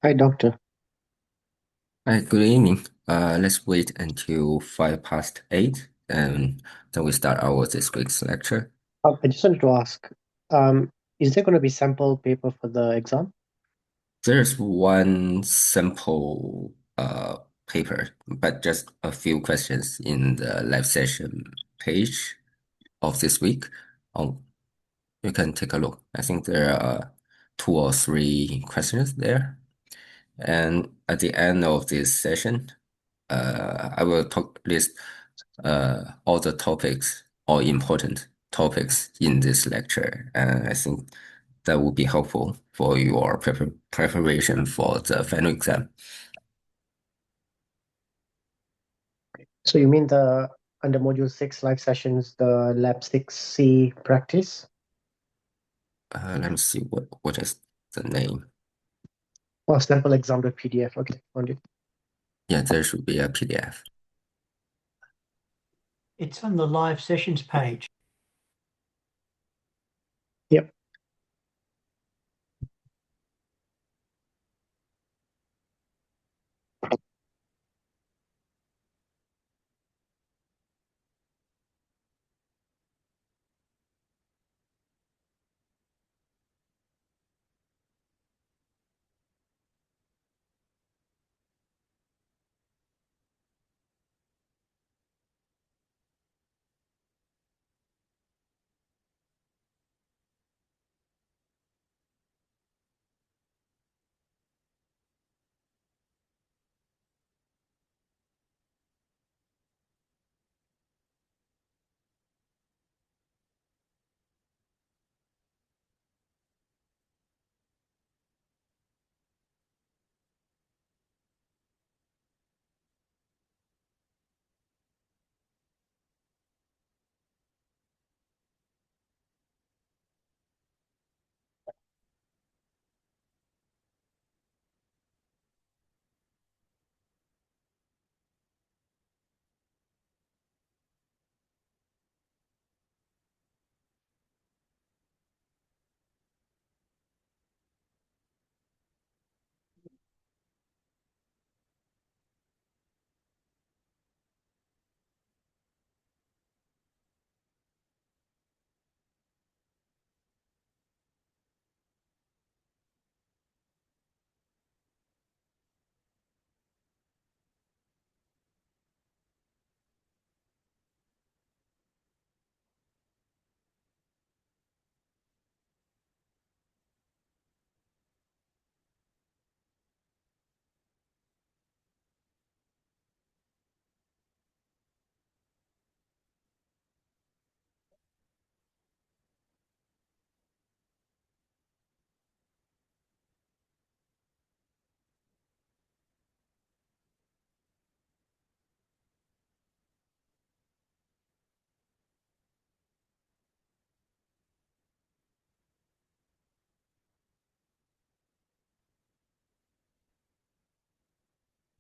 Hi, doctor. Hi, good evening. Let's wait until 5 past 8, and then we start our this week's lecture. I just wanted to ask, um, is there going to be sample paper for the exam? There's one simple paper, but just a few questions in the live session page of this week. Oh, you can take a look. I think there are 2 or 3 questions there. And at the end of this session, I will talk list all the topics, all important topics in this lecture, and I think that would be helpful for your preparation for the final exam. So you mean the under Module 6 live sessions, the Lab 6C practice, Let me see what is the name. or sample exam.pdf? Okay, found it. Yeah, there should be a PDF. It's on the live sessions page. Yep.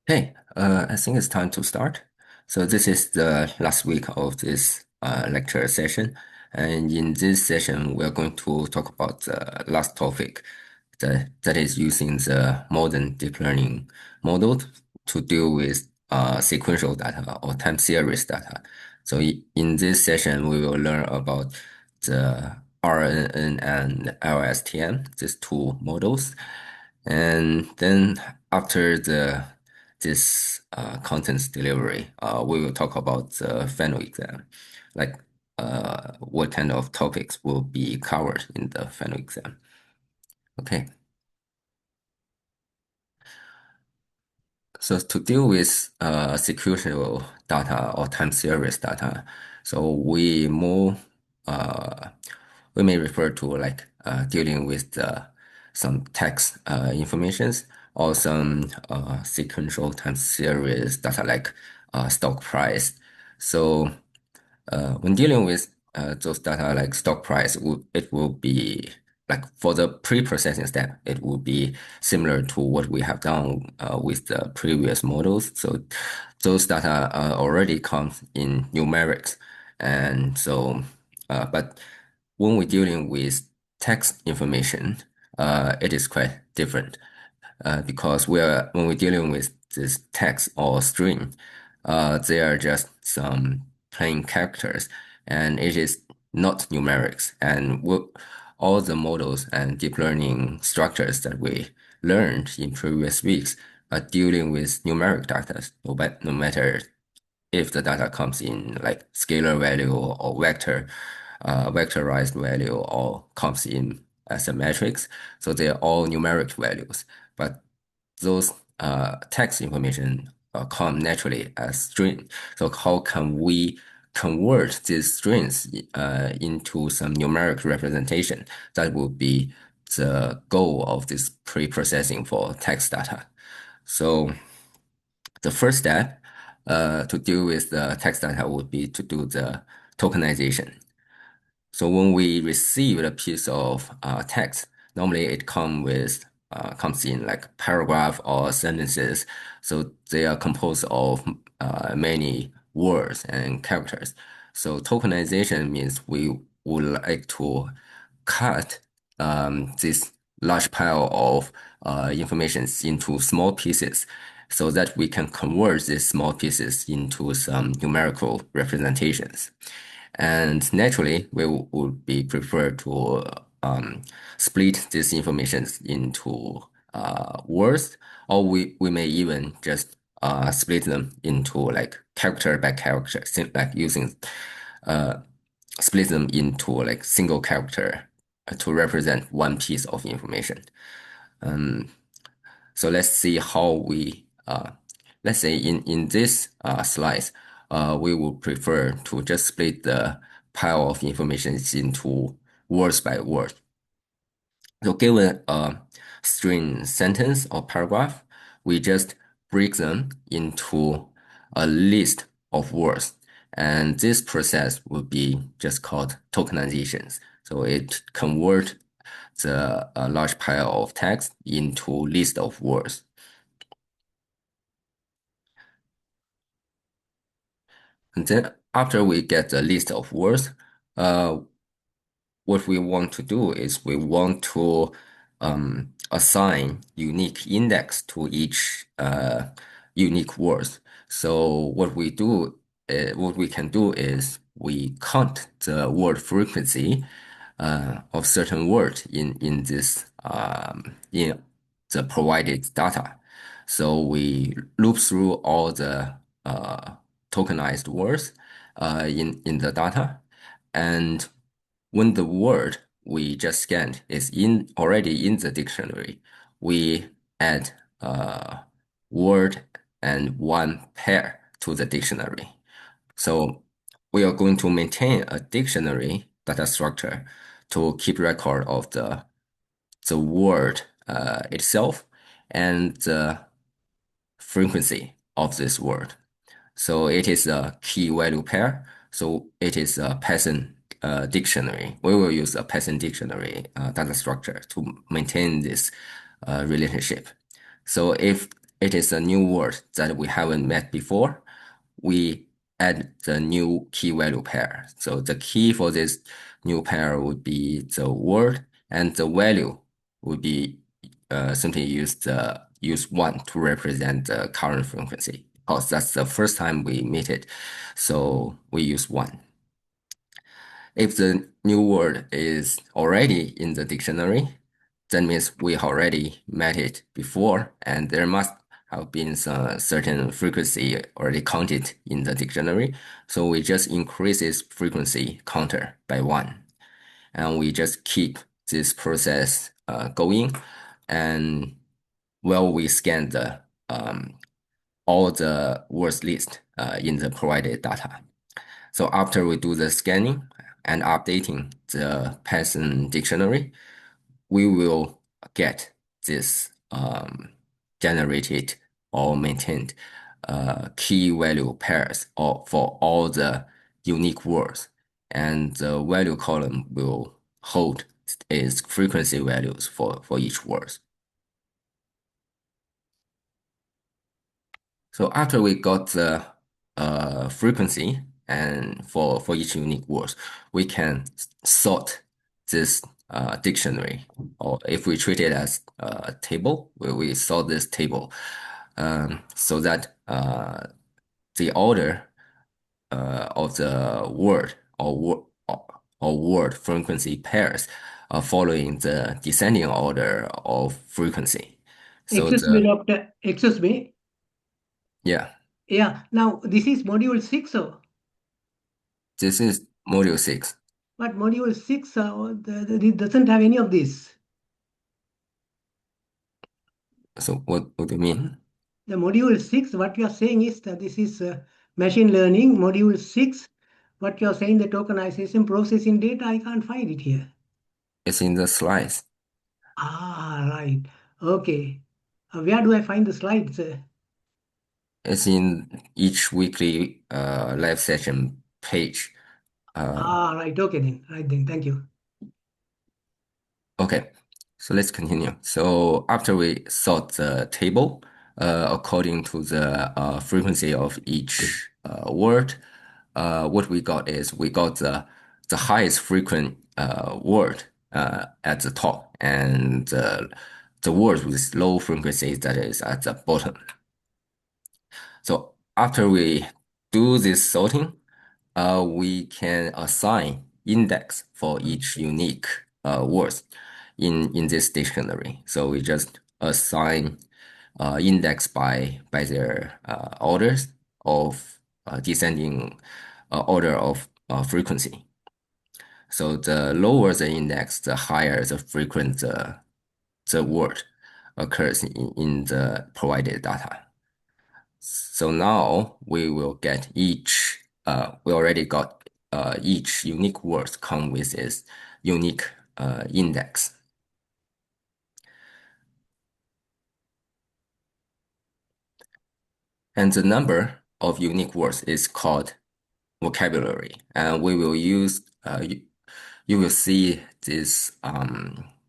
Hey, I think it's time to start. So this is the last week of this lecture session, and in this session, we're going to talk about the last topic that is using the modern deep learning model to deal with sequential data or time series data. So in this session, we will learn about the RNN and LSTM, these two models, and then after this contents delivery, we will talk about the final exam, like what kind of topics will be covered in the final exam. Okay, so to deal with sequential data or time series data, so uh, we may refer to like dealing with some text informations or some sequential time series data like stock price. So when dealing with those data like stock price, it will be like for the pre-processing step, it will be similar to what we have done with the previous models. So those data already come in numerics. And so, but when we're dealing with text information, it is quite different. because when we're dealing with this text or string, they are just some plain characters, and it is not numerics. And all the models and deep learning structures that we learned in previous weeks are dealing with numeric data, no matter if the data comes in like scalar value or vectorized value or comes in as a matrix. So they're all numeric values, but those text information come naturally as string. So how can we convert these strings into some numeric representation? That would be the goal of this pre-processing for text data. So the first step to deal with the text data would be to do the tokenization. So when we receive a piece of text, normally it comes in like paragraph or sentences. So they are composed of many words and characters. So tokenization means we would like to cut this large pile of information into small pieces so that we can convert these small pieces into some numerical representations. And naturally, we would be preferred to split this information into words, or we may even just split them into like character by character, like using split them into like single character to represent one piece of information. So let's see how let's say in this slice, we would prefer to just split the pile of information into words by word. So given a string sentence or paragraph, we just break them into a list of words. And this process would be just called tokenizations. So it converts the large pile of text into list of words. And then after we get the list of words, what we want to do is we want to assign unique index to each unique words. So what we can do is we count the word frequency of certain words in this in the provided data. So we loop through all the tokenized words in the data, and when the word we just scanned is already in the dictionary, we add a word and one pair to the dictionary. So we are going to maintain a dictionary data structure to keep record of the word itself and the frequency of this word. So it is a key value pair. So it is a Python dictionary. We will use a Python dictionary data structure to maintain this relationship. So if it is a new word that we haven't met before, we add the new key value pair. So the key for this new pair would be the word, and the value would be simply use 1 to represent the current frequency, because that's the first time we meet it. So we use 1. If the new word is already in the dictionary, that means we already met it before, and there must have been some certain frequency already counted in the dictionary. So we just increase this frequency counter by 1. And we just keep this process going. And while we scan all the words list in the provided data. So after we do the scanning and updating the Python dictionary, we will get this generated or maintained key value pairs for all the unique words. And the value column will hold its frequency values for each word. So after we got the frequency and for each unique word, we can sort this dictionary, or if we treat it as a table, we saw this table, so that the order of the word or word frequency pairs following the descending order of frequency. So Excuse me, doctor. Excuse me. yeah, Yeah. Now this is module 6, this is module 6. but module 6 it doesn't have any of this. So what do you mean? The module 6, what you are saying is that this is machine learning. Module 6, what you are saying, the tokenization processing data, I can't find it here. It's in the slides. Ah, right. Okay. Where do I find the slides? It's in each weekly live session page. Right. Okay then. Right then. Thank you. Okay, so let's continue. So after we sort the table according to the frequency of each word, what we got is we got the highest frequent word at the top, and the word with low frequency that is at the bottom. So after we do this sorting, we can assign index for each unique word in this dictionary. So we just assign index by their orders of descending order of frequency. So the lower the index, the higher the frequent the word occurs in the provided data. So now we will get each, we already got each unique word come with its unique index. And the number of unique words is called vocabulary. And we will use, you will see this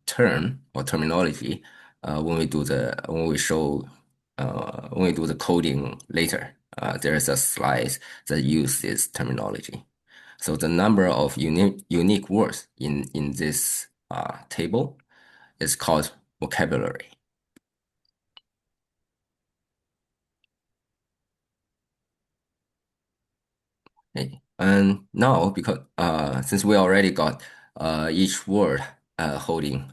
term or terminology when we do the coding later. There is a slide that uses this terminology. So the number of unique words in this table is called vocabulary. Okay. And now, because since we already got each word holding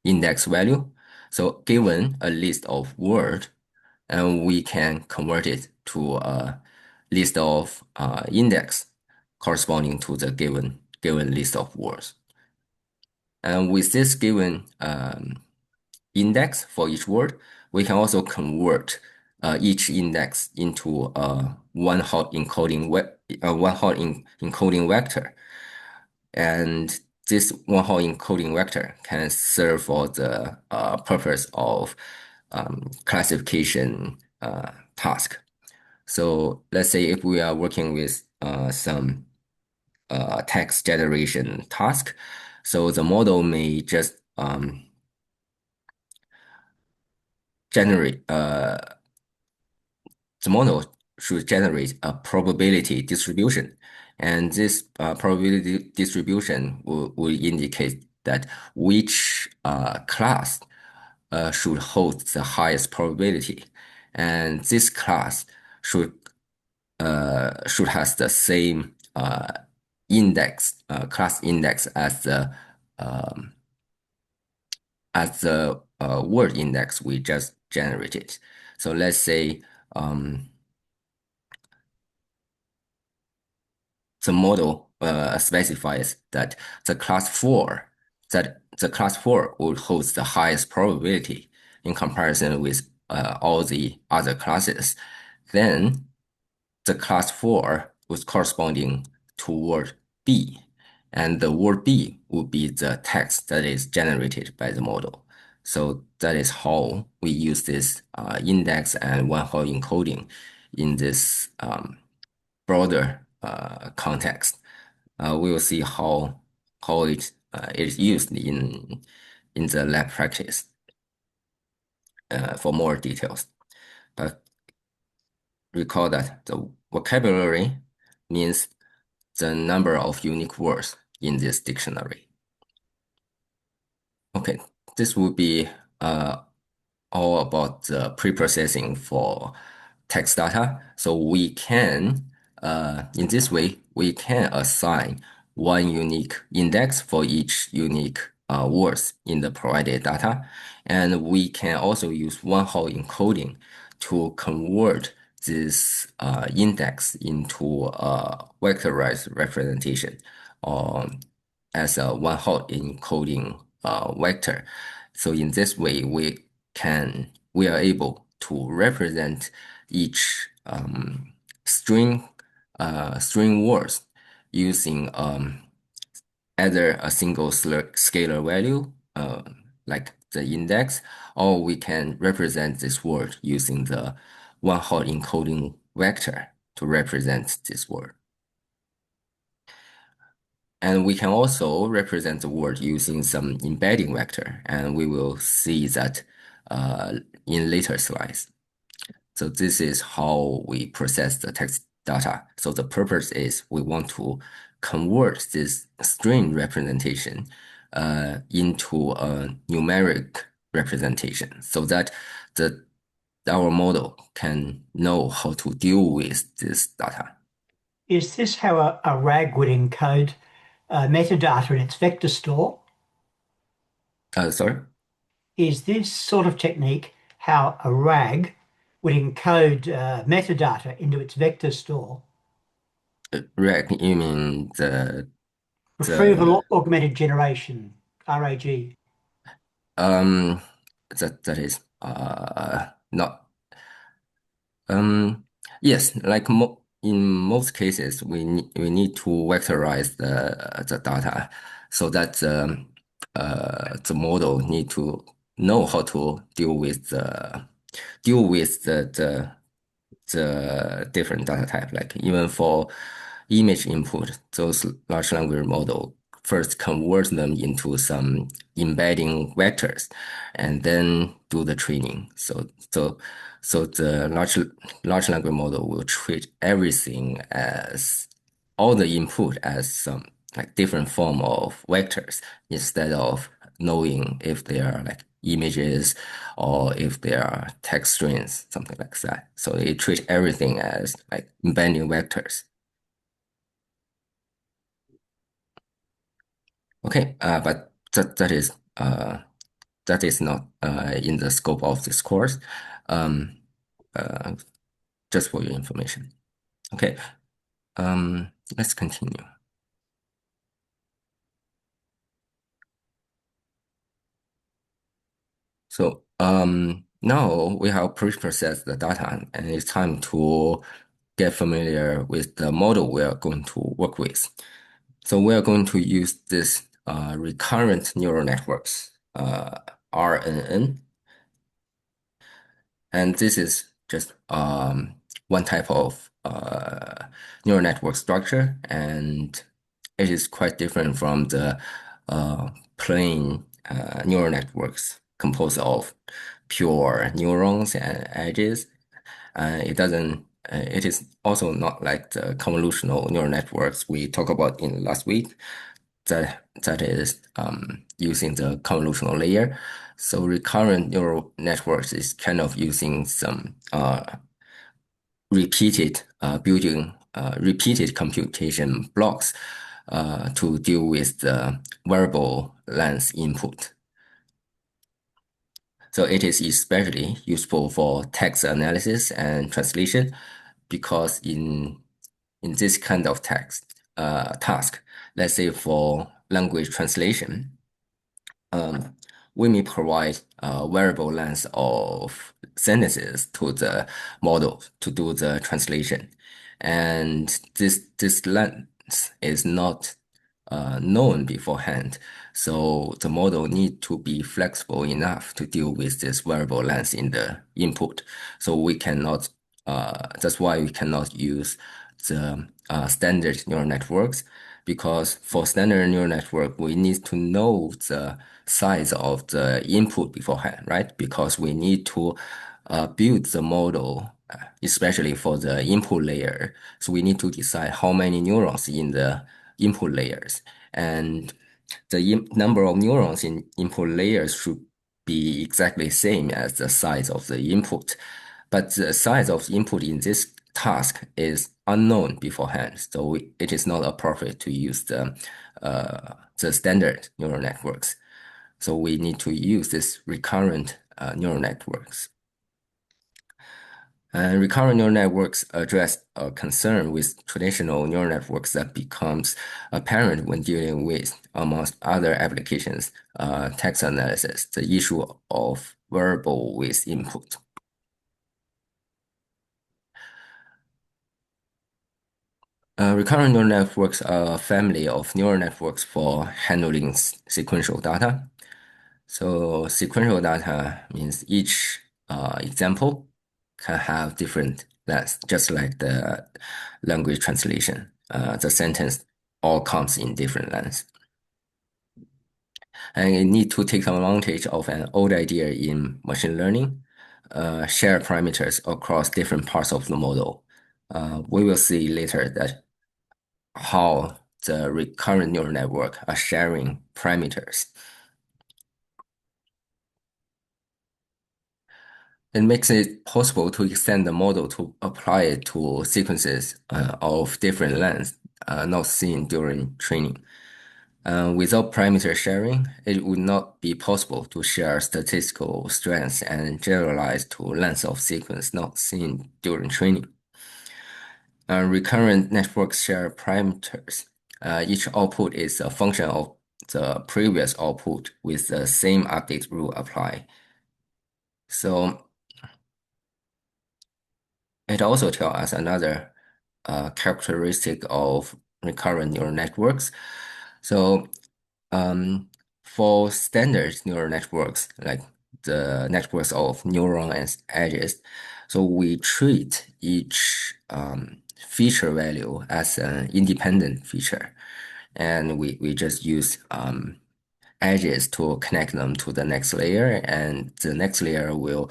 index value, so given a list of word, and we can convert it to a list of index corresponding to the given list of words. And with this given index for each word, we can also convert each index into a one-hot encoding vector. And this one-hot encoding vector can serve for the purpose of classification task. So let's say if we are working with some text generation task, so the model may just generate the model should generate a probability distribution, and this probability distribution will indicate that which class should hold the highest probability, and this class should has the same index class index um, as the word index we just generated. So let's say the model specifies that the class 4 would hold the highest probability in comparison with all the other classes. Then the class 4 was corresponding to word B, and the word B would be the text that is generated by the model. So that is how we use this index and one-hot encoding in this broader context. We will see how it is used in the lab practice for more details. But recall that the vocabulary means the number of unique words in this dictionary. Okay, this would be all about the pre-processing for text data. So we can, in this way, we can assign one unique index for each unique words in the provided data. And we can also use one-hot encoding to convert this index into a vectorized representation or as a one-hot encoding vector. So in this way, we are able to represent each string words using either a single scalar value, like the index, or we can represent this word using the one-hot encoding vector to represent this word. And we can also represent the word using some embedding vector, and we will see that in later slides. So this is how we process the text data. So the purpose is we want to convert this string representation into a numeric representation so that our model can know how to deal with this data. Is this how a RAG would encode metadata in its vector store? Sorry? Is this sort of technique how a RAG would encode metadata into its vector store? RAG, you mean the Retrieval augmented generation, RAG. that is not yes, like in most cases we need to vectorize the data so that the model need to know how to deal with the different data type. Like even for image input, those large language model first convert them into some embedding vectors and then do the training. So the large language model will treat everything as all the input as some like different form of vectors instead of knowing if they are like images or if they are text strings, something like that. So they treat everything as like embedding vectors. Okay, but that is not in the scope of this course. Um, just for your information. Okay, let's continue. So now we have pre-processed the data and it's time to get familiar with the model we are going to work with. So we are going to use this recurrent neural networks, RNN. And this is just one type of neural network structure, and it is quite different from the plain neural networks composed of pure neurons and edges. It doesn't. It is also not like the convolutional neural networks we talked about in last week. That is using the convolutional layer. So recurrent neural networks is kind of using some repeated repeated computation blocks to deal with the variable length input. So it is especially useful for text analysis and translation because in this kind of text task, let's say for language translation, we may provide a variable length of sentences to the model to do the translation. And this length is not known beforehand. So the model need to be flexible enough to deal with this variable length in the input. So we cannot, that's why we cannot use the standard neural networks, because for standard neural network, we need to know the size of the input beforehand, right? Because we need to build the model, especially for the input layer. So we need to decide how many neurons in the input layers. And the number of neurons in input layers should be exactly same as the size of the input. But the size of the input in this task is unknown beforehand, so it is not appropriate to use the standard neural networks. So we need to use this recurrent neural networks. And recurrent neural networks address a concern with traditional neural networks that becomes apparent when dealing with, amongst other applications, text analysis, the issue of variable with input. Recurrent neural networks are a family of neural networks for handling sequential data. So sequential data means each example can have different lengths, just like the language translation. The sentence all comes in different lengths. And you need to take advantage of an old idea in machine learning, share parameters across different parts of the model. We will see later that how the recurrent neural network are sharing parameters. It makes it possible to extend the model to apply it to sequences of different lengths not seen during training. Without parameter sharing, it would not be possible to share statistical strengths and generalize to lengths of sequence not seen during training. Recurrent networks share parameters. Each output is a function of the previous output with the same update rule applied. So it also tells us another characteristic of recurrent neural networks. So for standard neural networks, like the networks of neuron and edges, so we treat each feature value as an independent feature, and we just use edges to connect them to the next layer, and the next layer will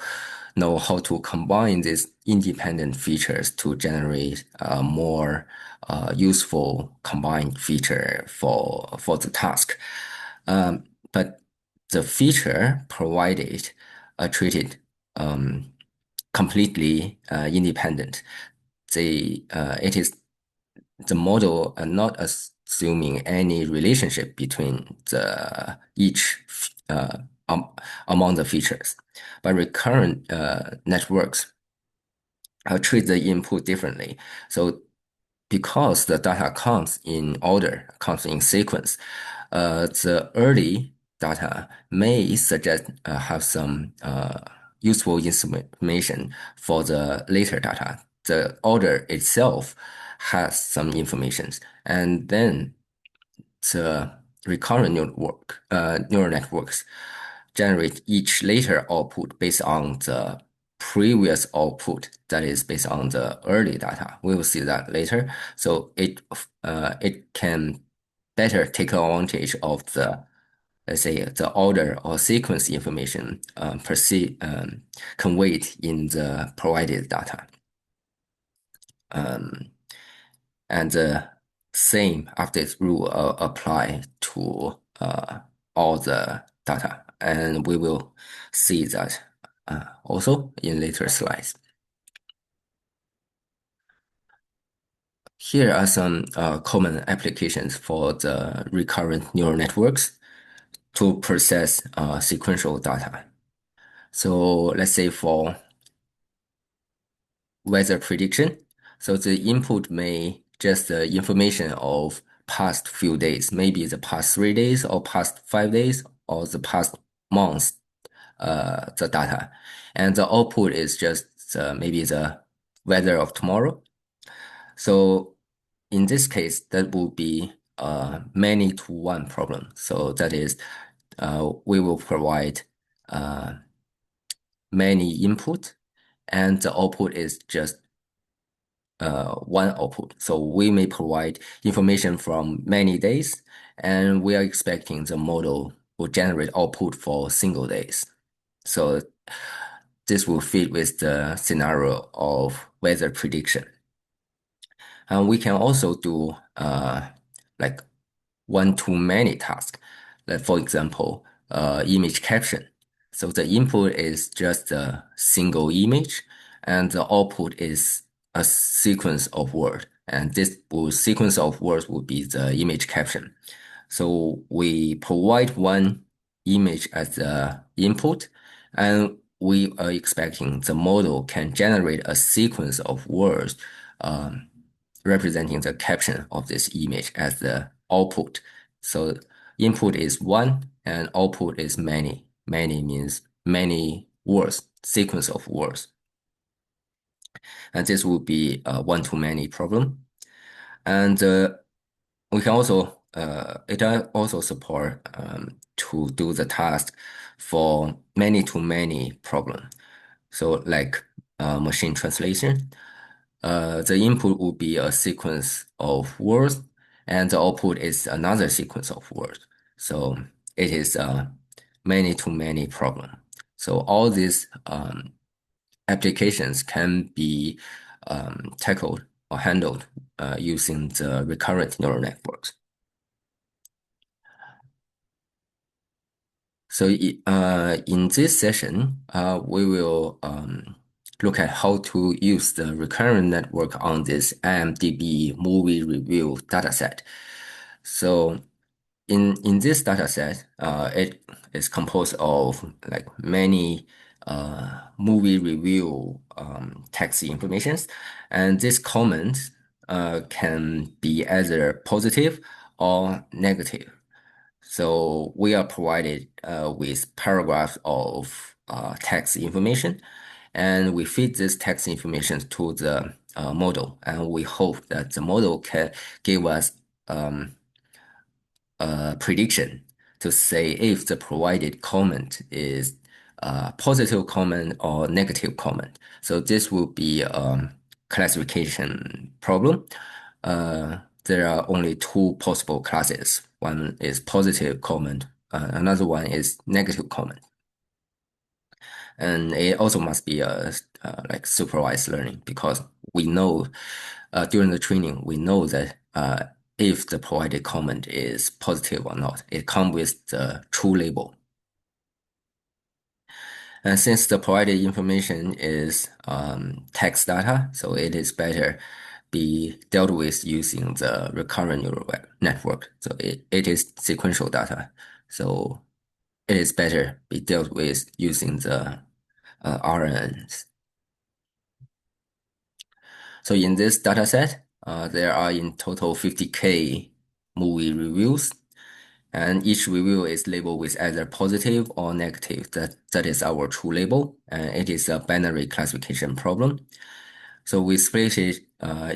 know how to combine these independent features to generate a more useful combined feature for the task. But the feature provided are treated completely independent. It is the model are not assuming any relationship between each among the features, but recurrent networks treat the input differently. So because the data comes in order, comes in sequence, the early data may suggest have some useful information for the later data. The order itself has some information, and then the recurrent neural networks generate each later output based on the previous output that is based on the early data. We will see that later. So it can better take advantage of the, let's say, the order or sequence information conveyed in the provided data. And the same update rule apply to all the data, and we will see that also in later slides. Here are some common applications for the recurrent neural networks to process sequential data. So let's say for weather prediction, so the input may just the information of past few days, maybe the past 3 days or past 5 days or the past months, the data. And the output is just maybe the weather of tomorrow. So in this case, that will be a many to one problem. So that is, we will provide many input, and the output is just one output. So we may provide information from many days, and we are expecting the model will generate output for single days. So this will fit with the scenario of weather prediction. And we can also do like one-to-many task. Like for example, image caption. So the input is just a single image, and the output is a sequence of words. And this sequence of words will be the image caption. So we provide one image as the input, and we are expecting the model can generate a sequence of words representing the caption of this image as the output. So input is one and output is many. Many means many words, sequence of words. And this will be a one-to-many problem. And we can also it also support to do the task for many-to-many problem. So like machine translation, the input will be a sequence of words, and the output is another sequence of words. So it is a many-to-many problem. So all these applications can be tackled or handled using the recurrent neural networks. So in this session, we will look at how to use the recurrent network on this IMDb movie review dataset. So in this dataset, it is composed of like many movie review text informations, and this comment can be either positive or negative. So we are provided with paragraphs of text information, and we feed this text information to the model, and we hope that the model can give us a prediction to say if the provided comment is a positive comment or negative comment. So this will be a classification problem. There are only two possible classes. One is positive comment, another one is negative comment. And it also must be like supervised learning, because we know during the training, we know that if the provided comment is positive or not. It comes with the true label. And since the provided information is text data, so it is better be dealt with using the recurrent neural network. So it is sequential data. So it is better be dealt with using the RNNs. So in this data set, there are in total 50K movie reviews, and each review is labeled with either positive or negative. That is our true label, and it is a binary classification problem. So we split it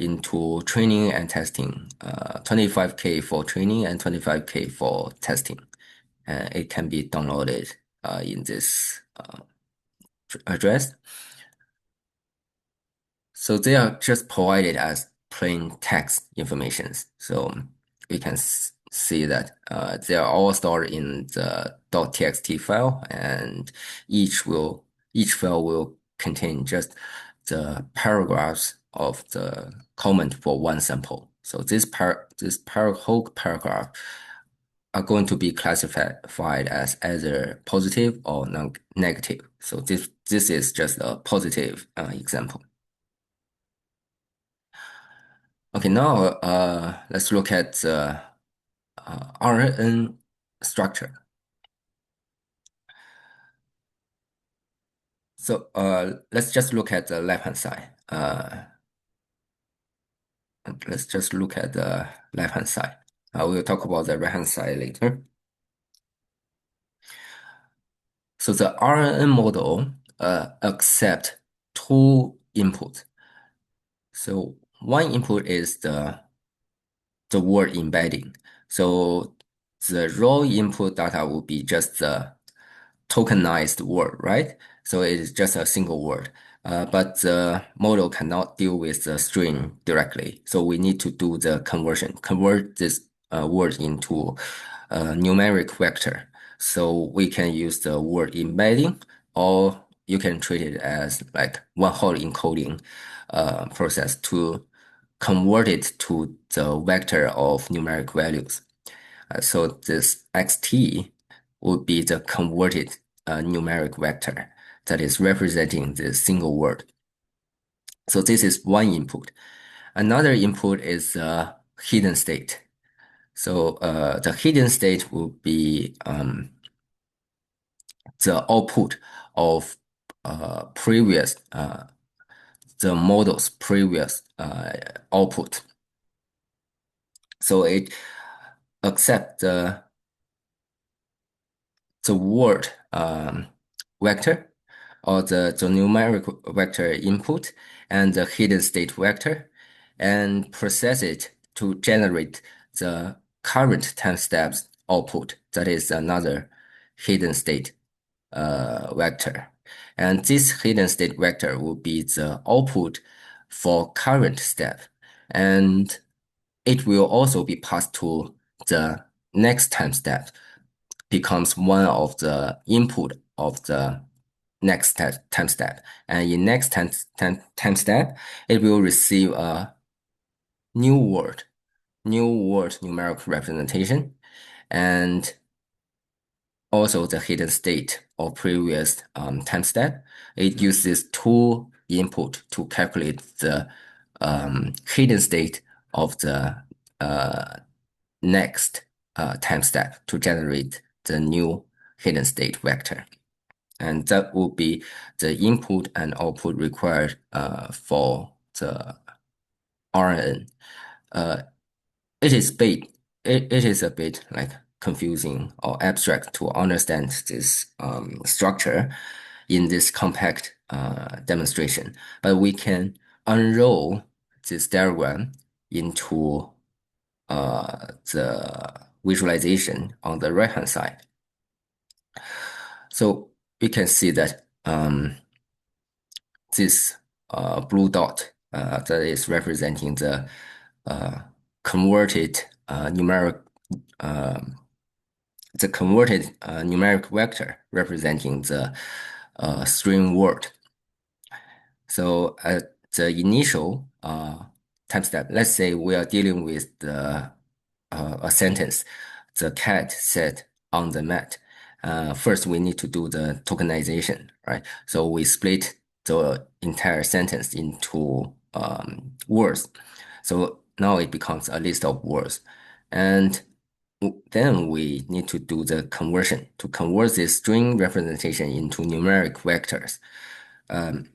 into training and testing, 25K for training and 25K for testing. It can be downloaded in this address. So they are just provided as plain text informations. So we can see that they are all stored in the .txt file, and each file will contain just the paragraphs of the comment for one sample. So this whole paragraph are going to be classified as either positive or negative. So this is just a positive example. Okay, now let's look at the RNN structure. So let's just look at the left-hand side. Let's just look at the left-hand side. We'll talk about the right-hand side later. So the RNN model accepts two inputs. So one input is the word embedding. So the raw input data will be just the tokenized word, right? So it is just a single word. But the model cannot deal with the string directly. So we need to do the conversion, convert this word into a numeric vector. So we can use the word embedding, or you can treat it as like one-hot encoding process to convert it to the vector of numeric values. So this xt would be the converted numeric vector that is representing the single word. So this is one input. Another input is hidden state. So the hidden state will be the output of the model's previous output. So it accepts the word vector or the numeric vector input and the hidden state vector and process it to generate the current timestamps output. That is another hidden state vector. And this hidden state vector will be the output for current step. And it will also be passed to the next timestamp, becomes one of the input of the next timestamp. And in next timestamp, it will receive a new word numeric representation, and also the hidden state of previous timestamp. It uses two input to calculate the hidden state of the next timestamp to generate the new hidden state vector. And that will be the input and output required for the RNN. It is a bit like confusing or abstract to understand this structure in this compact demonstration, but we can unroll this diagram into the visualization on the right-hand side. So we can see that this blue dot that is representing the converted numeric vector representing the string word. So at the initial timestamp, let's say we are dealing with a sentence, the cat sat on the mat. First, we need to do the tokenization, right? So we split the entire sentence into words. So now it becomes a list of words. And then we need to do the conversion to convert this string representation into numeric vectors. And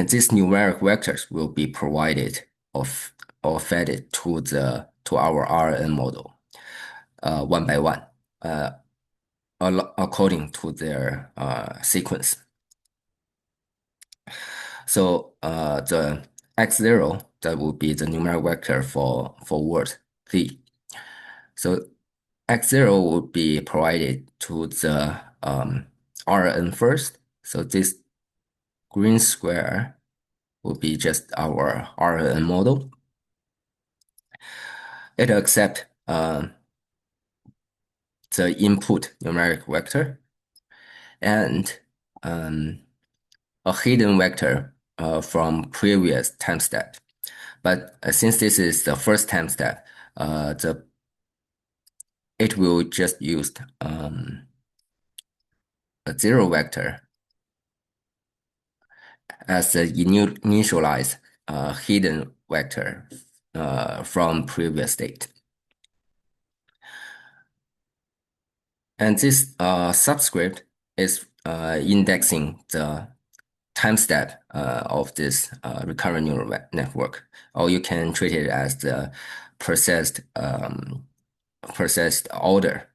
these numeric vectors will be provided or fed to our RNN model one by one according to their sequence. So the x0, that will be the numeric vector for word Z. So x0 would be provided to the RNN first. So this green square will be just our RNN model. It accepts the input numeric vector and a hidden vector from previous timestamp. But since this is the first timestamp, it will just use a zero vector as the initialized hidden vector from previous state. And this subscript is indexing the timestamp of this recurrent neural network, or you can treat it as the processed order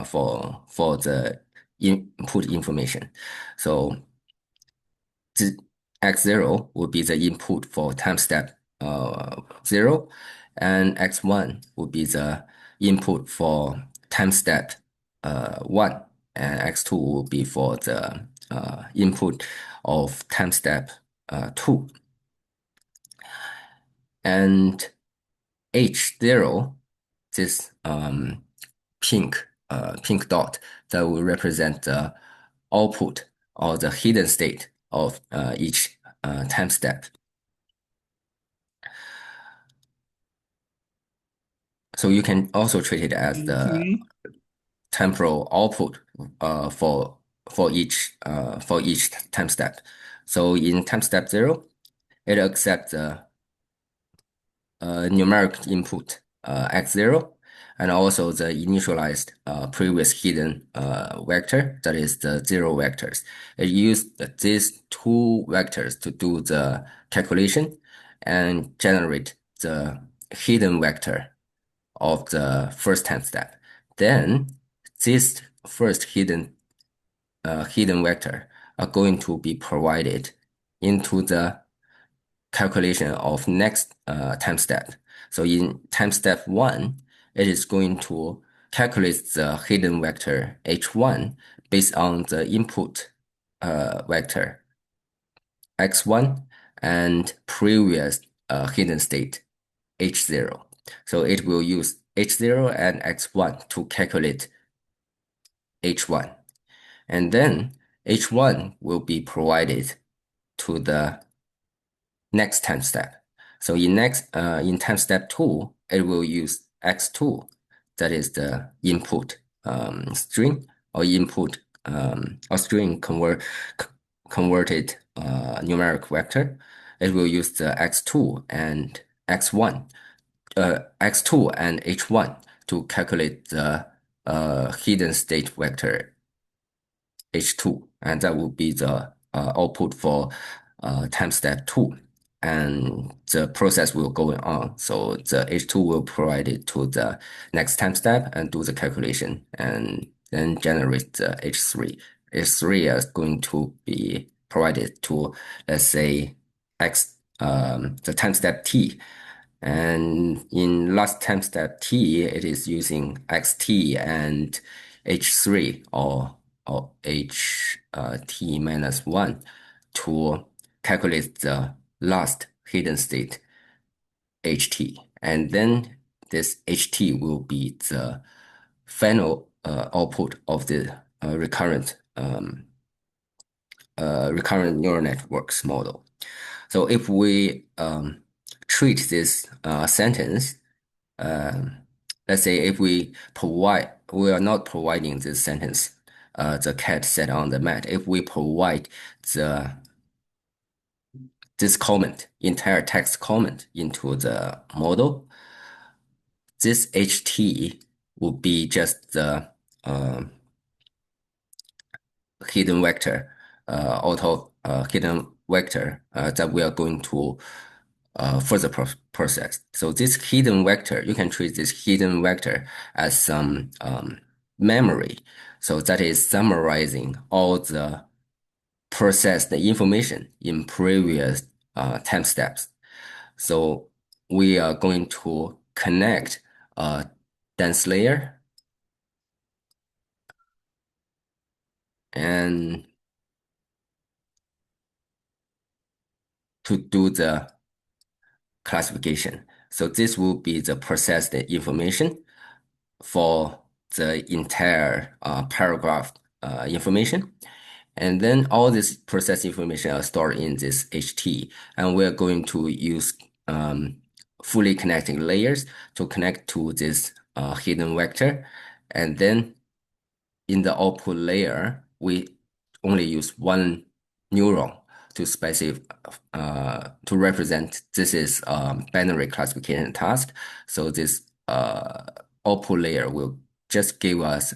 for the input information. So the x0 will be the input for timestamp 0, and x1 will be the input for timestamp 1, and x2 will be for the input of timestamp 2. And h0, this pink dot, that will represent the output or the hidden state of each timestamp. So you can also treat it as the temporal output for each time step. So in time step 0, it accepts the numeric input x0 and also the initialized previous hidden vector, that is the 0 vectors. It used these 2 vectors to do the calculation and generate the hidden vector of the first time step. Then this first hidden vector are going to be provided into the calculation of next time step. So in time step 1, it is going to calculate the hidden vector h1 based on the input vector x1 and previous hidden state h0. So it will use h0 and x1 to calculate h1. And then h1 will be provided to the next time step. So in time step 2, it will use x2, that is the input string or input or string converted numeric vector. It will use the x2 and x1, x2 and h1 to calculate the hidden state vector h2, and that will be the output for time step 2. And the process will go on. So the h2 will provide it to the next time step and do the calculation and then generate the h3. h3 is going to be provided to, let's say, the time step t. And in last time step t, it is using xt and h3 or ht minus 1 to calculate the last hidden state ht. And then this ht will be the final output of the recurrent neural networks model. So if we treat this sentence, let's say if we are not providing this sentence, the cat sat on the mat. If we provide this comment, entire text comment into the model, this ht will be just the hidden vector hidden vector that we are going to further process. So this hidden vector, you can treat this hidden vector as some memory. So that is summarizing all the processed information in previous time steps. So we are going to connect a dense layer and to do the classification. So this will be the processed information for the entire paragraph information. And then all this processed information are stored in this HT. And we're going to use fully connecting layers to connect to this hidden vector. And then in the output layer, we only use one neuron to to represent this is binary classification task. So this output layer will just give us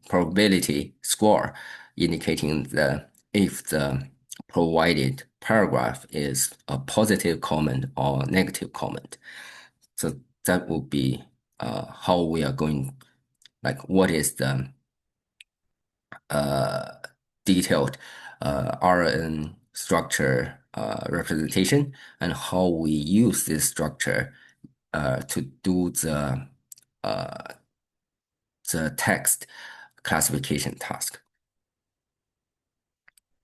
probability score indicating if the provided paragraph is a positive comment or negative comment. So that will be how we are going, like what is the detailed RNN structure representation and how we use this structure to do the text classification task.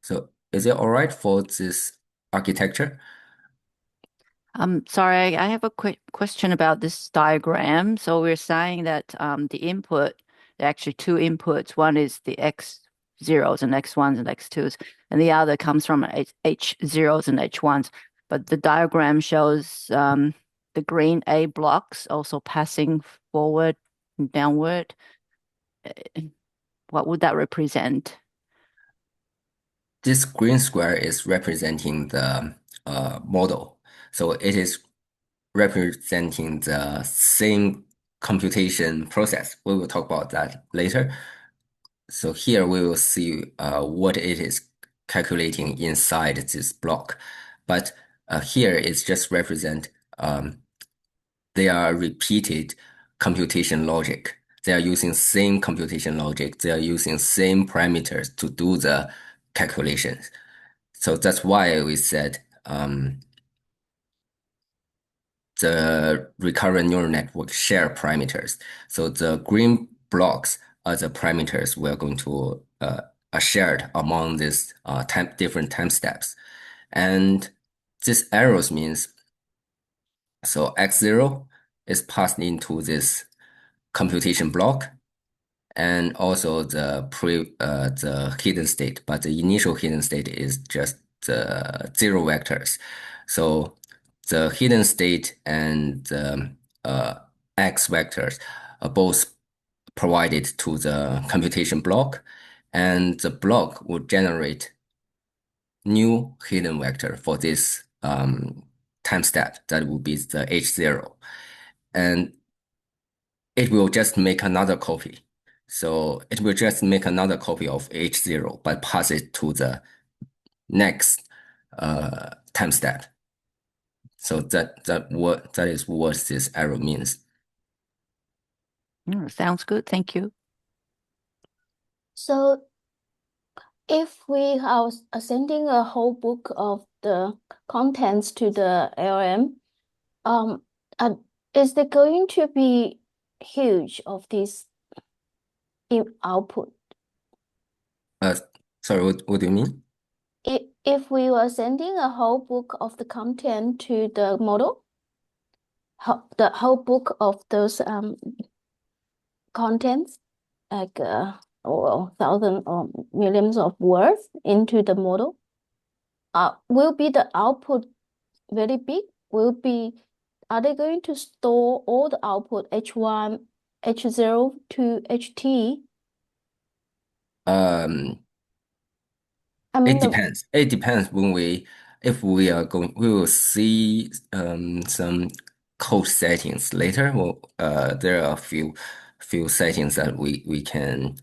So is it all right for this architecture? Sorry, I have a quick question about this diagram. So we're saying that the input, there are actually two inputs. One is the x0s and x1s and x2s, and the other comes from h0s and h1s. But the diagram shows the green A blocks also passing forward and downward, what would that represent? This green square is representing the model. So it is representing the same computation process. We will talk about that later. So here we will see what it is calculating inside this block. But here it's just represent they are repeated computation logic. They are using same computation logic. They are using same parameters to do the calculations. So that's why we said the recurrent neural network share parameters. So the green blocks are the parameters we're going to are shared among these different time steps. And this arrows means so x0 is passed into this computation block and also the hidden state, but the initial hidden state is just the zero vectors. So the hidden state and the x vectors are both provided to the computation block, and the block will generate new hidden vector for this time step. That will be the h0, and it will just make another copy. So it will just make another copy of h0, but pass it to the next time step. So that is what this arrow means. Sounds good. Thank you. So if we are sending a whole book of the contents to the LM, is there going to be huge of this output? Sorry, what do you mean? If we were sending a whole book of the content to the model, the whole book of those contents, like or thousand or millions of words into the model, will be the output very big? Are they going to store all the output H1, H0 to HT? I mean, It depends. It depends if we will see some code settings later. Well, there are a few settings that we can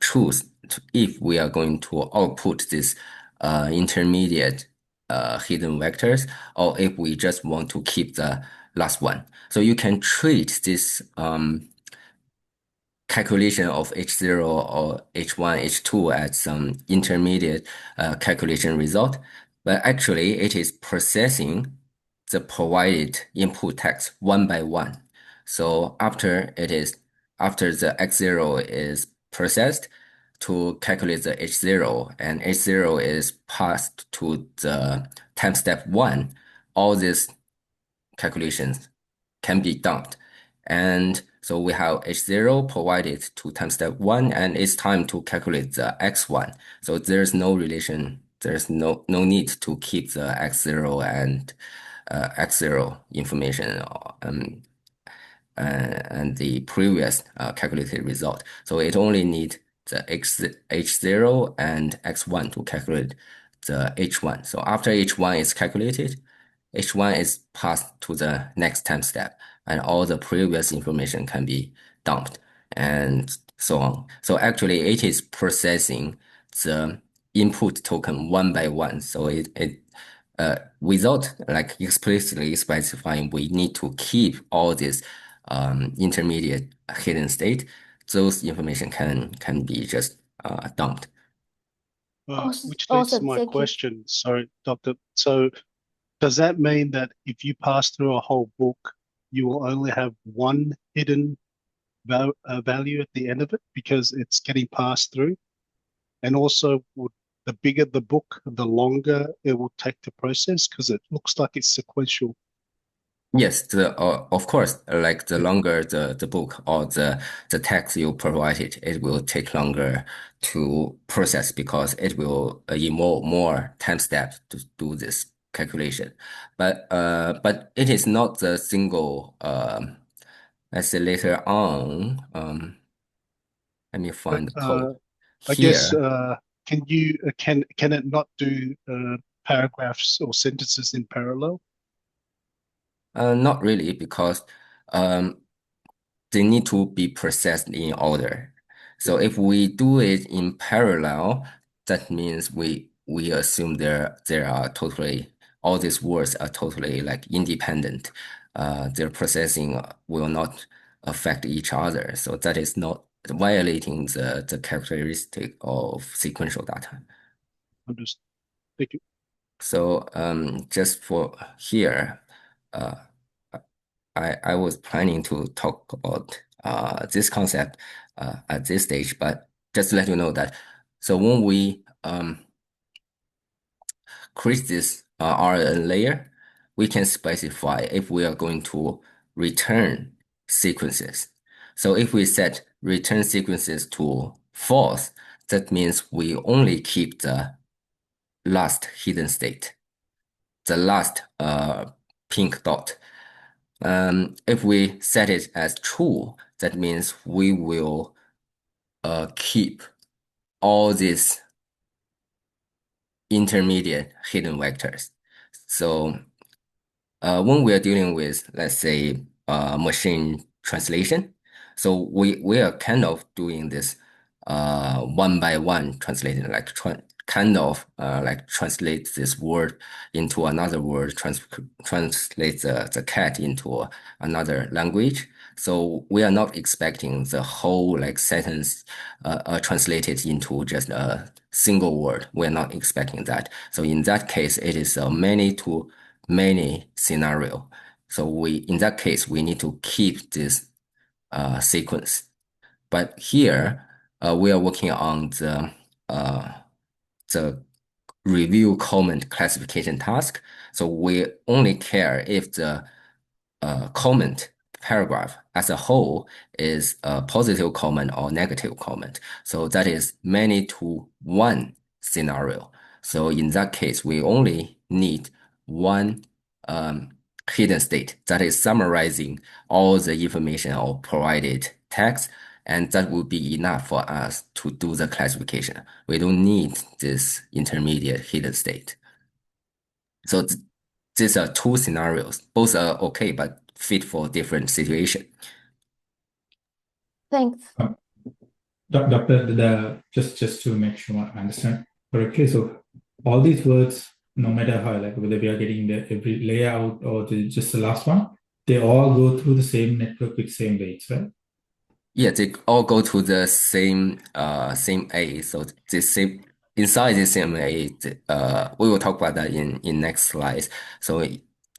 choose if we are going to output this intermediate hidden vectors, or if we just want to keep the last one. So you can treat this calculation of H0 or H1, H2 as some intermediate calculation result, but actually it is processing the provided input text one by one. So after the X0 is processed to calculate the H0, and H0 is passed to the time step 1, all these calculations can be dumped. And so we have H0 provided to time step 1, and it's time to calculate the X1. So there's no relation, there's no need to keep the X0 and X0 information and the previous calculated result. So it only needs the H0 and X1 to calculate the H1. So after H1 is calculated, H1 is passed to the next time step, and all the previous information can be dumped, and so on. So actually, it is processing the input token one by one. So it without like explicitly specifying, we need to keep all this intermediate hidden state. Those information can be just dumped. Which leads to my question. Sorry, Doctor. So does that mean that if you pass through a whole book, you will only have one hidden value at the end of it because it's getting passed through? And also, the bigger the book, the longer it will take to process because it looks like it's sequential. Yes, of course, like the longer the book or the text you provided, it will take longer to process because it will involve more time steps to do this calculation. But it is not the single. Let's say later on. Let me find the code I guess here. can it not do paragraphs or sentences in parallel? Not really, because they need to be processed in order. So if we do it in parallel, that means we assume there are totally all these words are totally like independent. Their processing will not affect each other. So that is not violating the characteristic of sequential data. Understood. Thank you. So just for here, I was planning to talk about this concept at this stage, but just to let you know that so when we create this RNN layer, we can specify if we are going to return sequences. So if we set return sequences to false, that means we only keep the last hidden state, the last pink dot. If we set it as true, that means we will keep all these intermediate hidden vectors. So when we are dealing with, let's say, machine translation, so we are kind of doing this one by one translating, like like translate this word into another word, translate the cat into another language. So we are not expecting the whole like sentence translated into just a single word. We're not expecting that. So in that case, it is a many to many scenario. So in that case, we need to keep this sequence. But here, we are working on the review comment classification task. So we only care if the comment paragraph as a whole is a positive comment or negative comment. So that is many to one scenario. So in that case, we only need one hidden state that is summarizing all the information or provided text, and that would be enough for us to do the classification. We don't need this intermediate hidden state. So these are two scenarios. Both are okay, but fit for different situation. Thanks. Doctor, just to make sure I understand correctly, so all these words, no matter how, like whether we are getting every layout or just the last one, they all go through the same network with same weights, right? Yeah, they all go to the same A. So the same inside the same A. We will talk about that in next slides. So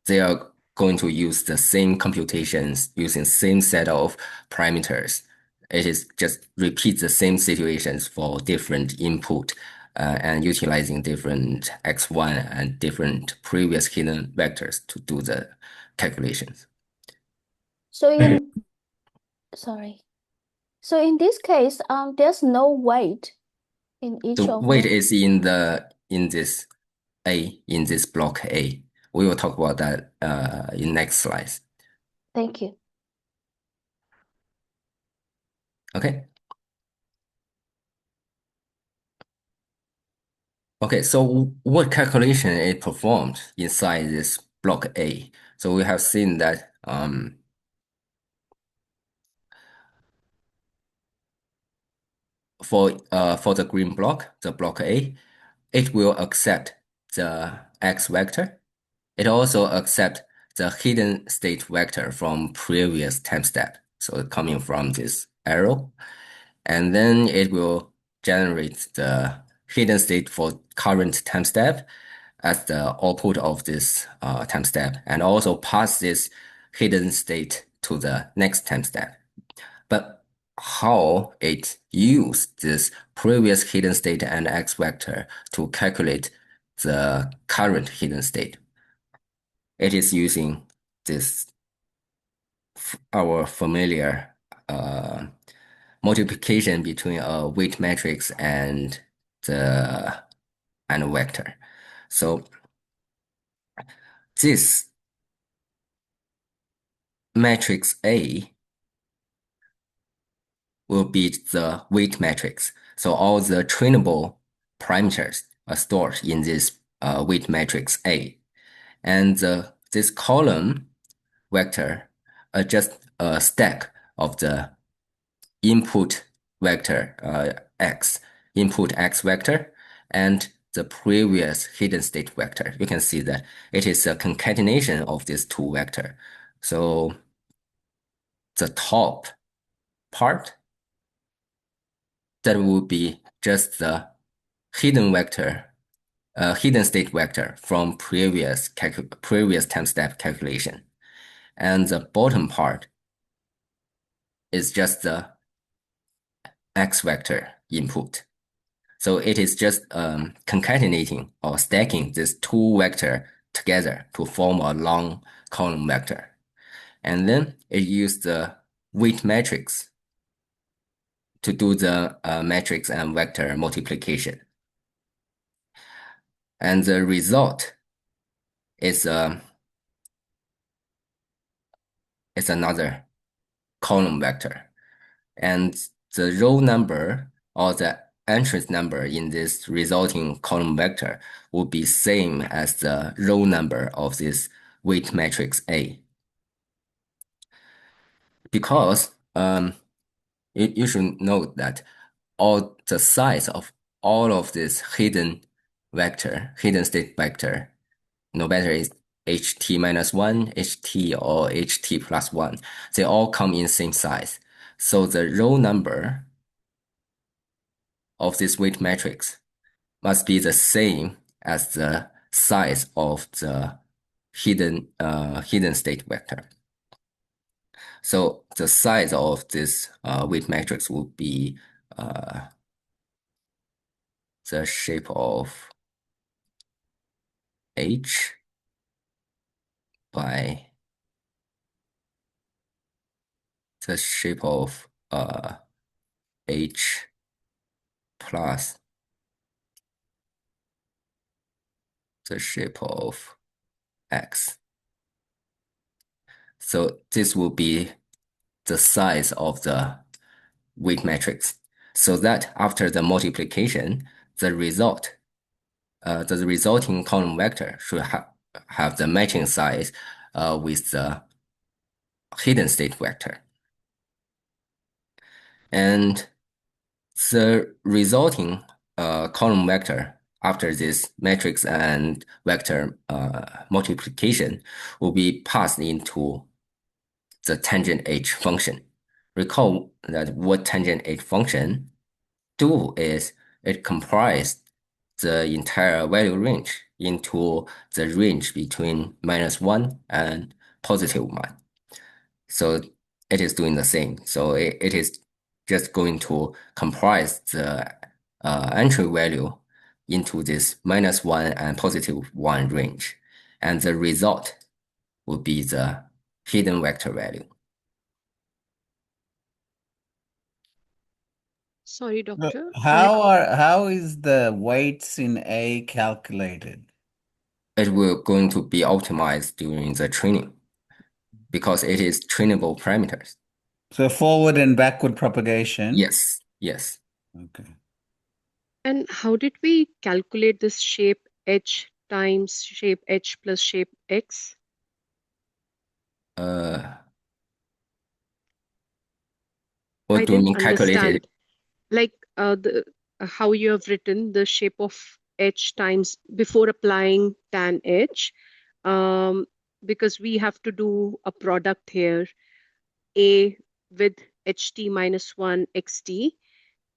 they are going to use the same computations using same set of parameters. It is just repeat the same situations for different input and utilizing different X1 and different previous hidden vectors to do the calculations. So in this case, there's no weight in each The of weight them. is in this block A. We will talk about that in next slides. Thank you. Okay. Okay, so what calculation it performed inside this block A? So we have seen that for the green block, the block A, it will accept the X vector. It also accepts the hidden state vector from previous time step. So coming from this arrow, and then it will generate the hidden state for current time step as the output of this time step, and also pass this hidden state to the next time step. But how it used this previous hidden state and X vector to calculate the current hidden state? It is using this our familiar multiplication between a weight matrix and a vector. So this matrix A will be the weight matrix. So all the trainable parameters are stored in this weight matrix A. And this column vector are just a stack of the input vector X, input X vector, and the previous hidden state vector. You can see that it is a concatenation of these two vectors. So the top part, that will be just the hidden vector, hidden state vector from previous time step calculation. And the bottom part is just the X vector input. So it is just concatenating or stacking these two vectors together to form a long column vector. And then it uses the weight matrix to do the matrix and vector multiplication. And the result is another column vector. And the row number or the entrance number in this resulting column vector will be same as the row number of this weight matrix A. Because you should note that all the size of all of this hidden state vector, no matter it's HT-1, HT, or HT+1, they all come in same size. So the row number of this weight matrix must be the same as the size of the hidden state vector. So the size of this weight matrix will be the shape of H by the shape of H plus the shape of X. So this will be the size of the weight matrix, so that after the multiplication, the resulting column vector should have the matching size with the hidden state vector. And the resulting column vector after this matrix and vector multiplication will be passed into the tangent H function. Recall that what tangent H function do is it comprises the entire value range into the range between -1 and +1. So it is doing the same. So it is just going to comprise the entry value into this -1 and +1 range. And the result will be the hidden vector value. Sorry, doctor. How is the weights in A calculated? It will going to be optimized during the training because it is trainable parameters. So forward and backward propagation? Yes, yes. Okay. And how did we calculate this shape H times shape H plus shape X? What do you mean calculated? Like how you have written the shape of H times before applying tan H, because we have to do a product here, A with HT-1 XT.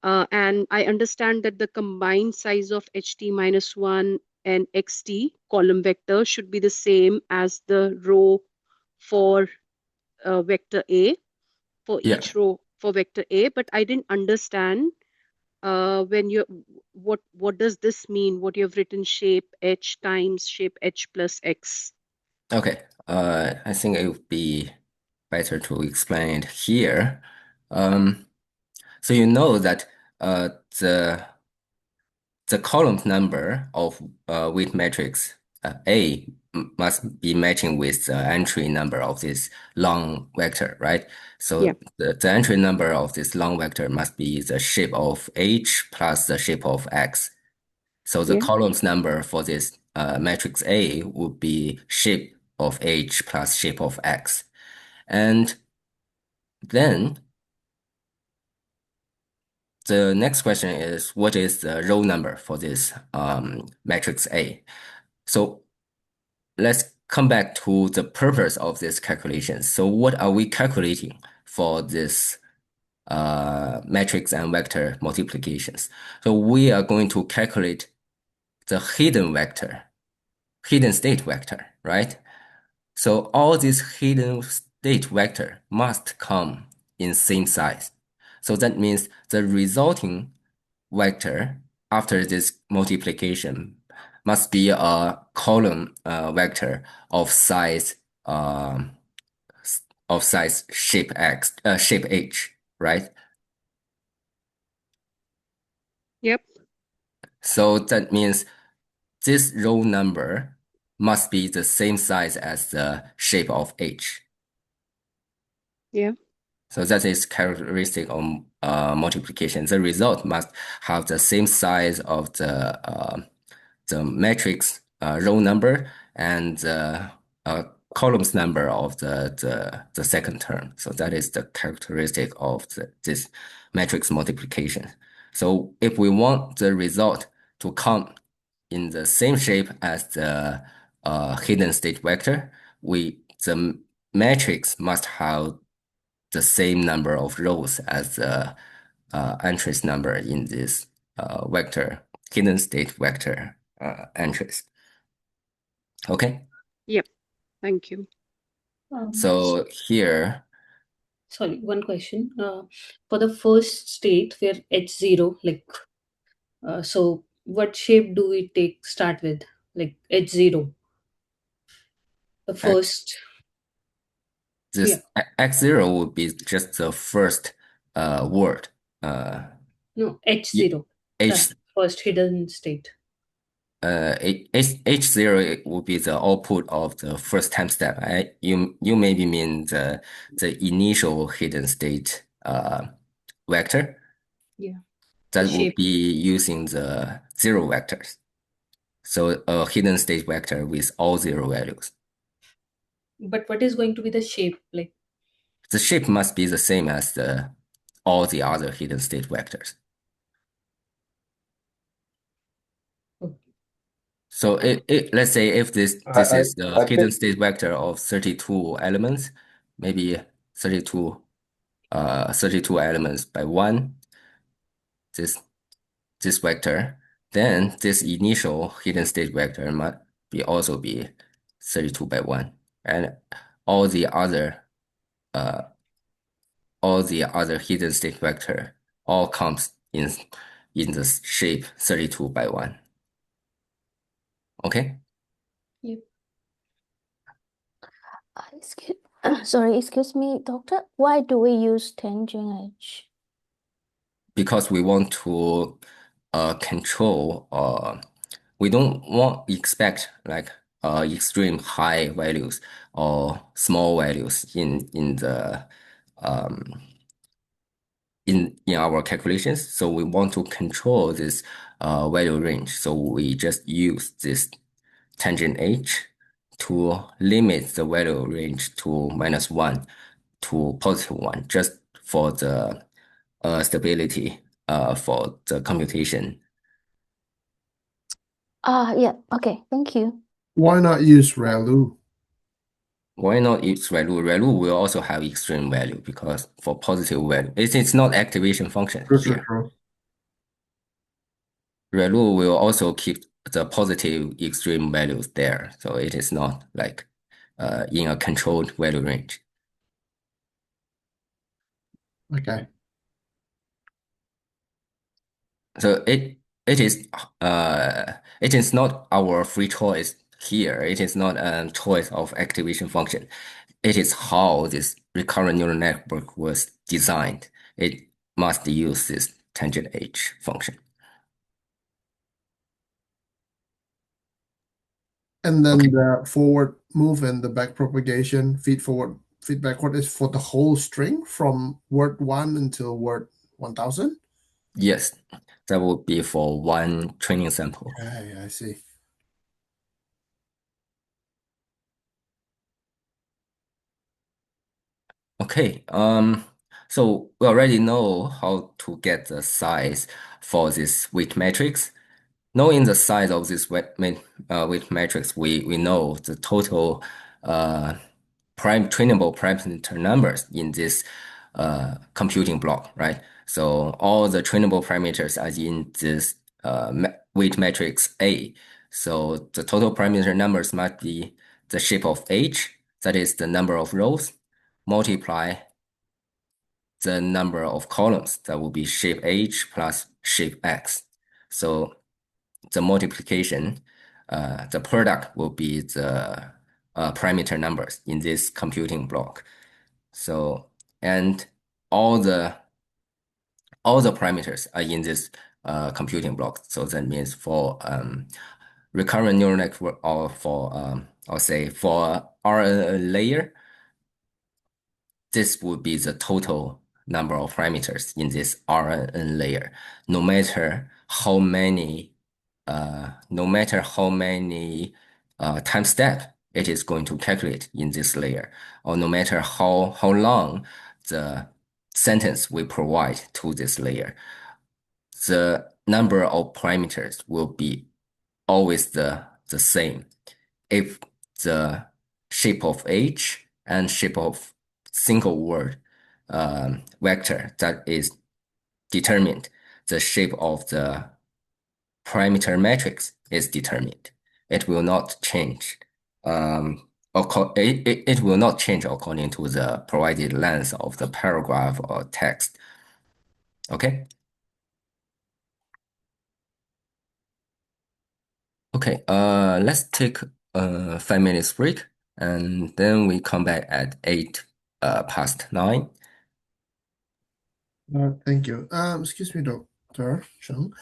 And I understand that the combined size of HT-1 and XT column vector should be the same as the row for vector A, for each row for vector A, but I didn't understand when what does this mean? What you have written shape H times shape H plus X. Okay, I think it would be better to explain it here. So you know that the column number of weight matrix A must be matching with the entry number of this long vector, right? So Yeah. the entry number of this long vector must be the shape of H plus the shape of X. So the Yeah. columns number for this matrix A would be shape of H plus shape of X. And then the next question is, what is the row number for this matrix A? So let's come back to the purpose of this calculation. So what are we calculating for this matrix and vector multiplications? So we are going to calculate the hidden vector, hidden state vector, right? So all these hidden state vector must come in same size. So that means the resulting vector after this multiplication must be a column vector of size shape H, right? Yep. So that means this row number must be the same size as the shape of H. Yeah. So that is characteristic of multiplication. The result must have the same size of the matrix row number and the columns number of the second term. So that is the characteristic of this matrix multiplication. So if we want the result to come in the same shape as the hidden state vector, the matrix must have the same number of rows as the entries number in this hidden state vector entries. Okay. Yep. Thank you. So here, Sorry, one question. For the first state where H0, like, so what shape do we start with? Like H0, the first. this X0 would be just the first word. No, H0, H the first hidden state. H0 would be the output of the first time step. You maybe mean the initial hidden state vector. Yeah. That The would shape. be using the zero vectors. So a hidden state vector with all zero values. But what is going to be the shape? Like The shape must be the same as all the other hidden state vectors. So let's say if this is the hidden state vector of 32 elements, maybe 32 elements by 1, this vector, then this initial hidden state vector must also be 32 by 1, and all the other hidden state vector all comes in the shape 32 by 1. Okay? Yep. Excuse me, doctor. Why do we use tangent H? Because we want to control, we don't expect like extreme high values or small values in our calculations. So we want to control this value range. So we just use this tangent H to limit the value range to -1 to +1, just for the stability for the computation. Yeah, okay, thank you. Why not use ReLU? Why not use ReLU? ReLU will also have extreme value because for positive value, it's not activation function here. ReLU will also keep the positive extreme values there, so it is not like in a controlled value range. Okay. So it is not our free choice here. It is not a choice of activation function. It is how this recurrent neural network was designed. It must use this tangent H function. And then Okay. the forward move and the back propagation, feed forward, feed backward is for the whole string from word 1 until word 1000? Yes, that would be for one training sample. Okay, I see. Okay, so we already know how to get the size for this weight matrix. Knowing the size of this weight matrix, we know the total trainable parameter numbers in this computing block, right? So all the trainable parameters are in this weight matrix A. So the total parameter numbers must be the shape of H, that is the number of rows, multiply the number of columns, that will be shape H plus shape X. So the multiplication, the product will be the parameter numbers in this computing block. So, and all the parameters are in this computing block. So that means for recurrent neural network, or for I'll say for RNN layer, this would be the total number of parameters in this RNN layer, no matter how many time step it is going to calculate in this layer, or no matter how long the sentence we provide to this layer, the number of parameters will be always the same if the shape of H and shape of single word vector that is determined, the shape of the parameter matrix is determined. It will not change. It will not change according to the provided length of the paragraph or text. Okay. Okay. Let's take a 5 minutes break, and then we come back at 8 past 9. Thank you. Excuse me, Dr. Chung.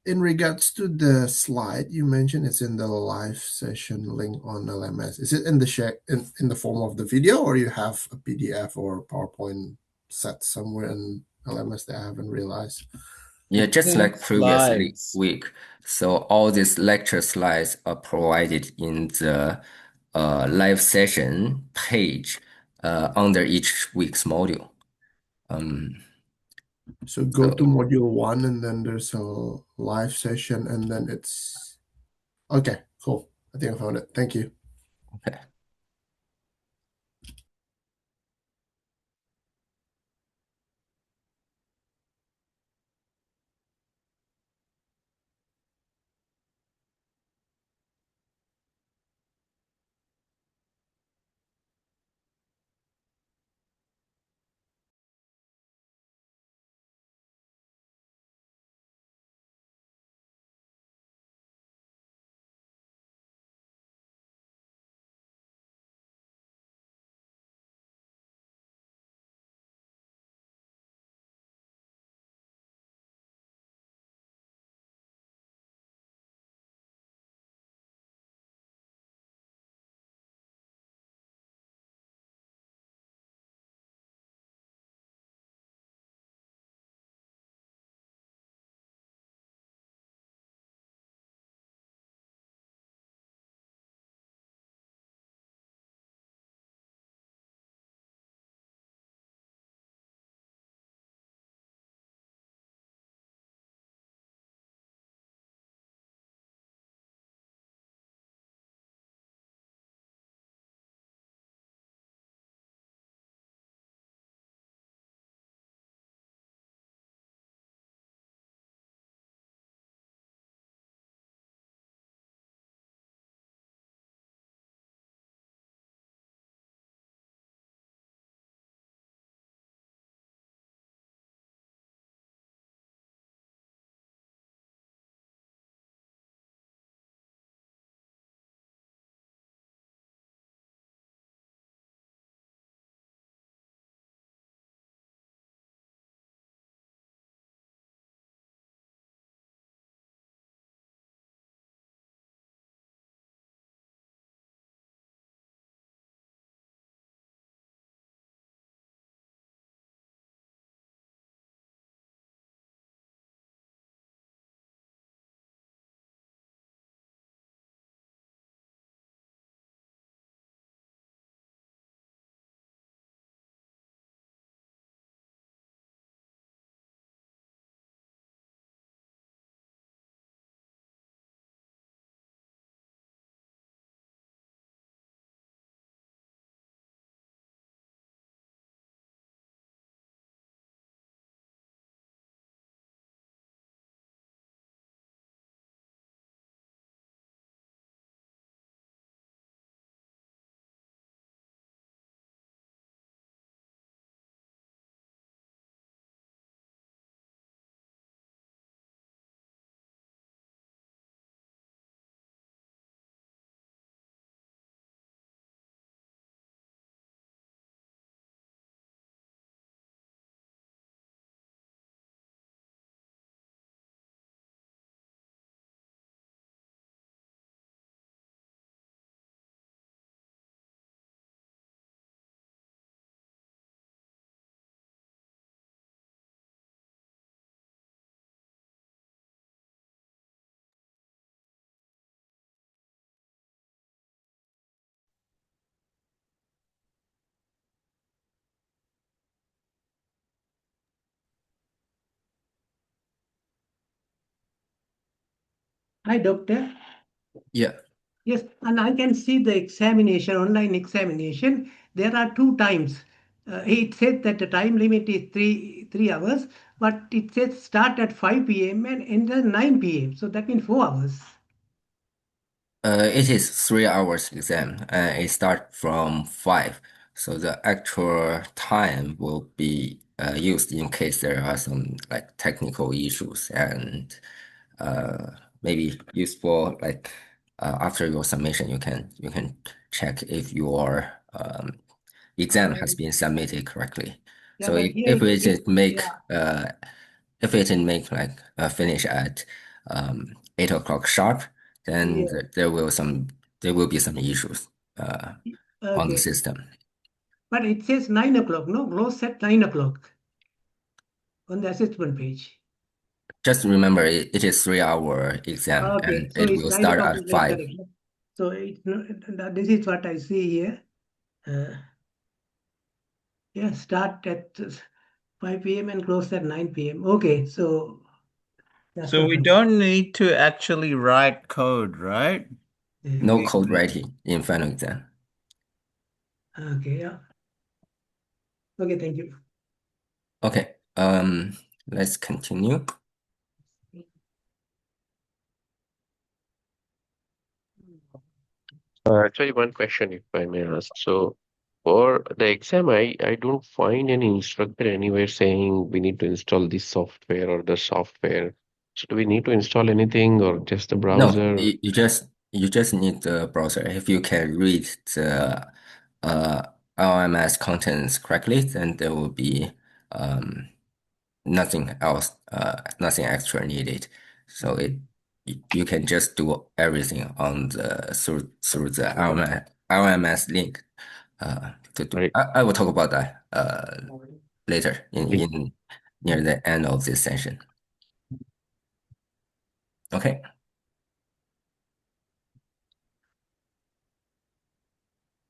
In regards to the slide, you mentioned it's in the live session link on LMS. Is it in the in the form of the video, or you have a PDF or PowerPoint set somewhere in LMS that I haven't realized? Yeah, just in like previous slides. week. So all these lecture slides are provided in the live session page under each week's module. So go to module 1, and then there's a live session, and then it's okay, cool. I think I found it. Thank you. Okay. Hi, doctor. Yeah. Yes, and I can see the examination, online examination. There are 2 times. It says that the time limit is three hours, but it says start at 5 p.m. and end at 9 p.m. So that means 4 hours. It is 3 hours exam, and it start from 5. So the actual time will be used in case there are some like technical issues, and maybe useful like after your submission, you can check if your exam has been submitted correctly. Yeah, So but if, here if it it says, is make if it is make like finish at 8 o'clock sharp, then yeah. there will be some issues on the Okay. system. But it says 9 o'clock, no? Close at 9 o'clock on the assessment page. Just remember, it is 3 hour exam, Okay, and so it it's will 9 start o'clock at is 5. correct. So it's this is what I see here. Yeah, start at 5 p.m. and close at 9 p.m. Okay, so that's So what we I don't need to actually write code, right? No code writing in final exam. Okay, yeah. Okay, thank you. Okay, let's continue. Actually, one question, if I may ask. So, for the exam, I don't find any instructor anywhere saying we need to install this software or the software. So, do we need to install anything or just the No, browser? you just need the browser. If you can read the LMS contents correctly, then there will be nothing else, nothing extra needed. So you can just do everything on the through the LMS link. To do. Right. I will talk about that later in near the end of this session. Okay.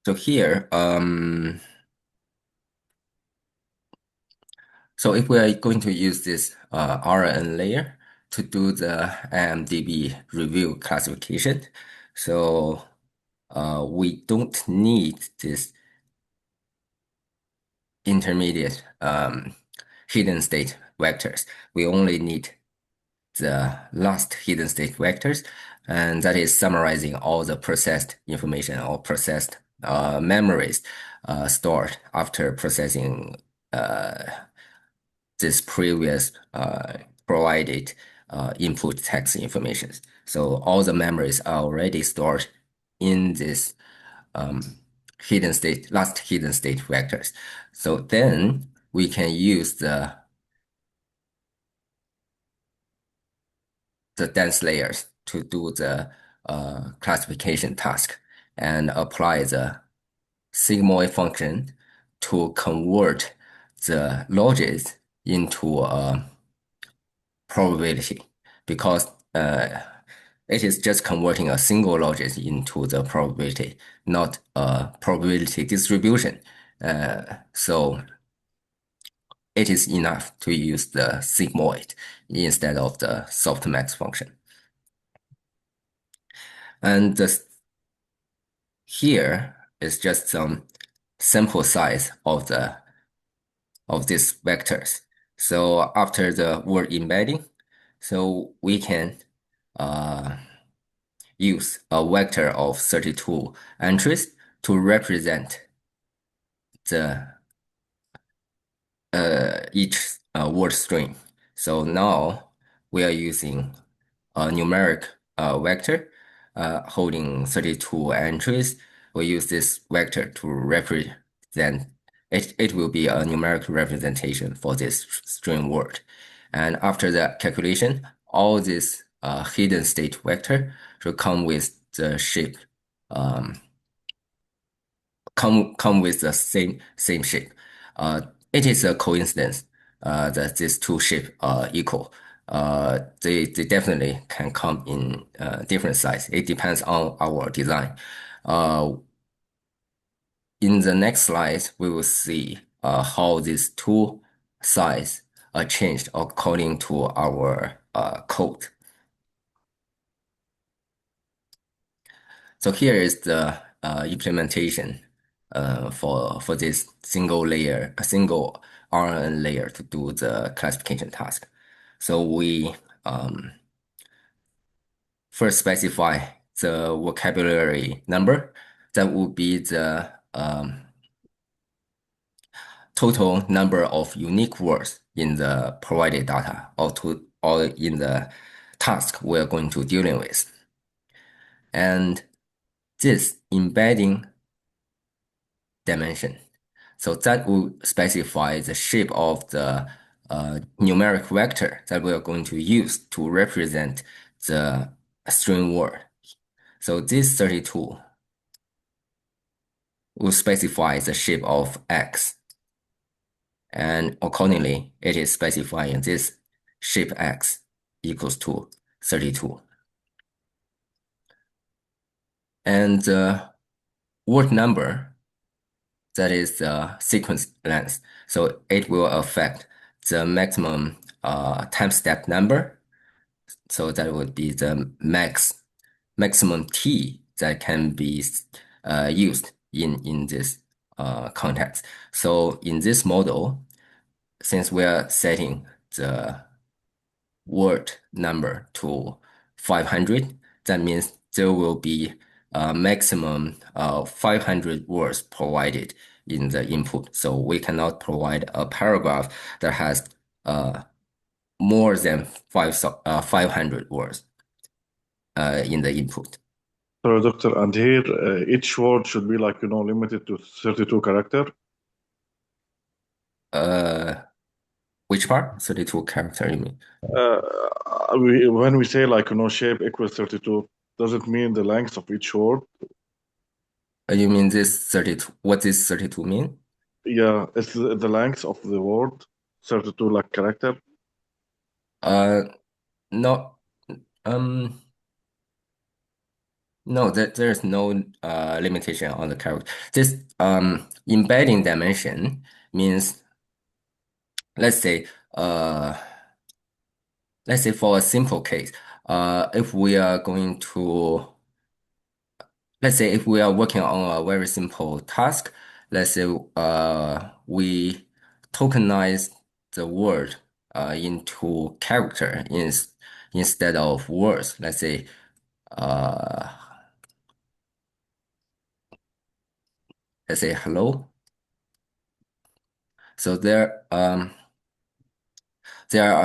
So here, so if we are going to use this RNN layer to do the IMDb review classification, so we don't need this intermediate hidden state vectors. We only need the last hidden state vectors, and that is summarizing all the processed information or processed memories stored after processing this previous provided input text information. So all the memories are already stored in this last hidden state vectors. So then we can use the dense layers to do the classification task and apply the sigmoid function to convert the logits into a probability, because it is just converting a single logit into the probability, not a probability distribution. So it is enough to use the sigmoid instead of the softmax function. And here is just some sample size of these vectors. So after the word embedding, so we can use a vector of 32 entries to represent the each word string. So now we are using a numeric vector holding 32 entries. We use this vector to represent it. It will be a numeric representation for this string word. And after the calculation, all this hidden state vector should come with the shape, come with the same shape. It is a coincidence that these two shapes are equal. They definitely can come in different size. It depends on our design. In the next slide, we will see how these two size are changed according to our code. So here is the implementation for this single RNN layer to do the classification task. So we first specify the vocabulary number. That would be the total number of unique words in the provided data or in the task we're going to dealing with. And this embedding dimension. So that will specify the shape of the numeric vector that we are going to use to represent the string word. So this 32 will specify the shape of X. And accordingly, it is specifying this shape X equals to 32. And the word number, that is the sequence length. So it will affect the maximum time step number. So that would be the maximum T that can be used in this context. So in this model, since we are setting the word number to 500, that means there will be a maximum 500 words provided in the input. So we cannot provide a paragraph that has more than 500 words in the input. Sorry, doctor, and here each word should be like, limited to 32 character? Which part? 32 character, you mean? When we say like, shape equals 32, does it mean the length of each word? You mean this 32? What does 32 mean? Yeah, it's the length of the word, 32 like character. No, no, there's no limitation on the character. This embedding dimension means, let's say for a simple case, if we are going to, let's say if we are working on a very simple task, let's say we tokenize the word into character instead of words. Let's say hello. So there are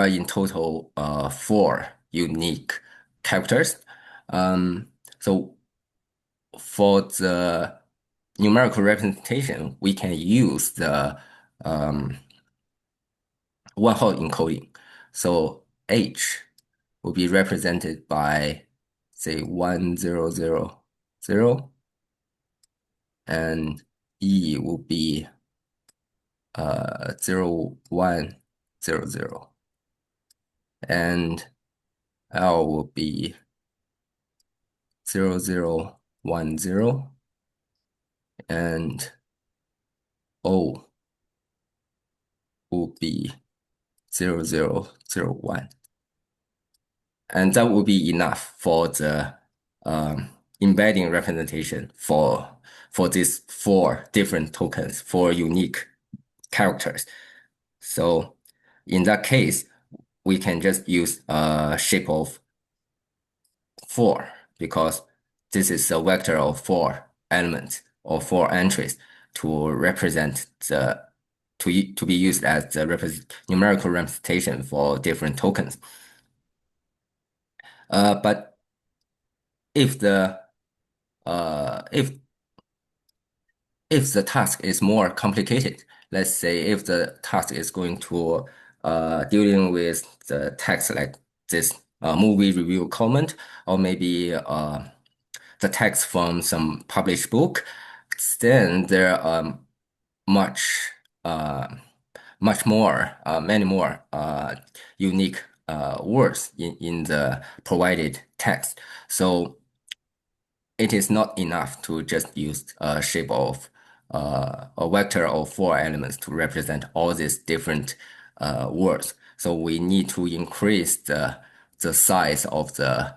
in total 4 unique characters. So for the numerical representation, we can use the one-hot encoding. So H will be represented by, say, 1000, and E will be 0100, and L will be 0010, and O will be 0001. And that will be enough for the embedding representation for these 4 different tokens, 4 unique characters. So in that case, we can just use a shape of 4 because this is a vector of 4 elements or 4 entries to represent to be used as the numerical representation for different tokens. But if the task is more complicated, let's say if the task is going to dealing with the text like this movie review comment, or maybe the text from some published book, then there are many more unique words in the provided text. So it is not enough to just use a shape of a vector of 4 elements to represent all these different words. So we need to increase the size of the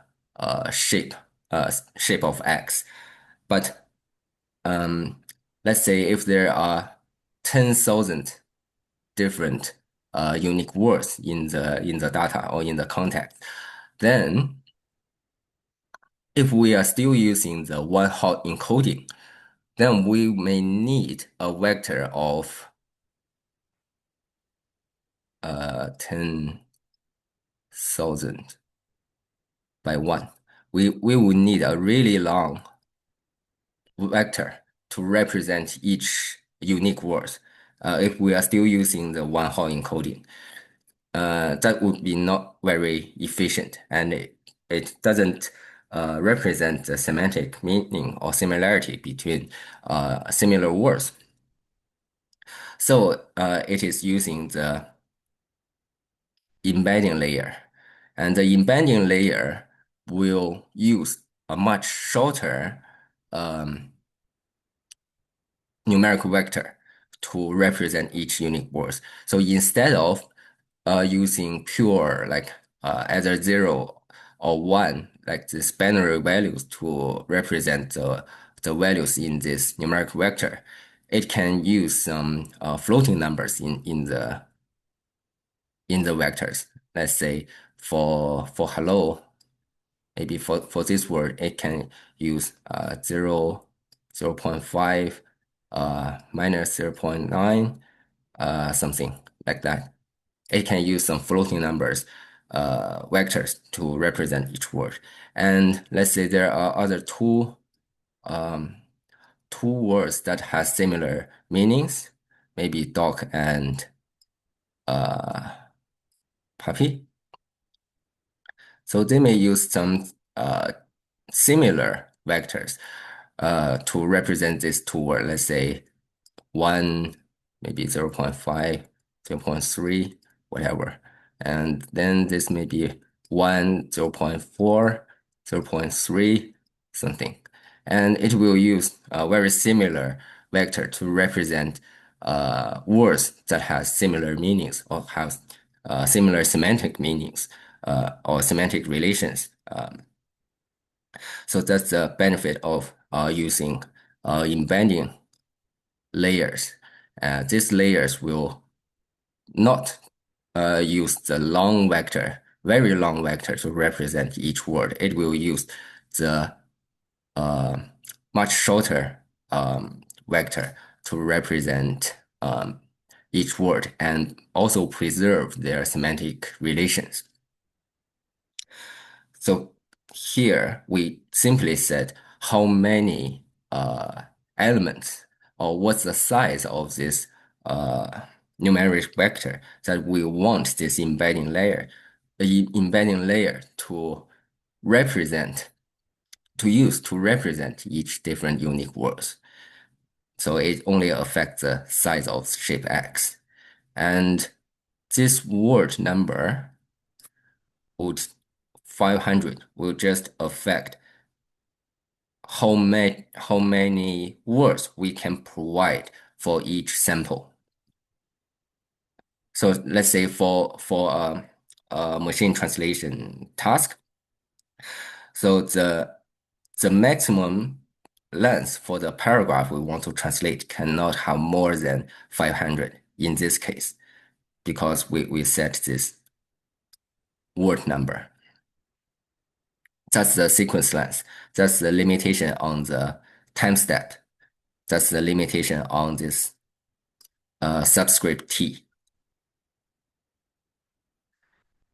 shape of X. But let's say if there are 10,000 different unique words in the data or in the context, then if we are still using the one-hot encoding, then we may need a vector of 10,000 by 1. We will need a really long vector to represent each unique word if we are still using the one-hot encoding. That would be not very efficient, and it doesn't represent the semantic meaning or similarity between similar words. So it is using the embedding layer, and the embedding layer will use a much shorter numerical vector to represent each unique word. So instead of using pure like either 0 or 1, like these binary values to represent the values in this numerical vector, it can use some floating numbers in the vectors. Let's say for hello, maybe for this word, it can use 0, 0.5, minus 0.9, something like that. It can use some floating numbers, vectors to represent each word. And let's say there are other two words that have similar meanings, maybe dog and puppy. So they may use some similar vectors to represent these two words. Let's say 1, maybe 0.5, 0.3, whatever. And then this may be 1, 0.4, 0.3, something. And it will use a very similar vector to represent words that have similar meanings or have similar semantic meanings or semantic relations. So that's the benefit of using embedding layers. These layers will not use the long vector, very long vector to represent each word. It will use the much shorter vector to represent each word and also preserve their semantic relations. So here we simply said how many elements or what's the size of this numeric vector that we want this embedding layer to represent, to use to represent each different unique words. So it only affects the size of shape X. And this word number would 500 will just affect how many words we can provide for each sample. So let's say for a machine translation task, so the maximum length for the paragraph we want to translate cannot have more than 500 in this case, because we set this word number. That's the sequence length. That's the limitation on the time step. That's the limitation on this subscript T.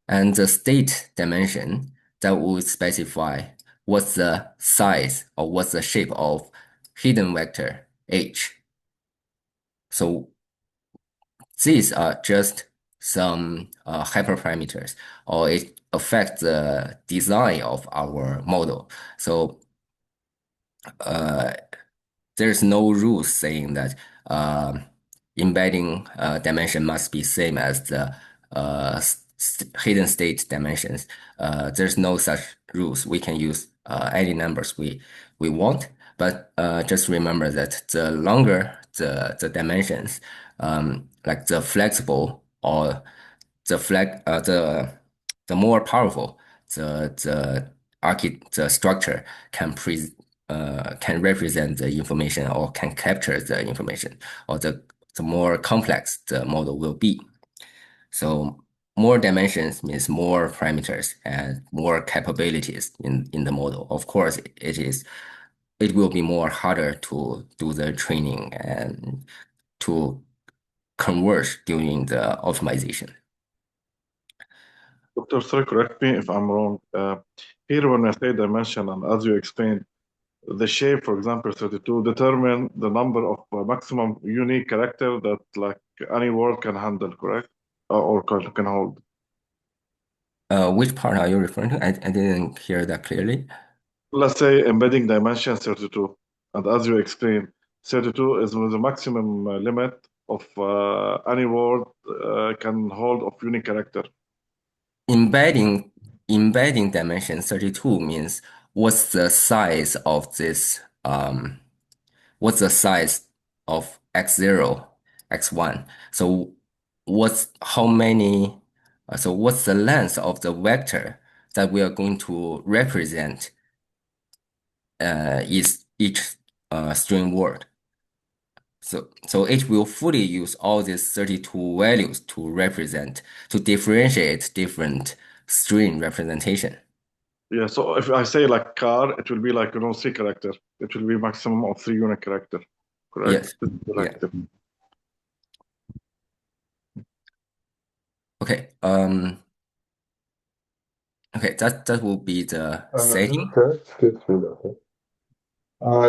And the state dimension that would specify what's the size or what's the shape of hidden vector H. So these are just some hyperparameters, or it affects the design of our model. So there's no rule saying that embedding dimension must be same as the hidden state dimensions. There's no such rules. We can use any numbers we want, but just remember that the longer the dimensions, like the flexible or the more powerful the structure can can represent the information or can capture the information, or the more complex the model will be. So more dimensions means more parameters and more capabilities in the model. Of course, it will be more harder to do the training and to converge during the optimization. Dr. Sir, correct me if I'm wrong. Here, when I say dimension, and as you explained, the shape, for example, 32, determine the number of maximum unique character that like any word can handle, correct? Or can hold. Which part are you referring to? I didn't hear that clearly. Let's say embedding dimension 32, and as you explained, 32 is the maximum limit of any word can hold of unique character. Embedding dimension 32 means what's the size of this what's the size of x0, x1. So what's the length of the vector that we are going to represent is each string word. So it will fully use all these 32 values to differentiate different string representation. Yeah, so if I say like car, it will be like, 3 character. It will be maximum of 3 unique character, correct? Yes. Yeah. Okay. Okay, that will be the setting. Doctor, excuse me, doctor.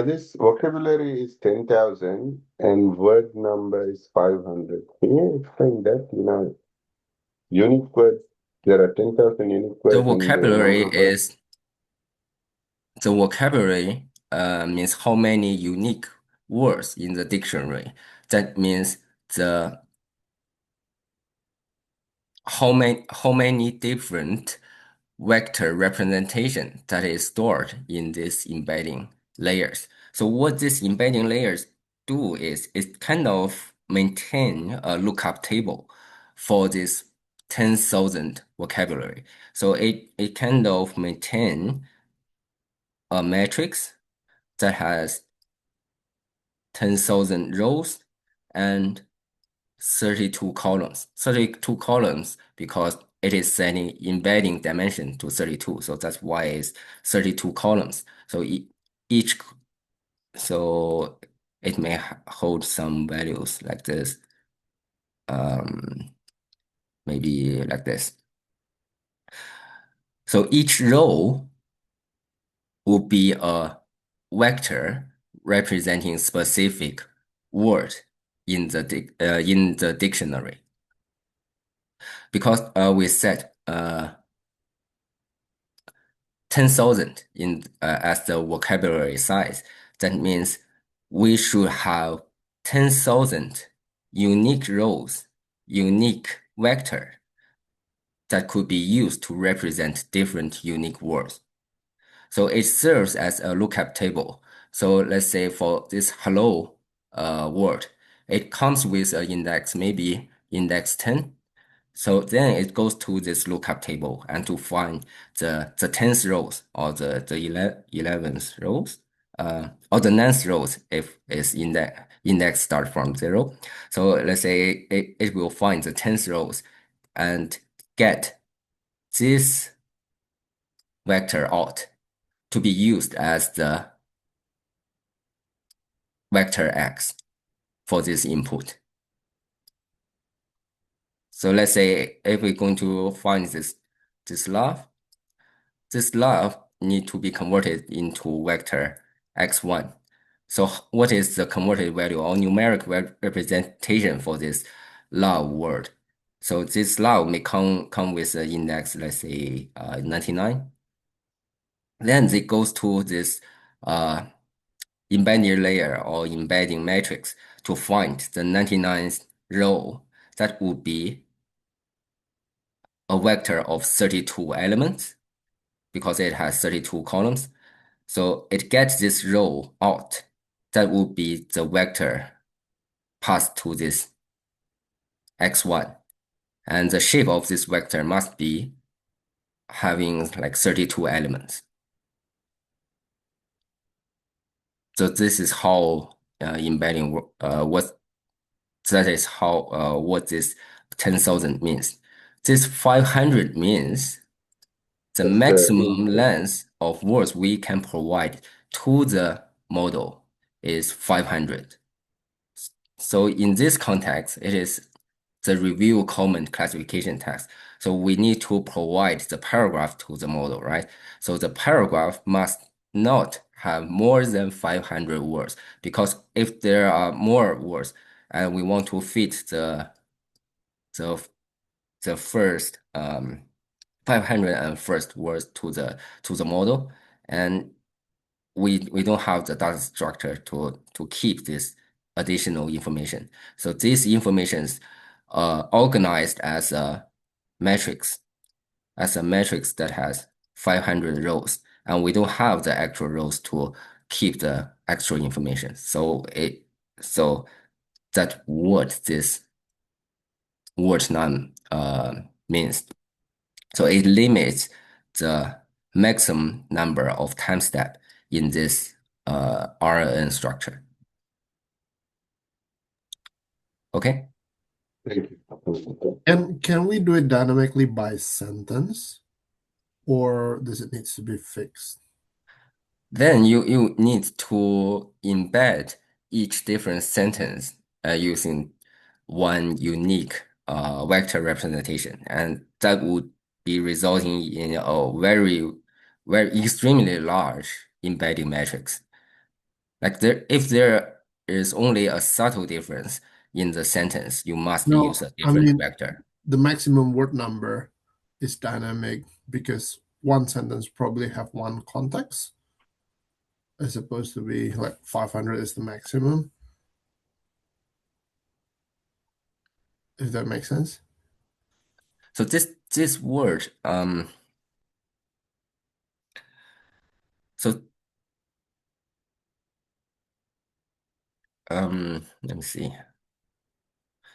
This vocabulary is 10,000 and word number is 500. Can you explain that? Unique words, there are 10,000 unique words. The vocabulary means how many unique words in the dictionary. That means how many different vector representation that is stored in these embedding layers. So what these embedding layers do is it kind of maintain a lookup table for this 10,000 vocabulary. So it kind of maintain a matrix that has 10,000 rows and 32 columns. 32 columns because it is setting embedding dimension to 32. So that's why it's 32 columns. So so it may hold some values like this. Maybe like this. So each row will be a vector representing specific word in the dictionary. Because we set 10,000 as the vocabulary size, that means we should have 10,000 unique rows, unique vector that could be used to represent different unique words. So it serves as a lookup table. So let's say for this hello word, it comes with an index, maybe index 10. So then it goes to this lookup table and to find the 10th rows or the 11th rows or the 9th rows if its index start from 0. So let's say it will find the 10th rows and get this vector out to be used as the vector x for this input. So let's say if we're going to find this love need to be converted into vector x1. So what is the converted value or numeric representation for this love word? So this love may come with an index, let's say 99. Then it goes to this embedding layer or embedding matrix to find the 99th row. That would be a vector of 32 elements because it has 32 columns. So it gets this row out. That would be the vector passed to this x1. And the shape of this vector must be having like 32 elements. So this is how embedding what that is how what this 10,000 means. This 500 means the maximum length of words we can provide to the model is 500. So in this context, it is the review comment classification text. So we need to provide the paragraph to the model, right? So the paragraph must not have more than 500 words, because if there are more words and we want to fit the first 501st words to the model, and we don't have the data structure to keep this additional information. So this information is organized as a matrix, that has 500 rows, and we don't have the actual rows to keep the actual information. So that what this word num means. So it limits the maximum number of time step in this RNN structure. Okay. Thank you. And can we do it dynamically by sentence, or does it need to be fixed? Then you need to embed each different sentence using one unique vector representation, and that would be resulting in a very extremely large embedding matrix. Like if there is only a subtle difference in the sentence, you must use a different vector. The maximum word number is dynamic because one sentence probably have one context, as opposed to be like 500 is the maximum. If that makes sense. So this word let me see.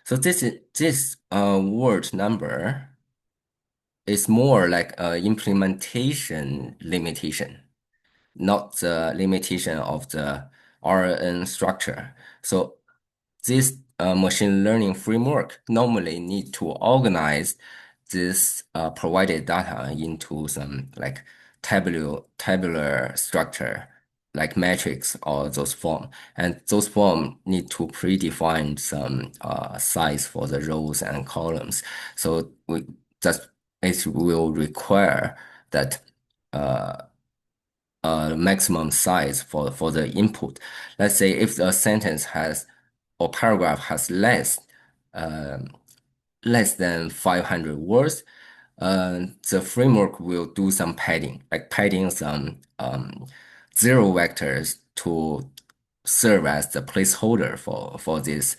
So this word number is more like a implementation limitation, not the limitation of the RNN structure. So this machine learning framework normally need to organize this provided data into some like tabular structure, like matrix or those form, and those form need to predefine some size for the rows and columns. So it will require that maximum size for the input. Let's say if the sentence has or paragraph has less than 500 words, the framework will do some padding, like padding some zero vectors to serve as the placeholder for this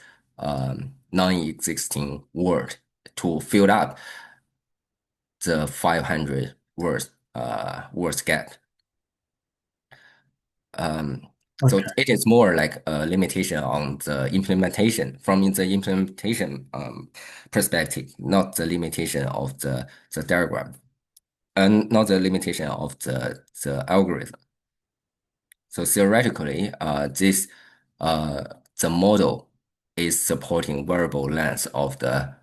non-existing word to fill up the 500 words gap. So it is more like a limitation on the implementation from the implementation perspective, not the limitation of the diagram, and not the limitation of the algorithm. So theoretically, the model is supporting variable length of the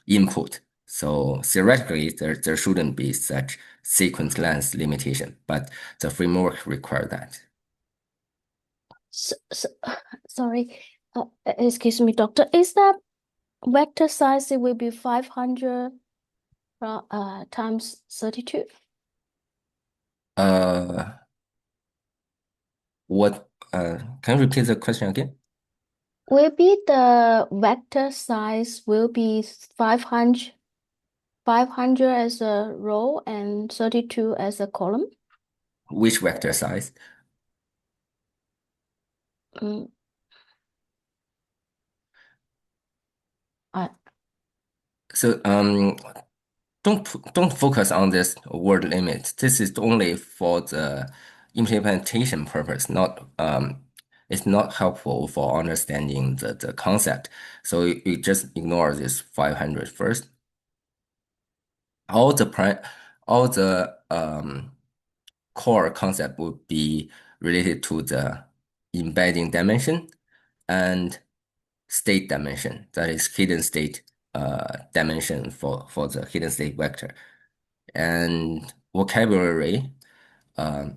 input. So theoretically, there shouldn't be such sequence length limitation, but the framework requires that. Sorry, excuse me, doctor. Is that vector size? It will be 500 times 32. What? Can you repeat the question again? Will be the vector size will be 500 as a row and 32 as a column? Which vector size? So don't focus on this word limit. This is only for the implementation purpose, not it's not helpful for understanding the concept. So you just ignore this 500 first. All the core concept would be related to the embedding dimension and state dimension, that is hidden state dimension for the hidden state vector, and vocabulary that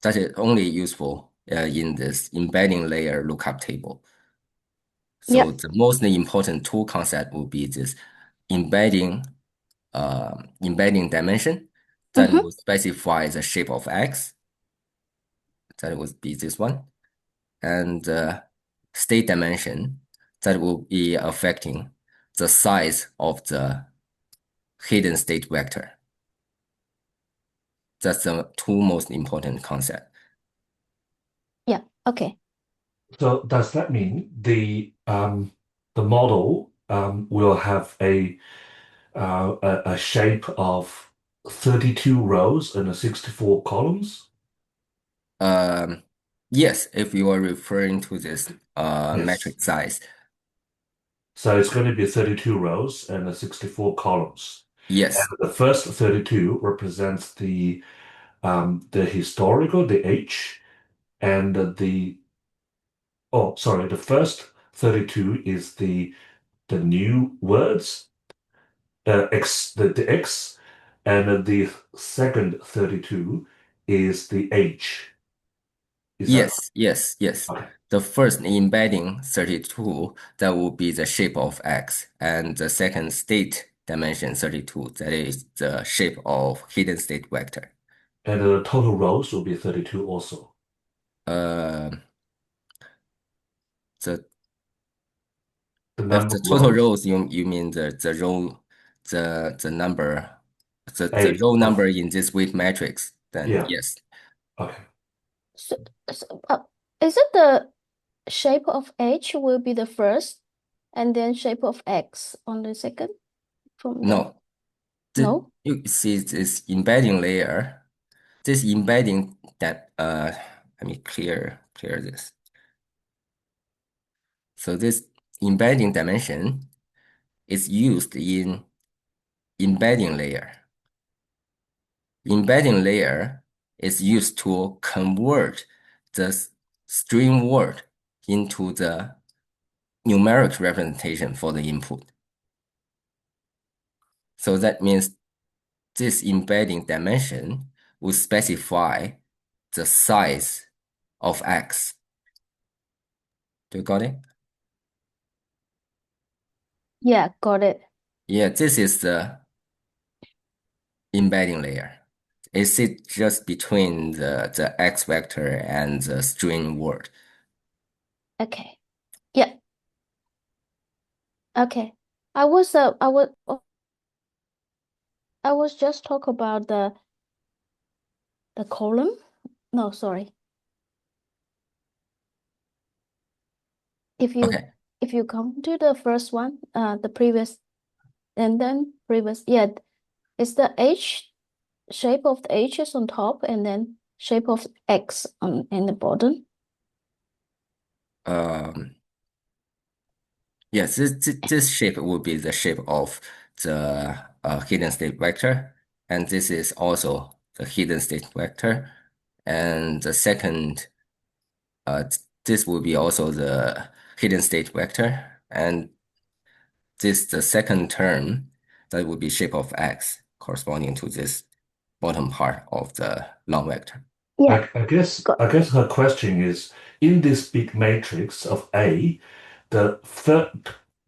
is only useful in this embedding layer lookup table. So Yep. the most important tool concept will be this embedding dimension that will specify the shape of X. That would be this one. And state dimension that will be affecting the size of the hidden state vector. That's the two most important concepts. Yeah, okay. So does that mean the model will have a shape of 32 rows and 64 columns? Yes, if you are referring to this metric size. So it's going to be 32 rows and 64 columns. Yes. And the first 32 represents the historical, the H, and the first 32 is the new words, the X, and the second 32 is the H. Yes. Okay. The first embedding 32, that will be the shape of X, and the second state dimension 32, that is the shape of hidden state vector. And the total rows will be 32 also. The number total rows. rows, you mean the row, the number, the A row number in this weight matrix? Then Yeah. yes. Okay. So, is it the shape of H will be the first, and then shape of X on the second? No. No? You see this embedding layer, this embedding that let me clear this. So this embedding dimension is used in embedding layer. Embedding layer is used to convert the string word into the numeric representation for the input. So that means this embedding dimension will specify the size of X. Do you got it? Yeah, got it. Yeah, this is the embedding layer. It sits just between the X vector and the string word. Okay. Yeah. Okay. I was just talk about the column. No, sorry. If you come to the first one, the previous, and then previous, yeah, it's the H, shape of the H is on top, and then shape of X in the bottom. Yes, this shape will be the shape of the hidden state vector, and this is also the hidden state vector, and the second, this will be also the hidden state vector, and this the second term that will be shape of X corresponding to this bottom part of the long vector. Yeah. I guess her question is, in this big matrix of A, the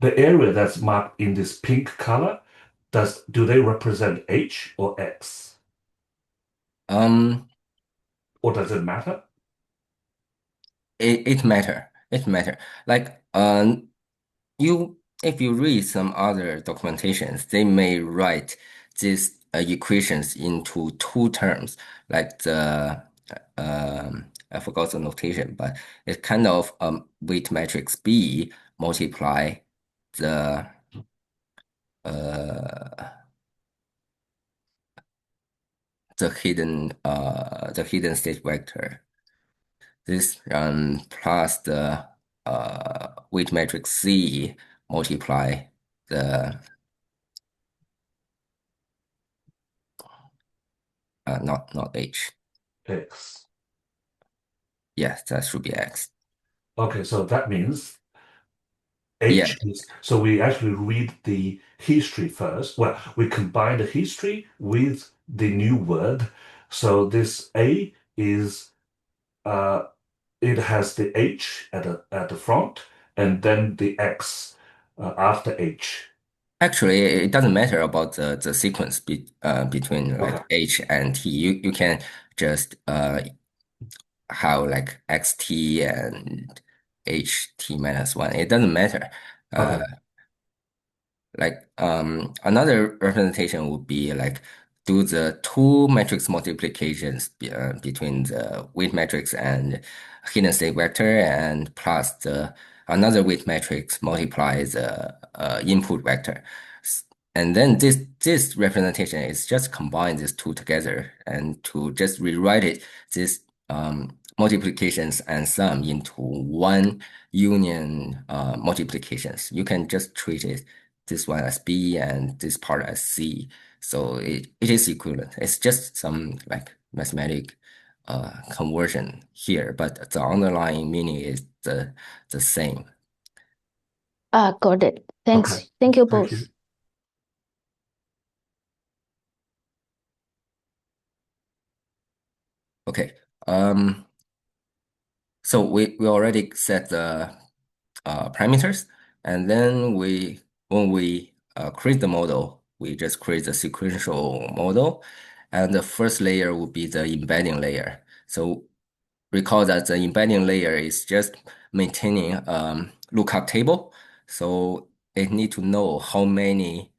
area that's marked in this pink color, do they represent H or X? Or does it matter? It matter. Like if you read some other documentations, they may write these equations into two terms, like the I forgot the notation, but it's kind of weight matrix B multiply the hidden state vector. This plus the weight matrix C multiply the not H. X. Yes, that should be X. Okay, so that means Yeah. H is, so we actually read the history first. Well, we combine the history with the new word. So this A is it has the H at the front and then the X after H. Actually, it doesn't matter about the sequence between like H and T. You can just have like XT and HT minus 1. It doesn't matter. Okay. Like another representation would be like do the two matrix multiplications between the weight matrix and hidden state vector, and plus the another weight matrix multiplies the input vector. And then this representation is just combine these two together and to just rewrite it this multiplications and sum into one union multiplications. You can just treat it this one as B and this part as C. So it is equivalent. It's just some like mathematic conversion here, but the underlying meaning is the same. Got it. Thanks. Okay. Thank you Thank both. you. Okay. So we already set the parameters, and then when we create the model, we just create the sequential model, and the first layer will be the embedding layer. So recall that the embedding layer is just maintaining lookup table. So it need to know how many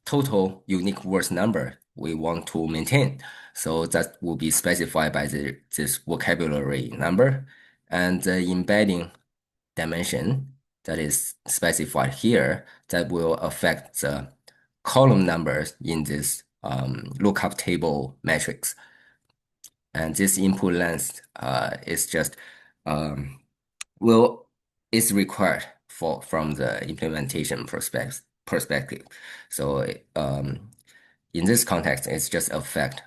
total unique words number we want to maintain. So that will be specified by this vocabulary number, and the embedding dimension that is specified here that will affect the column numbers in this lookup table matrix. And this input length is just is required from the implementation perspective. So in this context, it's just affect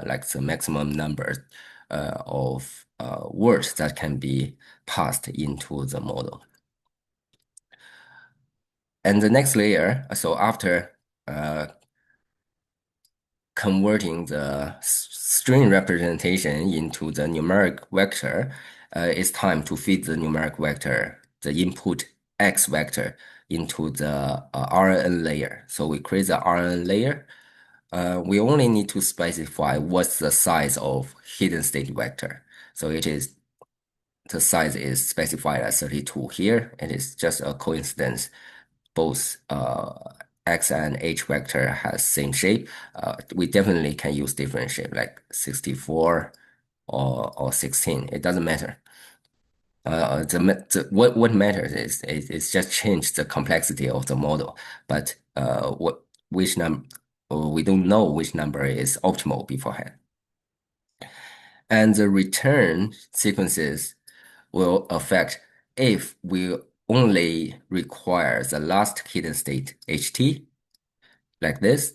like the maximum number of words that can be passed into the model. And the next layer, so after converting the string representation into the numeric vector, it's time to feed the numeric vector, the input X vector, into the RNN layer. So we create the RNN layer. We only need to specify what's the size of hidden state vector. So the size is specified as 32 here. It is just a coincidence. Both X and H vector has same shape. We definitely can use different shape like 64 or 16. It doesn't matter. What matters is just change the complexity of the model, but which number we don't know which number is optimal beforehand. And the return sequences will affect if we only require the last hidden state HT, like this.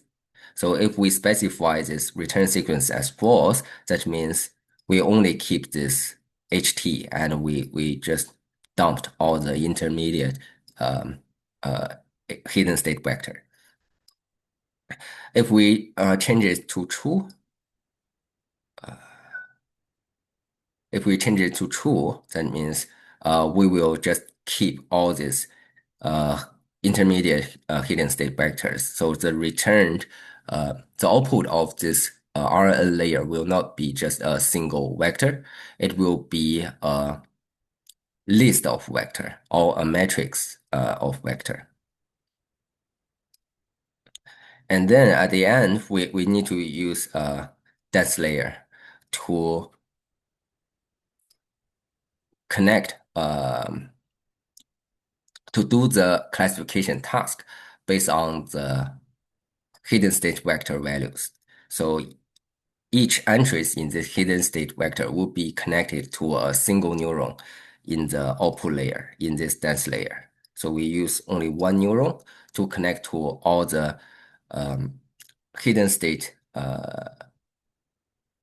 So if we specify this return sequence as false, that means we only keep this HT and we just dumped all the intermediate hidden state vector. If we change it to true, that means we will just keep all these intermediate hidden state vectors. So the output of this RNN layer will not be just a single vector. It will be a list of vector or a matrix of vector. And then at the end, we need to use a dense layer to connect to do the classification task based on the hidden state vector values. So each entries in this hidden state vector will be connected to a single neuron in the output layer, in this dense layer. So we use only one neuron to connect to all the hidden state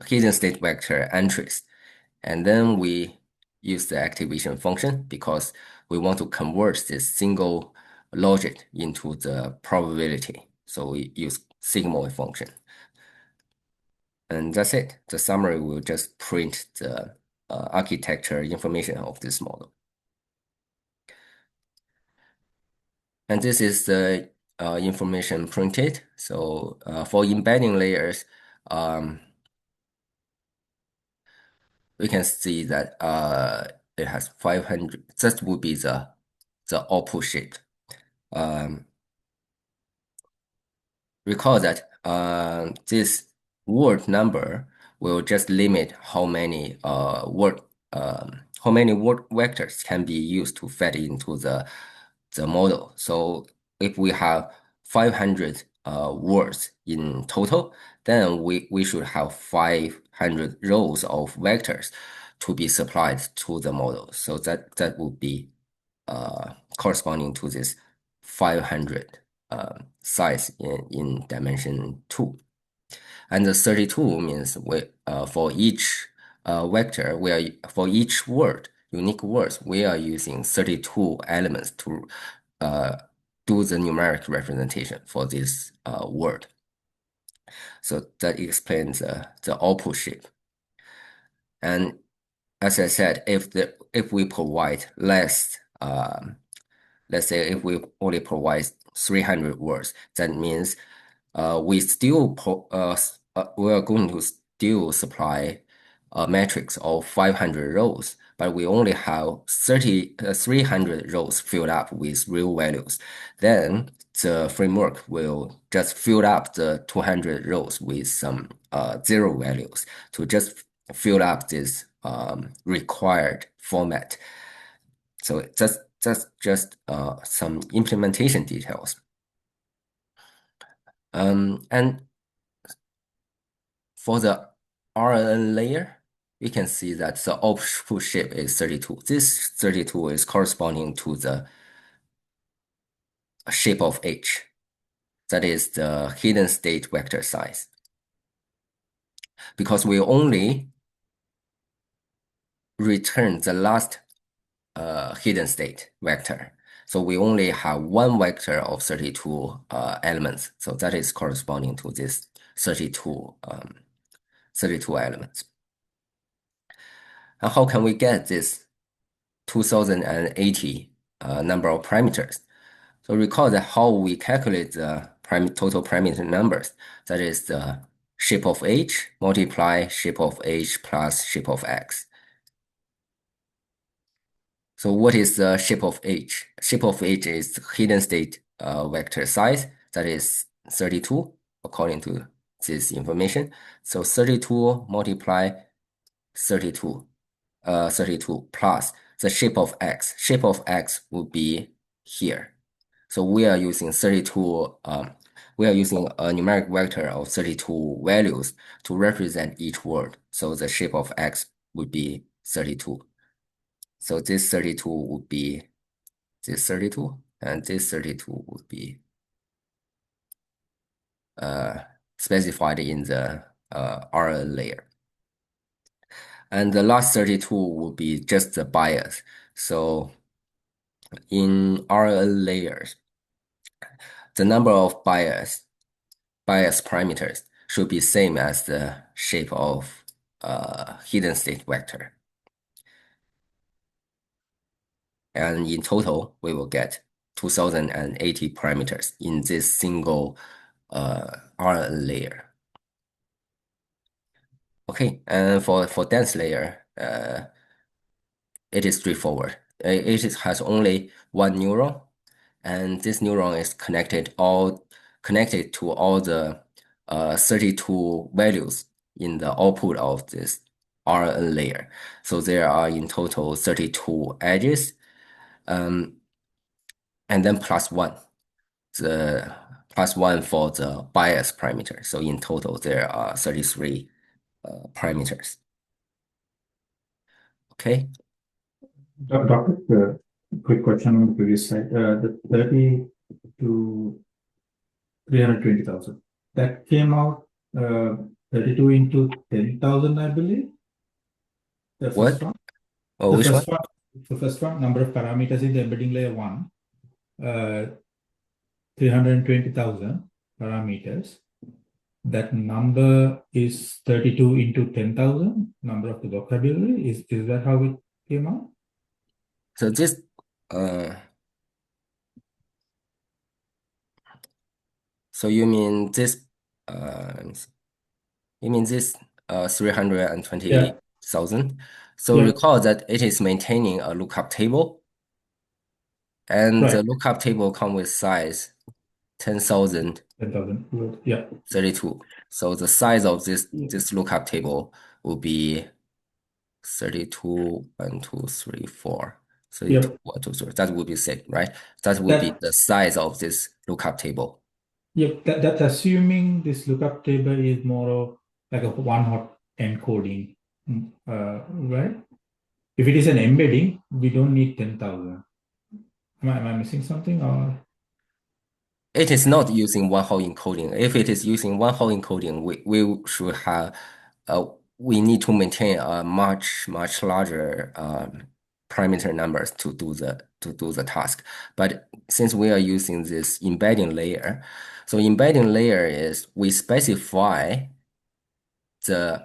vector entries And then we use the activation function because we want to convert this single logic into the probability. So we use sigmoid function. And that's it. The summary will just print the architecture information of this model. And this is the information printed. So for embedding layers, we can see that it has 500. That would be the output shape. Recall that this word number will just limit how many word vectors can be used to fed into the model. So if we have 500 words in total, then we should have 500 rows of vectors to be supplied to the model. So that would be corresponding to this 500 size in dimension 2. And the 32 means for each vector, for each word, unique words, we are using 32 elements to do the numeric representation for this word. So that explains the output shape. And as I said, if we provide less, let's say if we only provide 300 words, that means we are going to still supply a matrix of 500 rows, but we only have 300 rows filled up with real values. Then the framework will just fill up the 200 rows with some zero values to just fill up this required format. So that's just some implementation details. And for the RNN layer, we can see that the output shape is 32. This 32 is corresponding to the shape of H. That is the hidden state vector size. Because we only return the last hidden state vector. So we only have one vector of 32 elements. So that is corresponding to this 32 elements. And how can we get this 2080 number of parameters? So recall that how we calculate the total parameter numbers. That is the shape of H multiply shape of H plus shape of X. So what is the shape of H? Shape of H is hidden state vector size, that is 32, according to this information. So 32 multiply 32 plus the shape of X. Shape of X would be here. So we are using 32, we are using a numeric vector of 32 values to represent each word. So the shape of X would be 32. So this 32 would be this 32, and this 32 would be specified in the RL layer. And the last 32 would be just the bias. So in RL layers, the number of bias parameters should be same as the shape of hidden state vector. And in total, we will get 2080 parameters in this single RL layer. Okay, and for dense layer, it is straightforward. It has only one neuron, and this neuron is connected to all the 32 values in the output of this RNN layer. So there are in total 32 edges, and then plus one. The plus one for the bias parameter. So in total, there are 33 parameters. Okay. Doctor, quick question on the previous slide. The 30 to 320,000. That came out 32 into 10,000, I believe. The What? first one. Oh, The which one? first one. The first one, number of parameters in the embedding layer 1, 320,000 parameters. That number is 32 into 10,000, number of the vocabulary. Is that how it came out? So this so you mean this let me see. You mean this 320,000? So Yeah. recall that it is maintaining a lookup table, and the Right. lookup table come with size 10,000 10,000. Yeah. 32. So the size of this lookup table will be 32, 1, 2, 3, 4. 32, Yep. 1, 2, 3. That would be 6, right? That would be the size of this lookup table. Yep. That's assuming this lookup table is more of like a one-hot encoding, right? If it is an embedding, we don't need 10,000. Am I missing something, or? It is not using one-hot encoding. If it is using one-hot encoding, we should have we need to maintain a much larger parameter numbers to do the task. But since we are using this embedding layer, so embedding layer is we specify so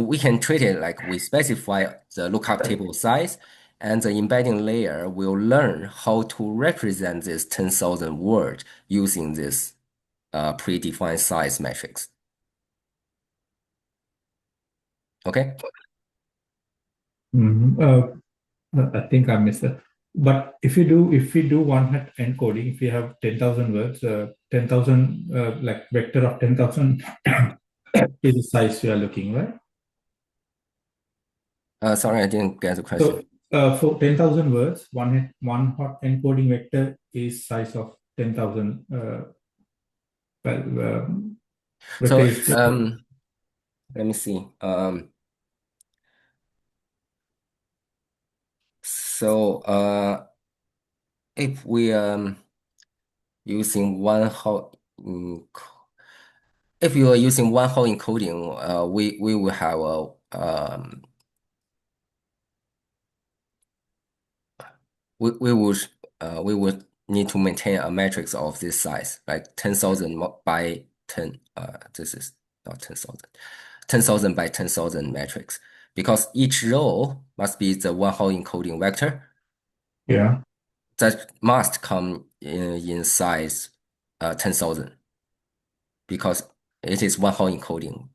we can treat it like we specify the lookup table size, and the embedding layer will learn how to represent this 10,000 word using this predefined size matrix. Okay. I think I missed that. But if we do one-hot encoding, if we have 10,000 words, 10,000 like vector of 10,000 is the size we are looking, right? Sorry, I didn't get the question. So for 10,000 words, one-hot encoding vector is size of 10,000. So let me see. So if we using one-hot if you are using one-hot encoding, we will have a we would need to maintain a matrix of this size, like 10,000 by 10. This is not 10,000. 10,000 by 10,000 matrix, because each row must be the one-hot encoding vector. Yeah. That must come in size 10,000, because it is one-hot encoding.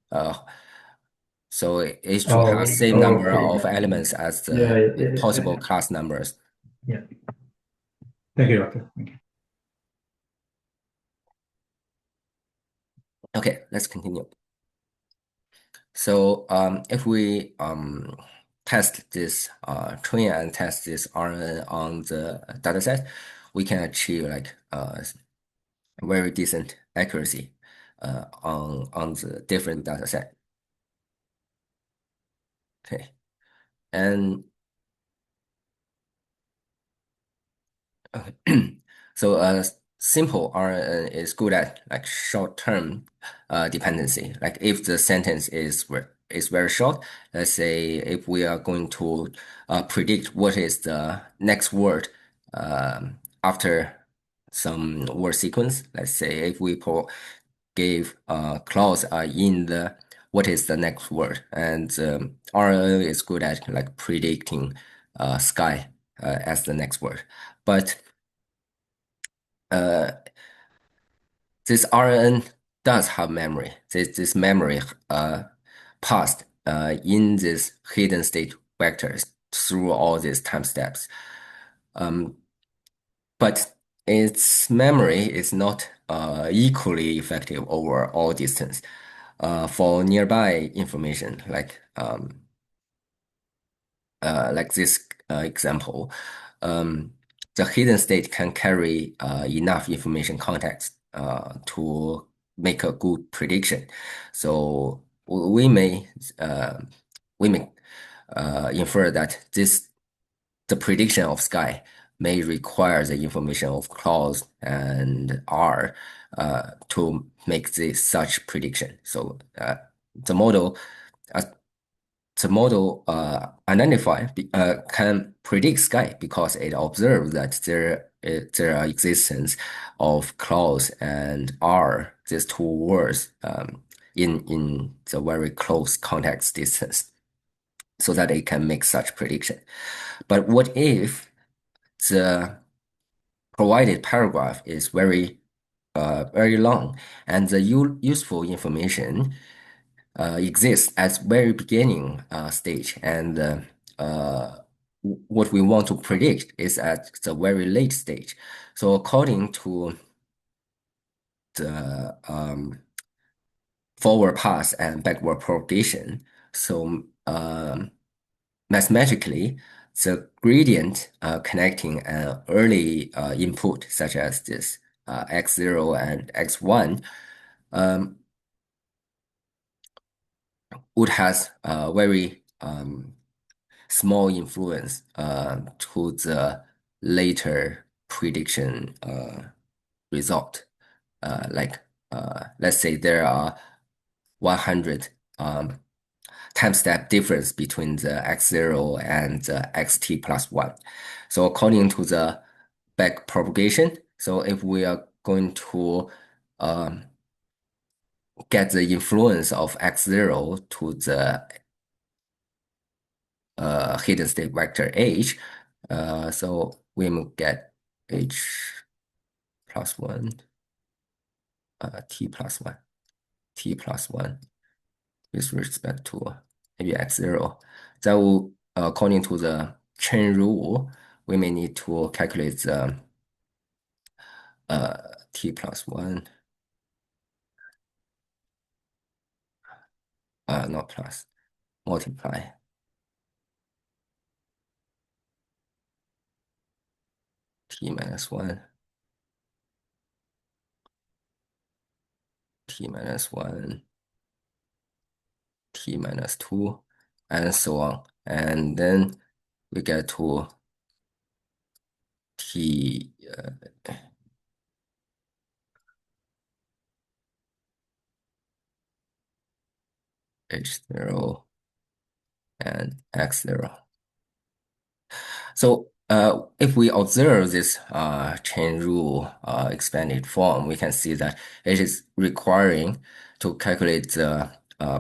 So it should have same number of elements as the possible class numbers. Yeah. Thank you, Doctor. Thank you. Okay, let's continue. So if we test this train and test this RNN on the dataset, we can achieve like very decent accuracy on the different dataset. Okay, and so simple RNN is good at like short-term dependency. Like if the sentence is very short, let's say if we are going to predict what is the next word after some word sequence. Let's say if we give clause in the what is the next word, and RNN is good at like predicting sky as the next word. But this RNN does have memory. This memory passed in this hidden state vectors through all these time steps. But its memory is not equally effective over all distance. For nearby information, like this example, the hidden state can carry enough information context to make a good prediction. So we may infer that the prediction of sky may require the information of clause and R such prediction. So the model the model can predict sky because it observes that there are existence of clouds and R, these two words, in the very close context distance, so that it can make such prediction. But what if the provided paragraph is very long, and the useful information exists at very beginning stage, and what we want to predict is at the very late stage. So according to the forward pass and backward propagation, so mathematically, the gradient connecting an early input such as this x0 and x1 would have a very small influence to the later prediction result. Let's say there are 100 time step difference between the x0 and the xt plus 1. So according to the back propagation, so if we are going to get the influence of x0 to the hidden state vector h, so we will get h plus 1, t plus 1, t plus 1 with respect to maybe x0. That will, according to the chain rule, we may need to calculate the t plus 1, not plus, multiply t minus 1, t minus 1, t minus 2, and so on. And then we get to t h0 and x0. So if we observe this chain rule expanded form, we can see that it is requiring to calculate the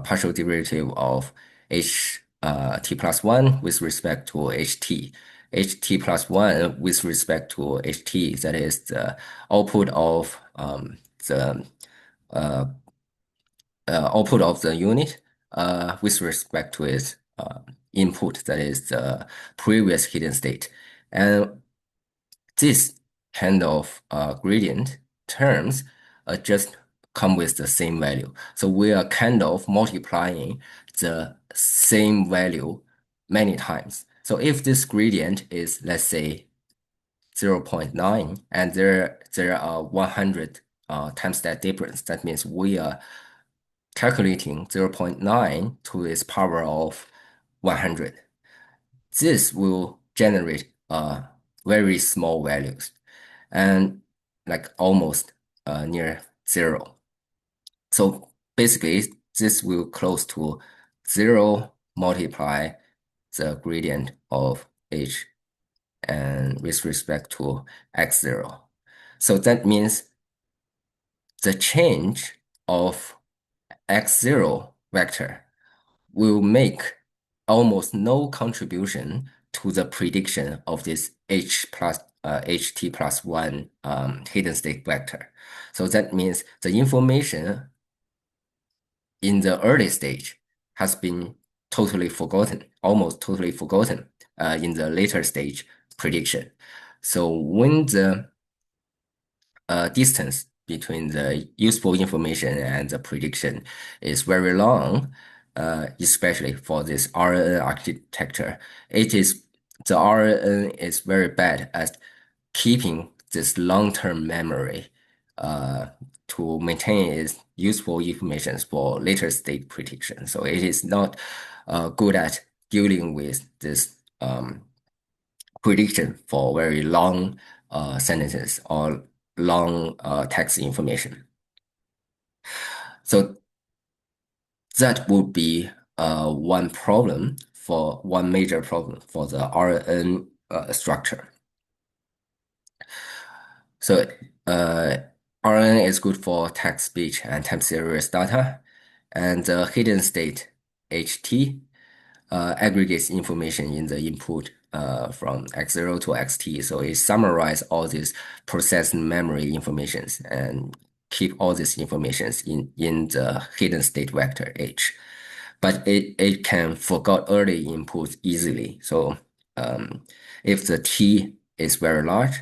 partial derivative of t plus 1 with respect to ht plus 1 with respect to ht, that is the output of the unit with respect to its input, that is the previous hidden state. And this kind of gradient terms just come with the same value. So we are kind of multiplying the same value many times. So if this gradient is, let's say, 0.9, and there are 100 times that difference, that means we are calculating 0.9 to its power of 100. This will generate very small values and like almost near 0. So basically, this will close to 0 multiply the gradient of h and with respect to x0. So that means the change of x0 vector will make almost no contribution to the prediction of this ht plus 1 hidden state vector. So that means the information in the early stage has been totally forgotten, almost totally forgotten in the later stage prediction. So when the distance between the useful information and the prediction is very long, especially for this RNN architecture, the RNN is very bad at keeping this long-term memory to maintain its useful information for later state prediction. So it is not good at dealing with this prediction for very long sentences or long text information. So that would be one major problem for the RNN structure. So RNN is good for text, speech, and time series data, and the hidden state HT aggregates information in the input from X0 to XT. So it summarizes all these processed memory informations and keep all these informations in the hidden state vector H. But it can forget early inputs easily. So if the T is very large,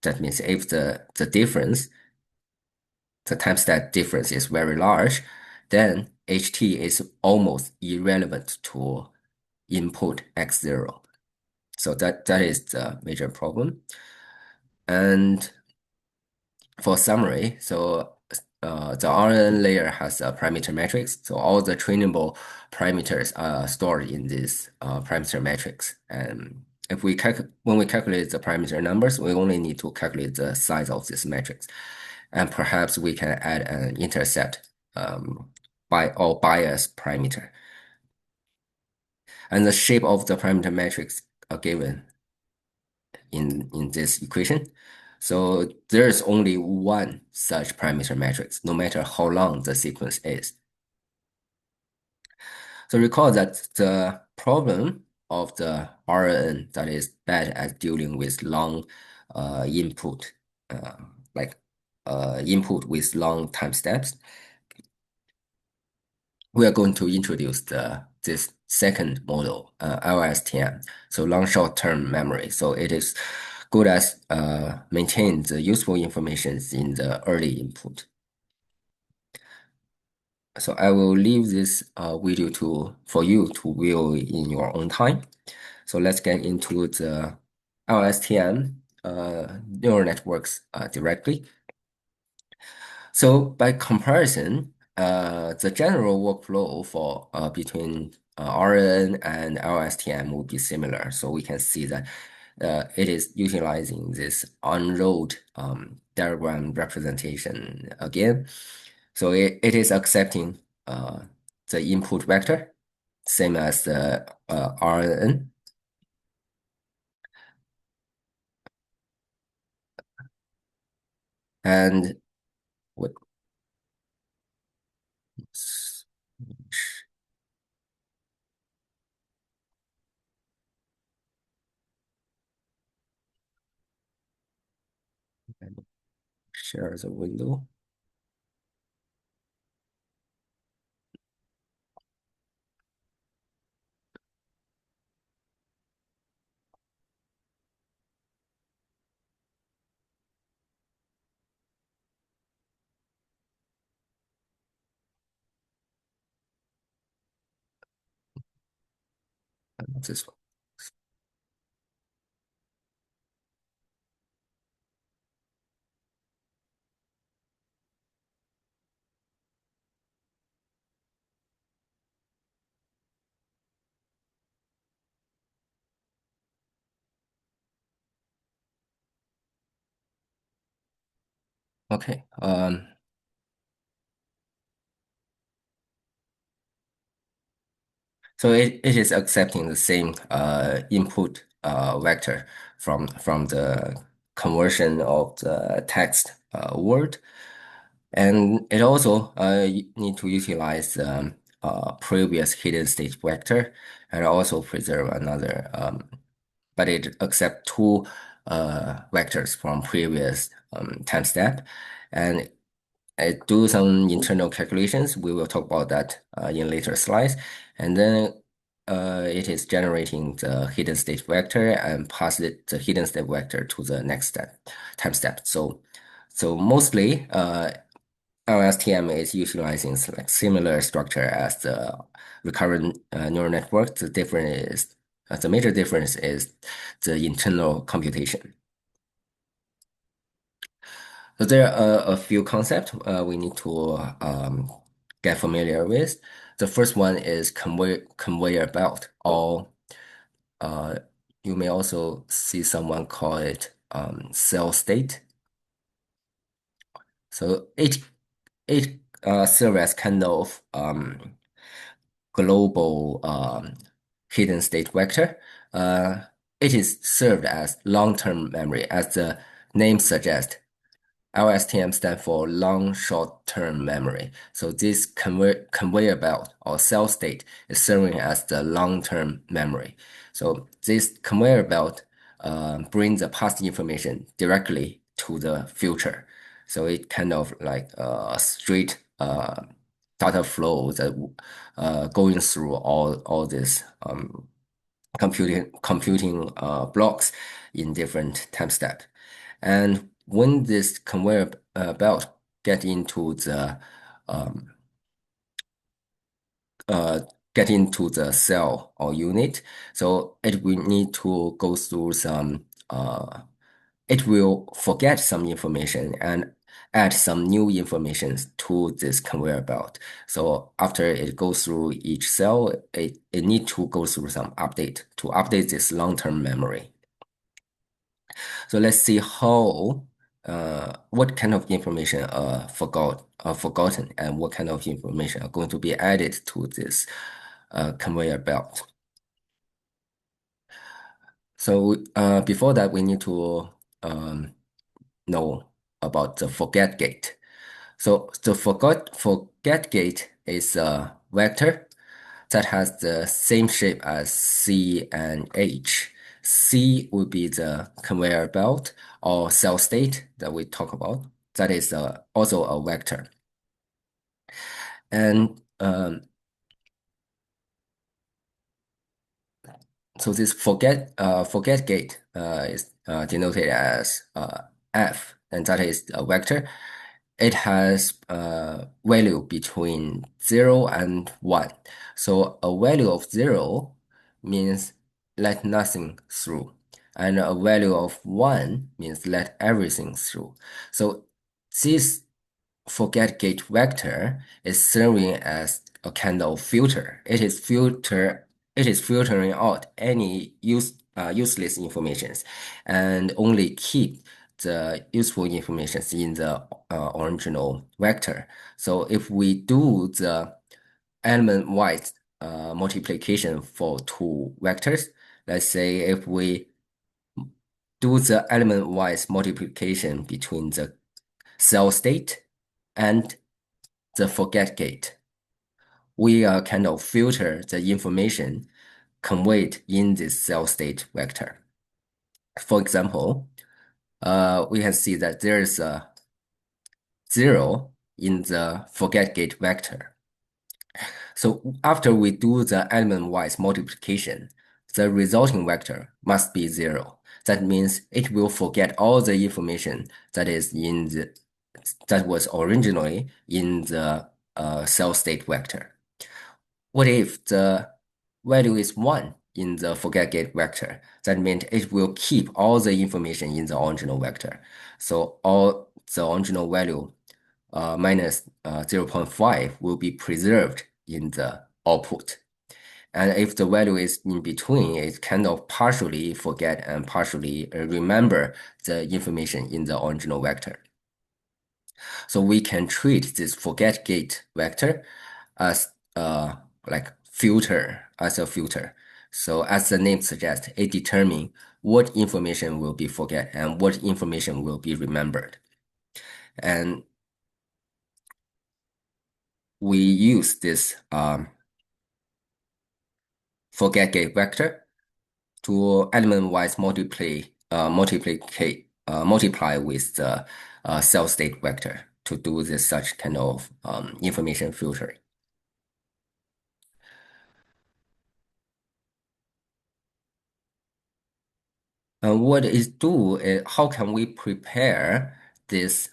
that means if the difference, the time step difference is very large, then HT is almost irrelevant to input X0. So that is the major problem. And for summary, so the RNN layer has a parameter matrix. So all the trainable parameters are stored in this parameter matrix. And if when we calculate the parameter numbers, we only need to calculate the size of this matrix. And perhaps we can add an intercept bias parameter. And the shape of the parameter matrix are given in this equation. So there's only one such parameter matrix, no matter how long the sequence is. So recall that the problem of the RNN that is bad at dealing with long input, input with long time steps. We are going to introduce this second model, LSTM, so long short-term memory. So it is good as maintain the useful information in the early input. So I will leave this video for you to view in your own time. So let's get into the LSTM neural networks directly. So by comparison, the general workflow for between RNN and LSTM would be similar. So we can see that it is utilizing this unrolled diagram representation again. So it is accepting the input vector, same as the RNN. And what? Share the window. This one. Okay. So it is accepting the same input vector from the conversion of the text word, and it also need to utilize previous hidden state vector and also preserve another. But it accepts two vectors from previous time step, and do some internal calculations. We will talk about that in later slides. And then it is generating the hidden state vector and pass the hidden state vector to the next time step. So mostly LSTM is utilizing like similar structure as the recurrent neural network. The major difference is the internal computation. So there are a few concepts we need to get familiar with. The first one is conveyor belt, or you may also see someone call it cell state. So it serves as kind of global hidden state vector. It is served as long-term memory, as the name suggests. LSTM stands for long short-term memory. So this conveyor belt or cell state is serving as the long-term memory. So this conveyor belt brings the past information directly to the future. So it kind of like a straight data flow that going through all this computing blocks in different time steps. And when this conveyor belt get into the cell or unit, so it will need to go through some it will forget some information and add some new information to this conveyor belt. So after it goes through each cell, it need to go through some update to update this long-term memory. So let's see how what kind of information forgotten and what kind of information are going to be added to this conveyor belt. So before that, we need to know about the forget gate. So the forget gate is a vector that has the same shape as C and H. C would be the conveyor belt or cell state that we talk about. That is also a vector. And so this forget gate is denoted as F, and that is a vector. It has value between 0 and 1. So a value of 0 means let nothing through, and a value of 1 means let everything through. So this forget gate vector is serving as a kind of filter. It is filtering out any useless information and only keep the useful information in the original vector. So if we do the element-wise multiplication for two vectors, let's say if we do the element-wise multiplication between the cell state and the forget gate, we kind of filter the information conveyed in this cell state vector. For example, we can see that there is a 0 in the forget gate vector. So after we do the element-wise multiplication, the resulting vector must be 0. That means it will forget all the information that was originally in the cell state vector. What if the value is 1 in the forget gate vector? That means it will keep all the information in the original vector. So all the original value minus 0.5 will be preserved in the output. And if the value is in between, it kind of partially forget and partially remember the information in the original vector. So we can treat this forget gate vector as like as a filter. So as the name suggests, it determines what information will be forget and what information will be remembered. And we use this forget gate vector to element-wise multiply with the cell state vector to do this such kind of information filtering. And what is how can we prepare this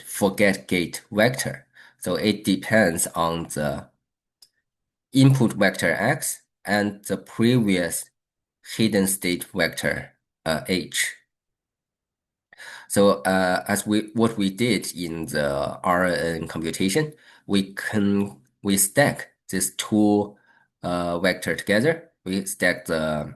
forget gate vector? So it depends on the input vector X and the previous hidden state vector H. So what we did in the RNN computation, we stack these two vector together. We stack the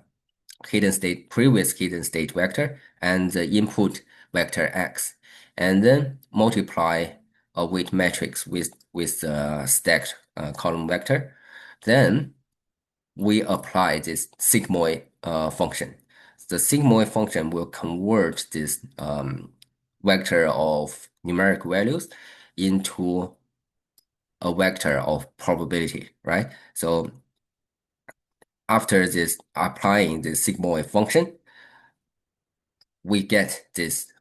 previous hidden state vector and the input vector X, and then multiply a weight matrix with the stacked column vector Then we apply this sigmoid function. The sigmoid function will convert this vector of numeric values into a vector of probability, right? So after this applying the sigmoid function, we get this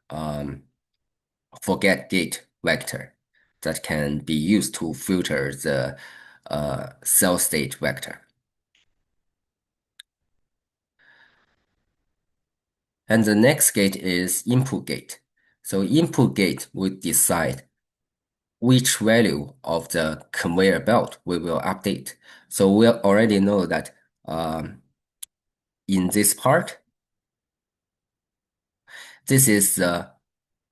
forget gate vector that can be used to filter the cell state vector. And the next gate is input gate. So input gate will decide which value of the conveyor belt we will update. So we already know that in this part, this is the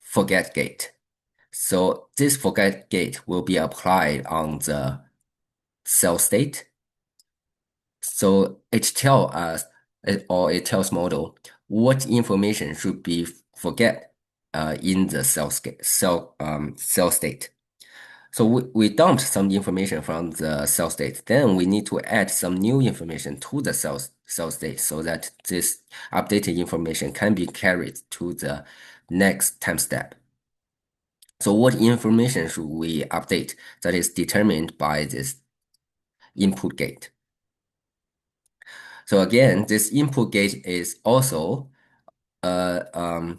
forget gate. So this forget gate will be applied on the cell state. So it tells us, or it tells model what information should be forget in the cell state. So we dumped some information from the cell state. Then we need to add some new information to the cell state so that this updated information can be carried to the next time step. So what information should we update? That is determined by this input gate. So again, this input gate is also a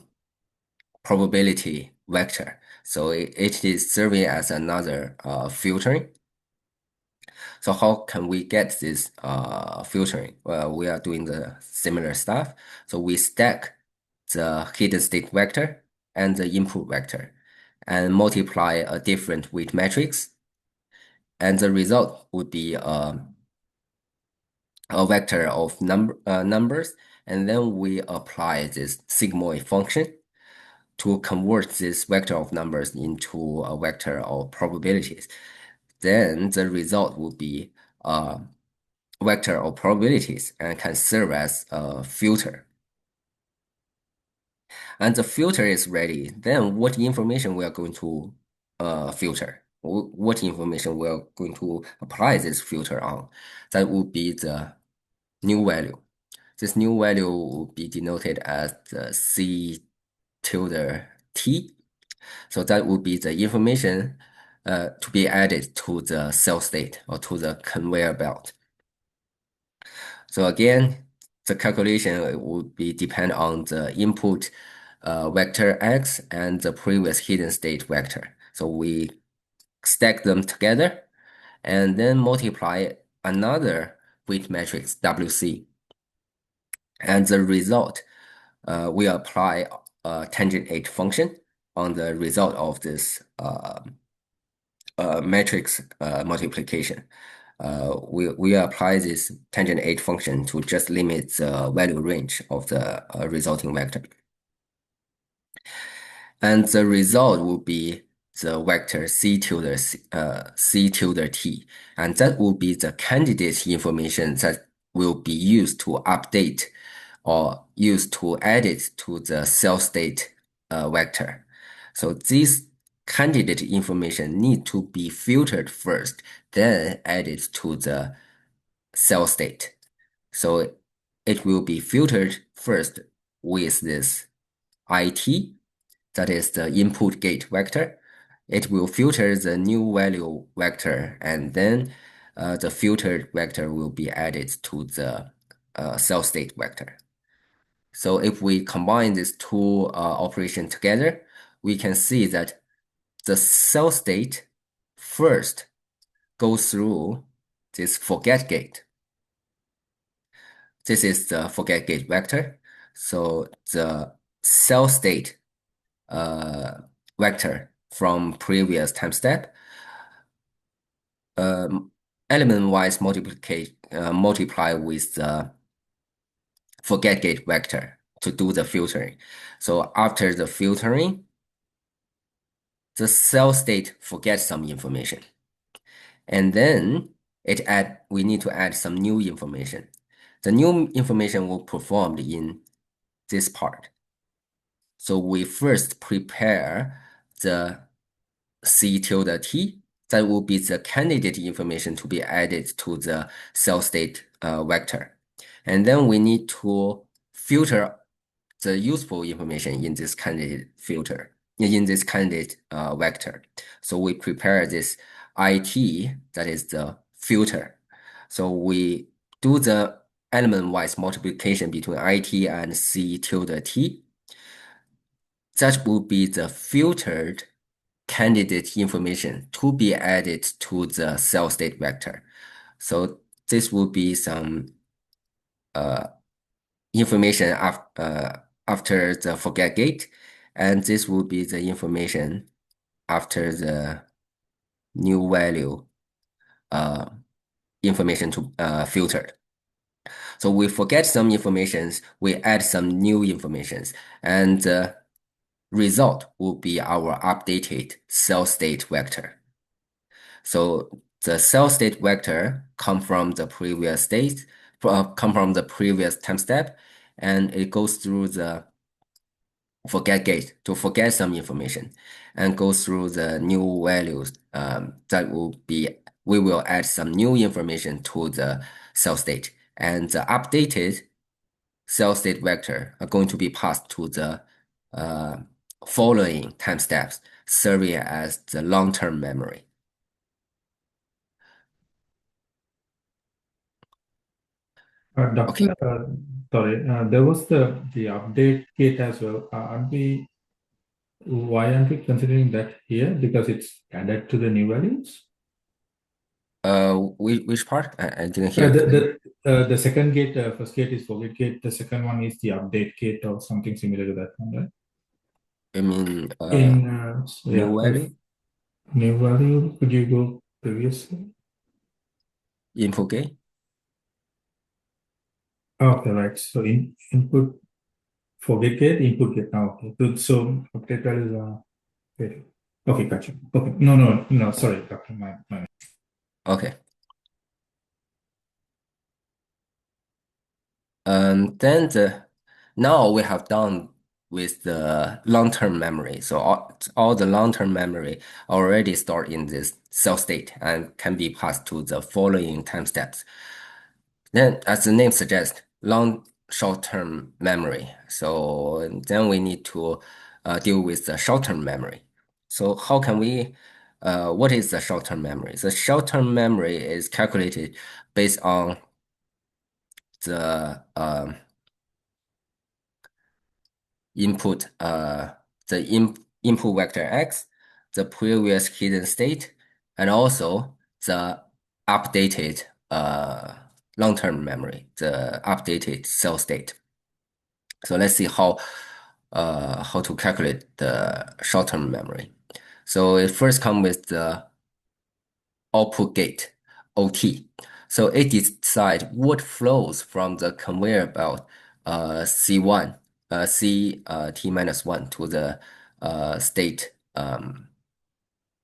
probability vector. So it is serving as another filtering. So how can we get this filtering? Well, we are doing the similar stuff. So we stack the hidden state vector and the input vector and multiply a different weight matrix. And the result would be a vector of numbers. And then we apply this sigmoid function to convert this vector of numbers into a vector of probabilities. Then the result will be a vector of probabilities and can serve as a filter. And the filter is ready. Then what information we are going to filter? What information we are going to apply this filter on? That would be the new value. This new value will be denoted as the C tilde T. So that would be the information to be added to the cell state or to the conveyor belt. So again, the calculation would be depend on the input vector X and the previous hidden state vector. So we stack them together and then multiply another weight matrix WC. And the result, we apply a tangent H function on the result of this matrix multiplication. We apply this tangent H function to just limit the value range of the resulting vector. And the result will be the vector C tilde T. And that will be the candidate information that will be used to update or used to add it to the cell state vector. So this candidate information need to be filtered first, then added to the cell state. So it will be filtered first with this IT, that is the input gate vector. It will filter the new value vector, and then the filtered vector will be added to the cell state vector. So if we combine these two operations together, we can see that the cell state first goes through this forget gate. This is the forget gate vector. So the cell state vector from previous time step, element-wise multiply with the forget gate vector to do the filtering. So after the filtering, the cell state forgets some information. And then we need to add some new information. The new information will performed in this part. So we first prepare the C tilde T that will be the candidate information to be added to the cell state vector. And then we need to filter the useful information in this candidate vector. So we prepare this IT, that is the filter. So we do the element-wise multiplication between IT and C tilde T. That will be the filtered candidate information to be added to the cell state vector. So this will be some information after the forget gate, and this will be the information after the new value information to filtered. So we forget some informations, we add some new informations, and the result will be our updated cell state vector. So the cell state vector come from the previous state, come from the previous time step, and it goes through the forget gate to forget some information, and goes through the new values. That will be, we will add some new information to the cell state, and the updated cell state vector are going to be passed to the following time steps, serving as the long-term memory. Doctor, sorry, there was the update gate as well. Why aren't we considering that here? Because it's added to the new values? Which part? I didn't hear. The second gate, first gate is forget gate. The second one is the update gate or something similar to that one, right? I mean, new value? New value, could you go previously? Info gate? Okay, right. So input, forget gate, input gate. Now, okay. Good. So update values are okay. Okay, gotcha. Okay. No. Sorry, Doctor. My. Okay. Then now we have done with the long-term memory. So all the long-term memory already stored in this cell state and can be passed to the following time steps. Then, as the name suggests, short-term memory. So then we need to deal with the short-term memory. So how can we, what is the short-term memory? The short-term memory is calculated based on the input vector X, the previous hidden state, and also the updated long-term memory, the updated cell state. So let's see how to calculate the short-term memory. So it first comes with the output gate, OT. So it decides what flows from the conveyor belt C1, T-1 to the state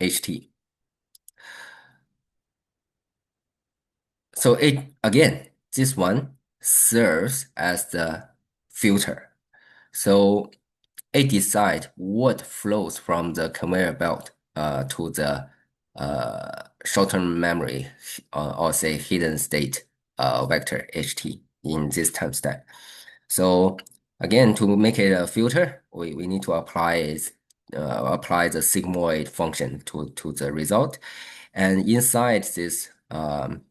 HT. So this one serves as the filter. So it decides what flows from the conveyor belt to the short-term memory, or say hidden state vector HT in this time step. So again, to make it a filter, we need to apply the sigmoid function to the result. And inside this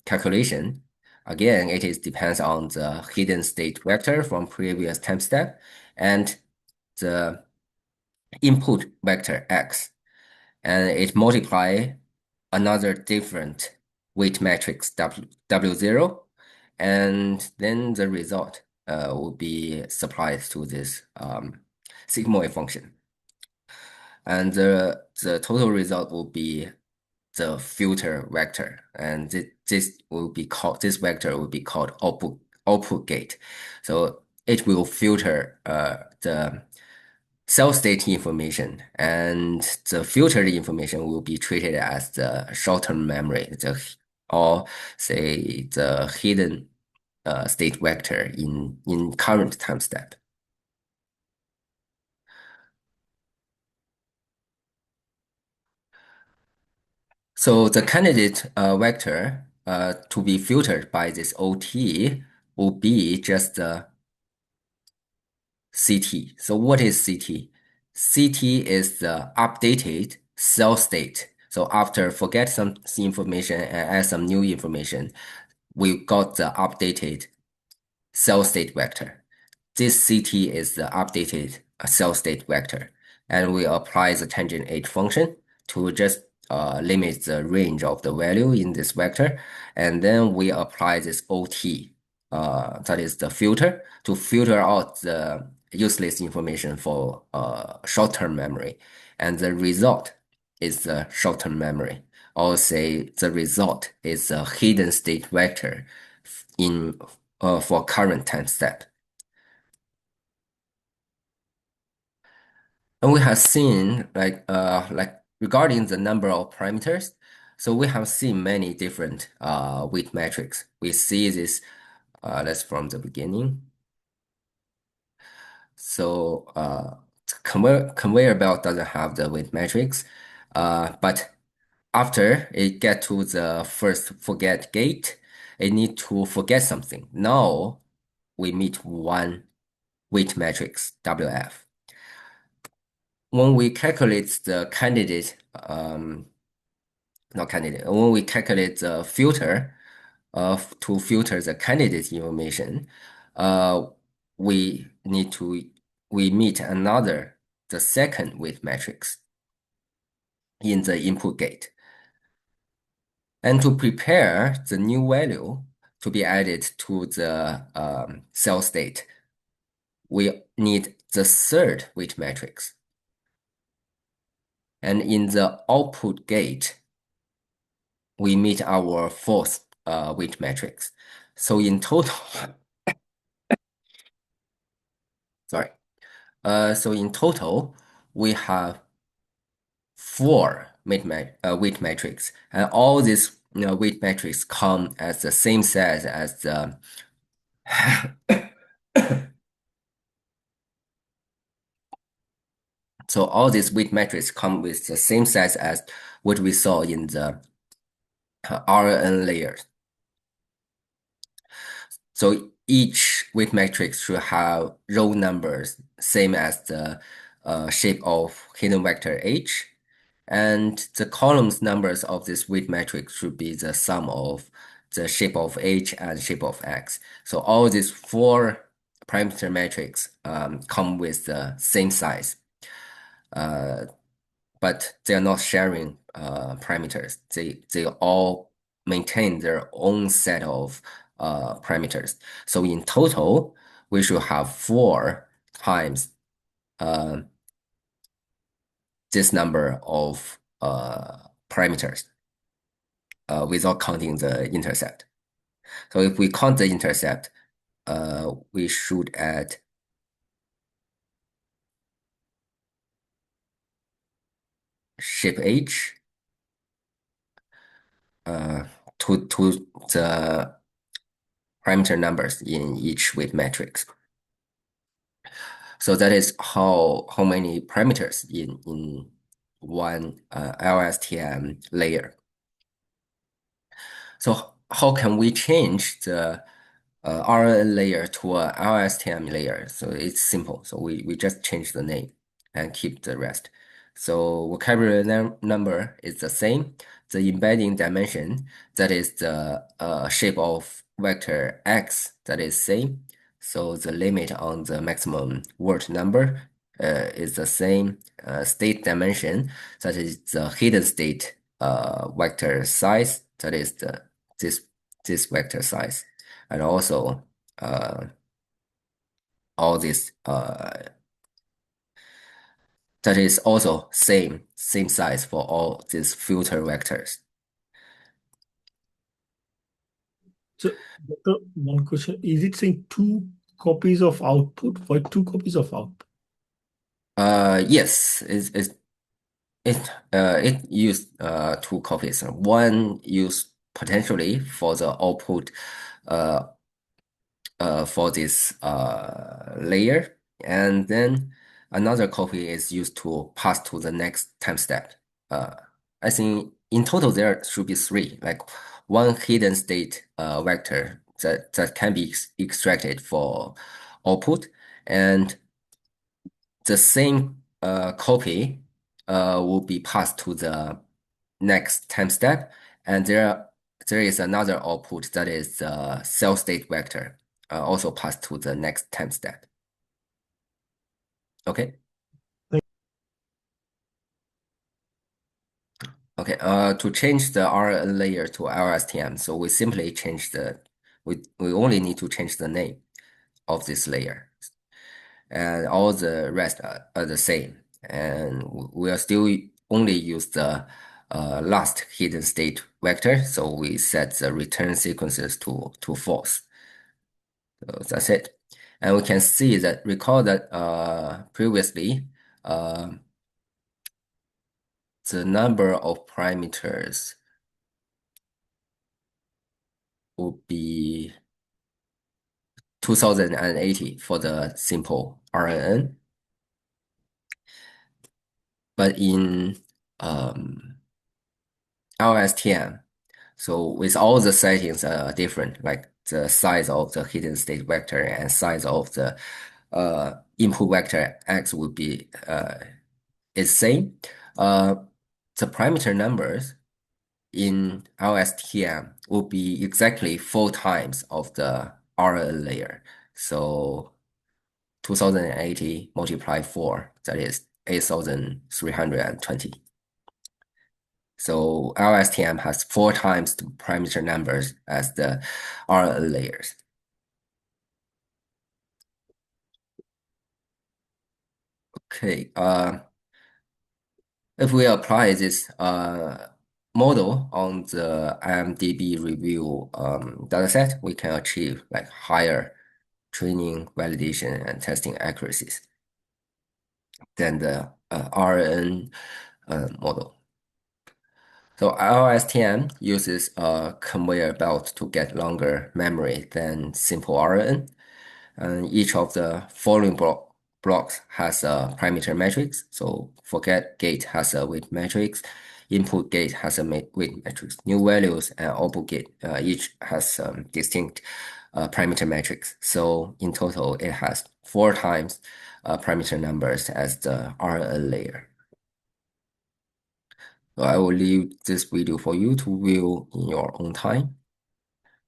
calculation, again, it depends on the hidden state vector from previous time step and the input vector X. And it multiply another different weight matrix W0, and then the result will be supplied to this sigmoid function. And the total result will be the filter vector, and this vector will be called output gate. So it will filter the cell state information, and the filtered information will be treated as the short-term memory, or say the hidden state vector in current time step. So the candidate vector to be filtered by this OT will be just the CT. So what is CT? CT is the updated cell state. So after forget some information and add some new information, we got the updated cell state vector. This CT is the updated cell state vector. And we apply the tangent H function to just limit the range of the value in this vector. And then we apply this OT, that is the filter, to filter out the useless information for short-term memory. And the result is the short-term memory. Or say the result is a hidden state vector in for current time step. And we have seen like regarding the number of parameters, so we have seen many different weight metrics. We see this that's from the beginning. So conveyor belt doesn't have the weight metrics, but after it get to the first forget gate, it need to forget something. Now we meet one weight matrix, WF. When we calculate the candidate, not candidate, when we calculate the filter to filter the candidate information, we meet the second weight matrix in the input gate. And to prepare the new value to be added to the cell state, we need the third weight matrix. And in the output gate, we meet our fourth weight matrix. So in total, sorry. So in total, we have four weight matrix, and all these weight matrix come as the same size as the so all these weight matrix come with the same size as what we saw in the RNN layers. So each weight matrix should have row numbers same as the shape of hidden vector H, and the columns numbers of this weight matrix should be the sum of the shape of H and shape of X. So all these four parameter matrix come with the same size, but they are not sharing parameters. They all maintain their own set of parameters. So in total, we should have 4 times this number of parameters without counting the intercept. So if we count the intercept, we should add shape H to the parameter numbers in each weight matrix. So that is how many parameters in one LSTM layer. So how can we change the RNN layer to a LSTM layer? So it's simple. So we just change the name and keep the rest. So vocabulary number is the same. The embedding dimension, that is the shape of vector X, that is same. So the limit on the maximum word number is the same. State dimension, that is the hidden state vector size, that is this vector size. And also all this that is also same size for all these filter vectors. So one question, is it saying 2 copies of output? Why 2 copies of output? Yes, it used 2 copies. One used potentially for the output for this layer, and then another copy is used to pass to the next time step. I think in total there should be three, like one hidden state vector that can be extracted for output, and the same copy will be passed to the next time step, and there is another output that is the cell state vector also passed to the next time step. Okay. Okay, to change the RNN layer to LSTM, so we simply change we only need to change the name of this layer, and all the rest are the same. And we are still only use the last hidden state vector, so we set the return sequences to false. So that's it. And we can see that, recall that previously the number of parameters would be 2080 for the simple RNN. But in LSTM, so with all the settings different, like the size of the hidden state vector and size of the input vector X would be is same. The parameter numbers in LSTM will be exactly 4 times of the RNN layer. So 2080 multiplied 4, that is 8320. So LSTM has 4 times the parameter numbers as the RNN layers. Okay, if we apply this model on the IMDb review dataset, we can achieve like higher training, validation, and testing accuracies than the RNN model. So LSTM uses a conveyor belt to get longer memory than simple RNN, and each of the following blocks has a parameter matrix. So forget gate has a weight matrix, input gate has a weight matrix, new values and output gate each has distinct parameter matrix. So in total, it has 4 times parameter numbers as the RNN layer. So I will leave this video for you to view in your own time.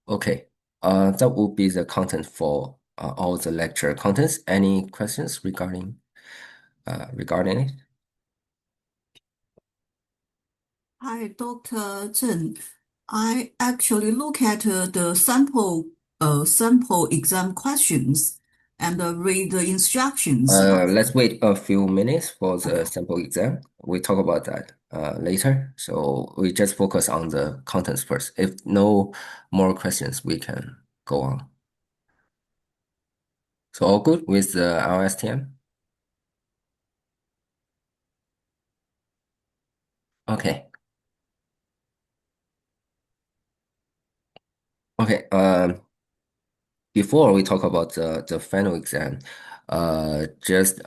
Okay, that will be the content for all the lecture contents. Any questions regarding it? Hi, Dr. Chen. I actually look at the sample exam questions and read the instructions. Let's wait a few minutes for the sample exam. We talk about that later. So we just focus on the contents first. If no more questions, we can go on. So all good with the LSTM? Okay. Okay. Before we talk about the final exam, just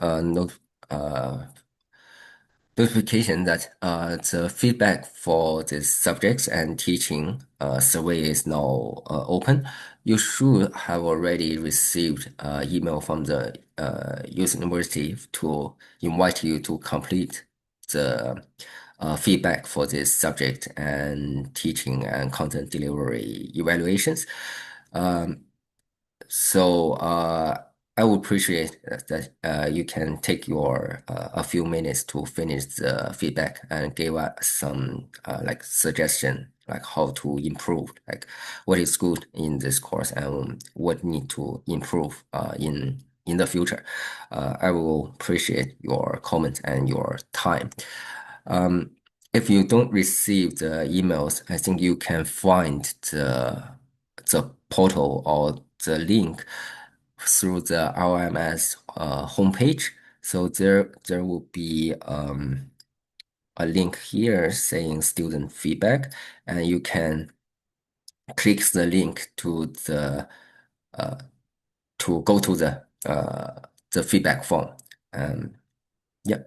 notification that the feedback for these subjects and teaching survey is now open. You should have already received email from the university to invite you to complete the feedback for this subject and teaching and content delivery evaluations. So I would appreciate that you can take your a few minutes to finish the feedback and give us some like suggestion, like how to improve, like what is good in this course and what need to improve in the future. I will appreciate your comment and your time. If you don't receive the emails, I think you can find the portal or the link through the LMS homepage. So there will be a link here saying student feedback, and you can click the link to the to go to the feedback form. Yeah.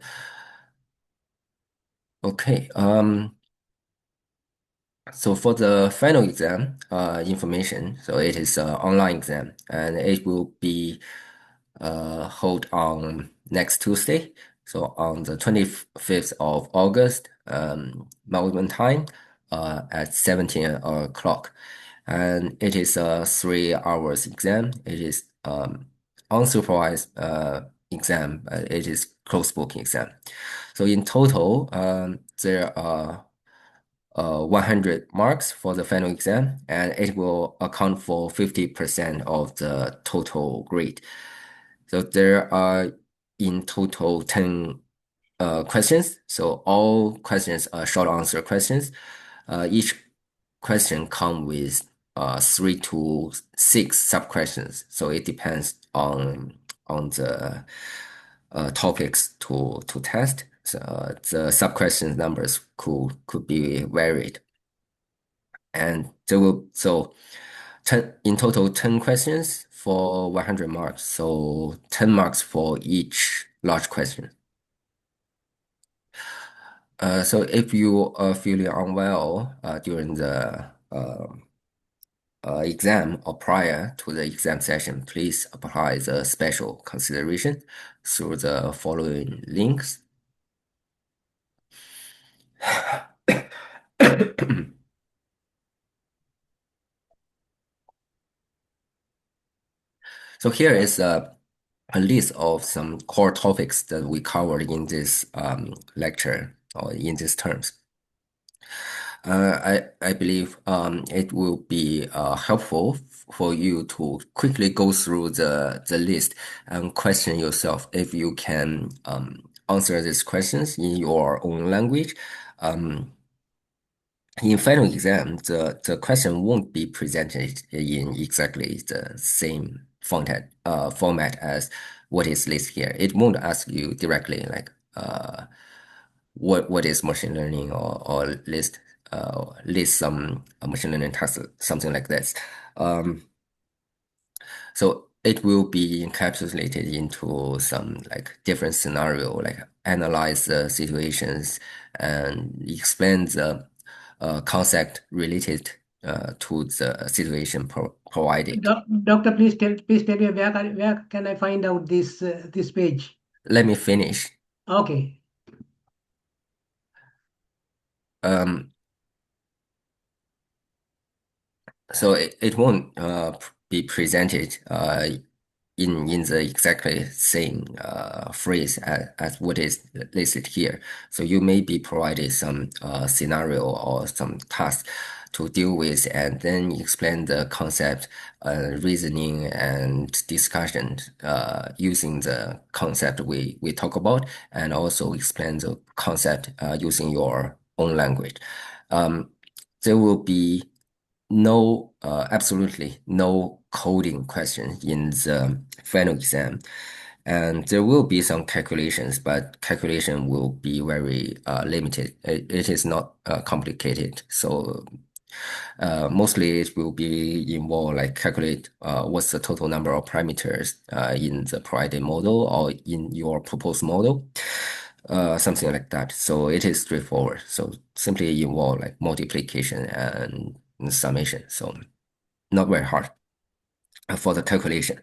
Okay. So for the final exam information, so it is an online exam and it will be held on next Tuesday, so on the 25th of August, Melbourne time, at 17 o'clock. And it is a 3 hours exam. It is unsupervised exam. It is closed book exam. So in total, there are 100 marks for the final exam, and it will account for 50% of the total grade. So there are in total 10 questions. So all questions are short answer questions. Each question come with 3 to 6 sub questions. So it depends on the topics to test. So the sub question numbers could be varied. And there will in total 10 questions for 100 marks. So 10 marks for each large question. So if you are feeling unwell during the exam or prior to the exam session, please apply the special consideration through the following links. So here is a list of some core topics that we covered in this lecture or in these terms. I believe it will be helpful for you to quickly go through the list and question yourself if you can answer these questions in your own language. In final exam, the question won't be presented in exactly the same format as what is listed here. It won't ask you directly like what is machine learning or list some machine learning tasks, something like this. So it will be encapsulated into some like different scenario, like analyze the situations and explain the concept related to the situation provided. Doctor, please tell me where can I find out this page? Let me finish. Okay. So it won't be presented in the exactly same phrase as what is listed here. So you may be provided some scenario or some task to deal with, and then explain the concept, reasoning, and discussion using the concept we talk about, and also explain the concept using your own language. There will be absolutely no coding question in the final exam. And there will be some calculations, but calculation will be very limited. It is not complicated. So mostly it will be involved like calculate what's the total number of parameters in the provided model or in your proposed model. Something like that. So it is straightforward. So simply involve like multiplication and summation. So not very hard for the calculation.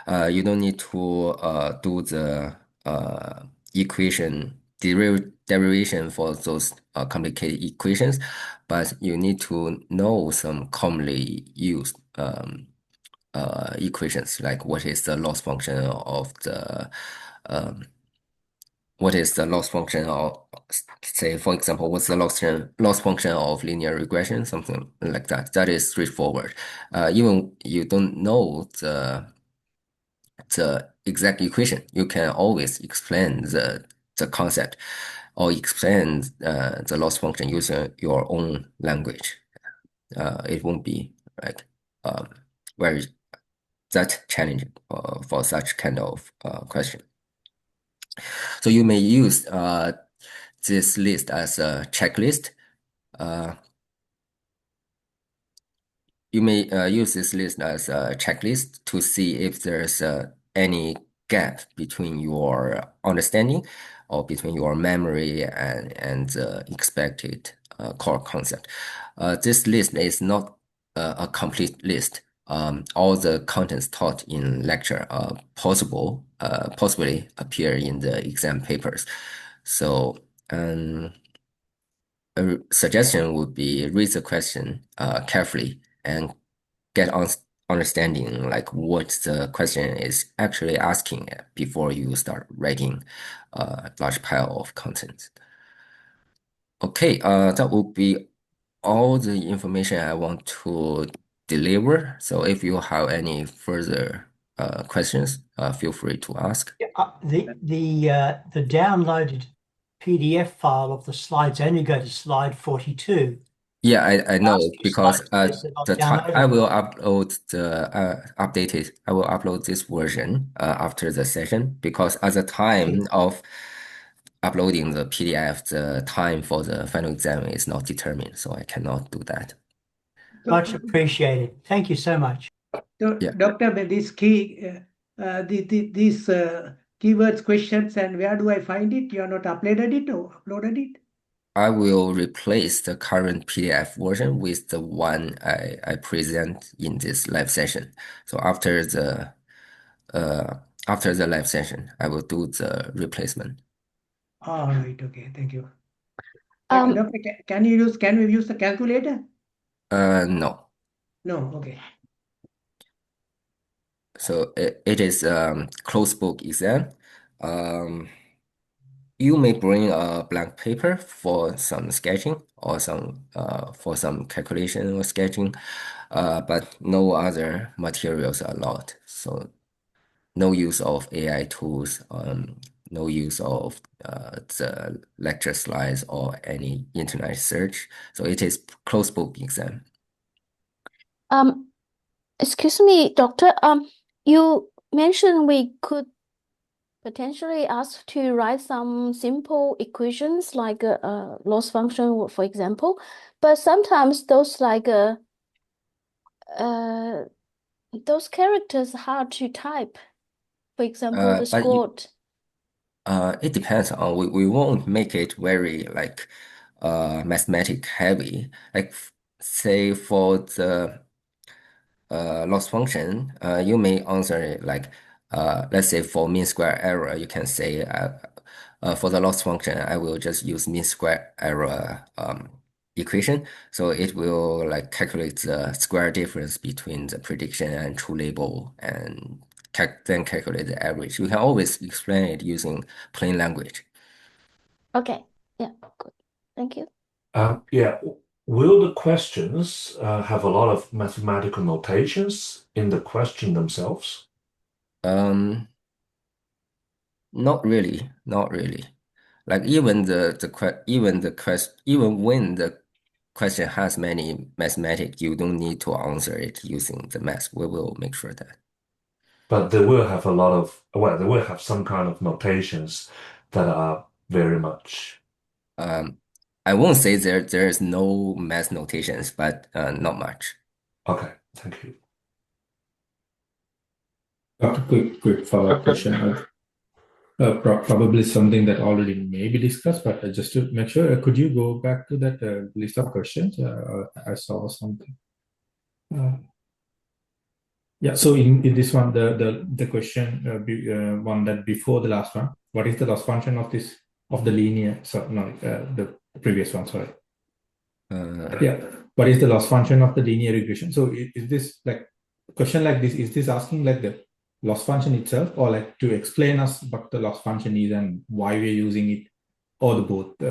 You don't need to do the equation derivation for those complicated equations, but you need to know some commonly used equations, like what is the loss function of the say, for example, what's the loss function of linear regression, something like that. That is straightforward. Even you don't know the exact equation, you can always explain the concept or explain the loss function using your own language. It won't be like very that challenging for such kind of question. So you may use this list as a checklist. You may use this list as a checklist to see if there's any gap between your understanding or between your memory and the expected core concept. This list is not a complete list. All the contents taught in lecture are possibly appear in the exam papers. So a suggestion would be read the question carefully and get understanding like what the question is actually asking before you start writing a large pile of content. Okay, that would be all the information I want to deliver. So if you have any further questions, feel free to ask. The downloaded PDF file of the slides only go to slide 42. Yeah, I know because I will upload I will upload this version after the session because at the time of uploading the PDF, the time for the final exam is not determined, so I cannot do that. Much appreciated. Thank you so much. So, Yeah. Doctor, these keywords questions, and where do I find it? You are not uploaded it or uploaded it? I will replace the current PDF version with the one I present in this live session. So after the live session, I will do the replacement. All right. Okay. Thank you. Doctor, can we use the calculator? No. No. Okay. So it is closed book exam. You may bring a blank paper for some sketching or for some calculation or sketching, but no other materials are allowed. So no use of AI tools, no use of the lecture slides or any internet search. So it is closed book exam. Excuse me, Doctor. You mentioned we could potentially ask to write some simple equations like a loss function, for example, but sometimes those those characters hard to type. For example, the squat. It depends on we won't make it very like mathematic heavy. Like say for the loss function, you may answer it like let's say for mean square error, you can say for the loss function, I will just use mean square error equation. So it will like calculate the square difference between the prediction and true label and then calculate the average. You can always explain it using plain language. Okay. Yeah. Good. Thank you. Yeah. Will the questions have a lot of mathematical notations in the question themselves? Not really. Like even when the question has many mathematics, you don't need to answer it using the math. We will make sure that. But they will have they will have some kind of notations that are very much. I won't say there is no math notations, but not much. Okay, thank you. Quick follow-up question. Probably something that already may be discussed, but just to make sure, could you go back to that list of questions? I saw something. Yeah, so in this one, the question one that before the last one, what is the loss function of the linear? So no, the previous one. Sorry. Yeah, what is the loss function of the linear regression? So is this like question like this? Is this asking like the loss function itself, or like to explain us what the loss function is and why we're using it, or the both?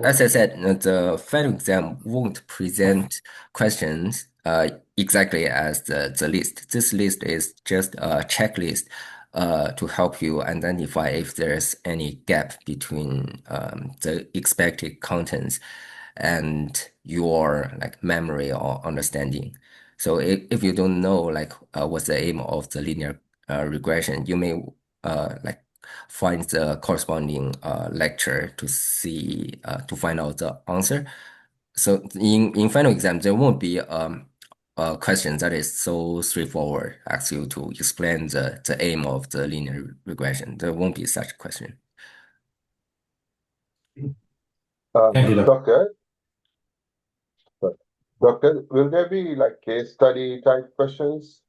As I said, the final exam won't present questions exactly as the list. This list is just a checklist to help you identify if there's any gap between the expected contents and your like memory or understanding. So if you don't know like what's the aim of the linear regression, you may like find the corresponding lecture to see to find out the answer. So in final exam, there won't be a question that is so straightforward, ask you to explain the aim of the linear regression. There won't be such question. Thank you, Doctor. Doctor, will there be like case study type questions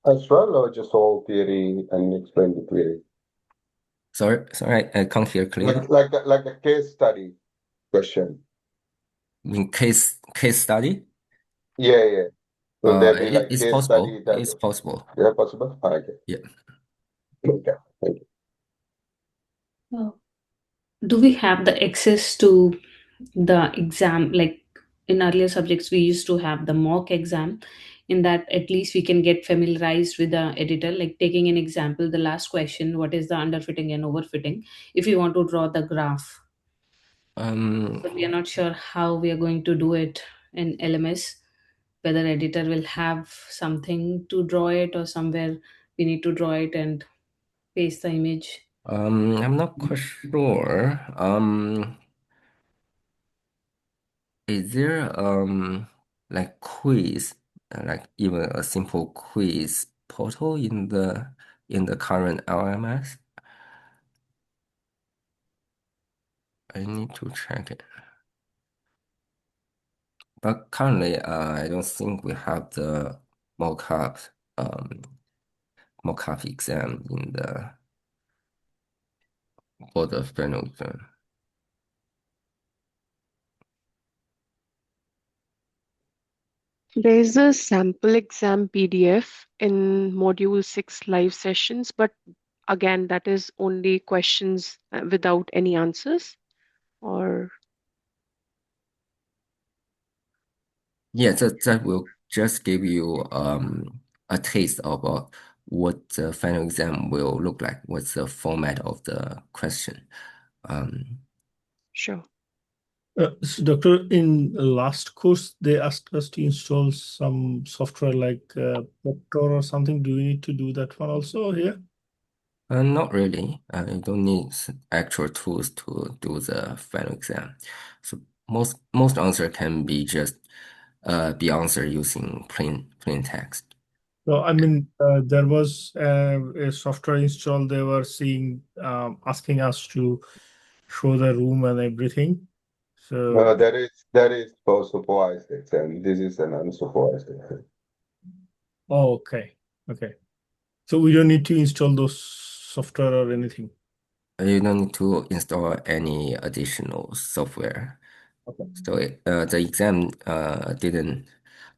as well, or just all theory and explain the theory? Sorry, I can't hear clearly. Like a case study question. In case study? Yeah. Will there be like It's case possible. study type? It's possible. Yeah, possible. Okay. Yeah. Okay. Thank you. Do we have the access to the exam? Like in earlier subjects, we used to have the mock exam. In that, at least we can get familiarized with the editor. Like taking an example, the last question: what is the underfitting and overfitting? If you want to draw the graph, but we are not sure how we are going to do it in LMS. Whether editor will have something to draw it, or somewhere we need to draw it and paste the image. I'm not quite sure. Is there like quiz, like even a simple quiz portal in the current LMS? I need to check it. But currently, I don't think we have the mock-up exam in for the final exam. There is a sample exam PDF in Module 6 live sessions, but again, that is only questions without any answers, or Yeah, that will just give you a taste of what the final exam will look like. What's the format of the question? Sure. So doctor, in last course, they asked us to install some software like Proctor or something. Do we need to do that one also here? Not really. You don't need actual tools to do the final exam. So most answer can be just be answered using plain text. So I mean, there was a software installed. They were asking us to show the room and everything. So No, that is for supervised exam. This is an unsupervised exam. okay. So we don't need to install those software or anything. You don't need to install any additional software. Okay. So the exam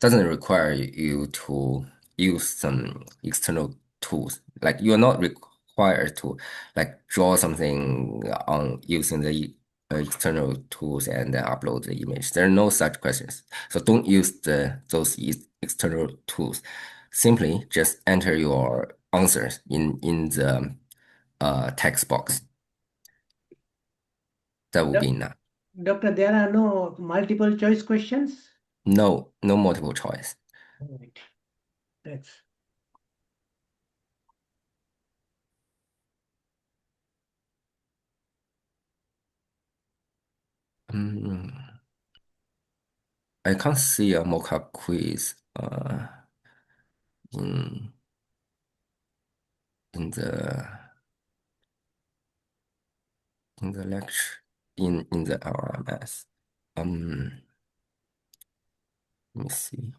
doesn't require you to use some external tools. Like you're not required to like draw something on using the external tools and then upload the image. There are no such questions. So don't use those external tools. Simply just enter your answers in the text box. That will be enough. Doctor, there are no multiple choice questions? No multiple choice. All right. That's I can't see a mock-up quiz in the lecture in the LMS. Let me see.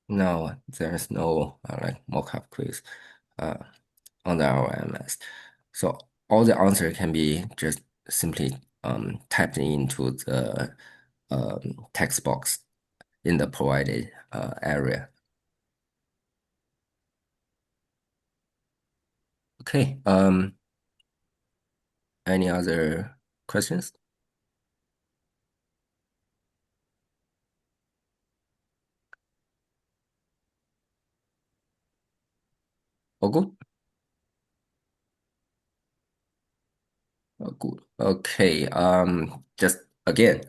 No, there's no like mock-up quiz on the LMS. So all the answer can be just simply typed into the text box in the provided area. Okay. Any other questions? All good? Good. Okay. Just again,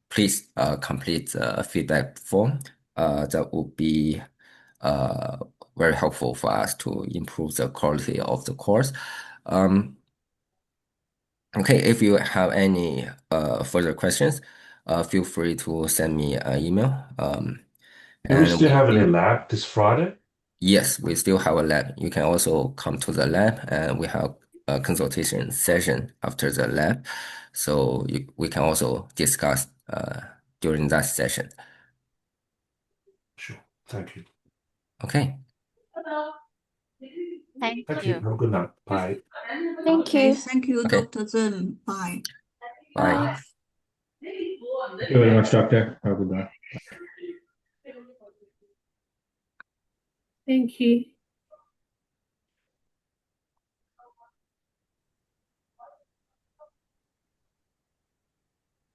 please complete the feedback form. That would be very helpful for us to improve the quality of the course. Okay, if you have any further questions, feel free to send me an email. Do we still have any lab this Friday? Yes, we still have a lab. You can also come to the lab, and we have a consultation session after the lab. So we can also discuss during that session. Sure. Thank you. Okay. Thank Thank you. you. Have a good night. Bye. Thank Okay, you. thank you, Okay. Dr. Zhen. Bye. Bye. Thank you very much, Doctor. Have a good night. Thank you.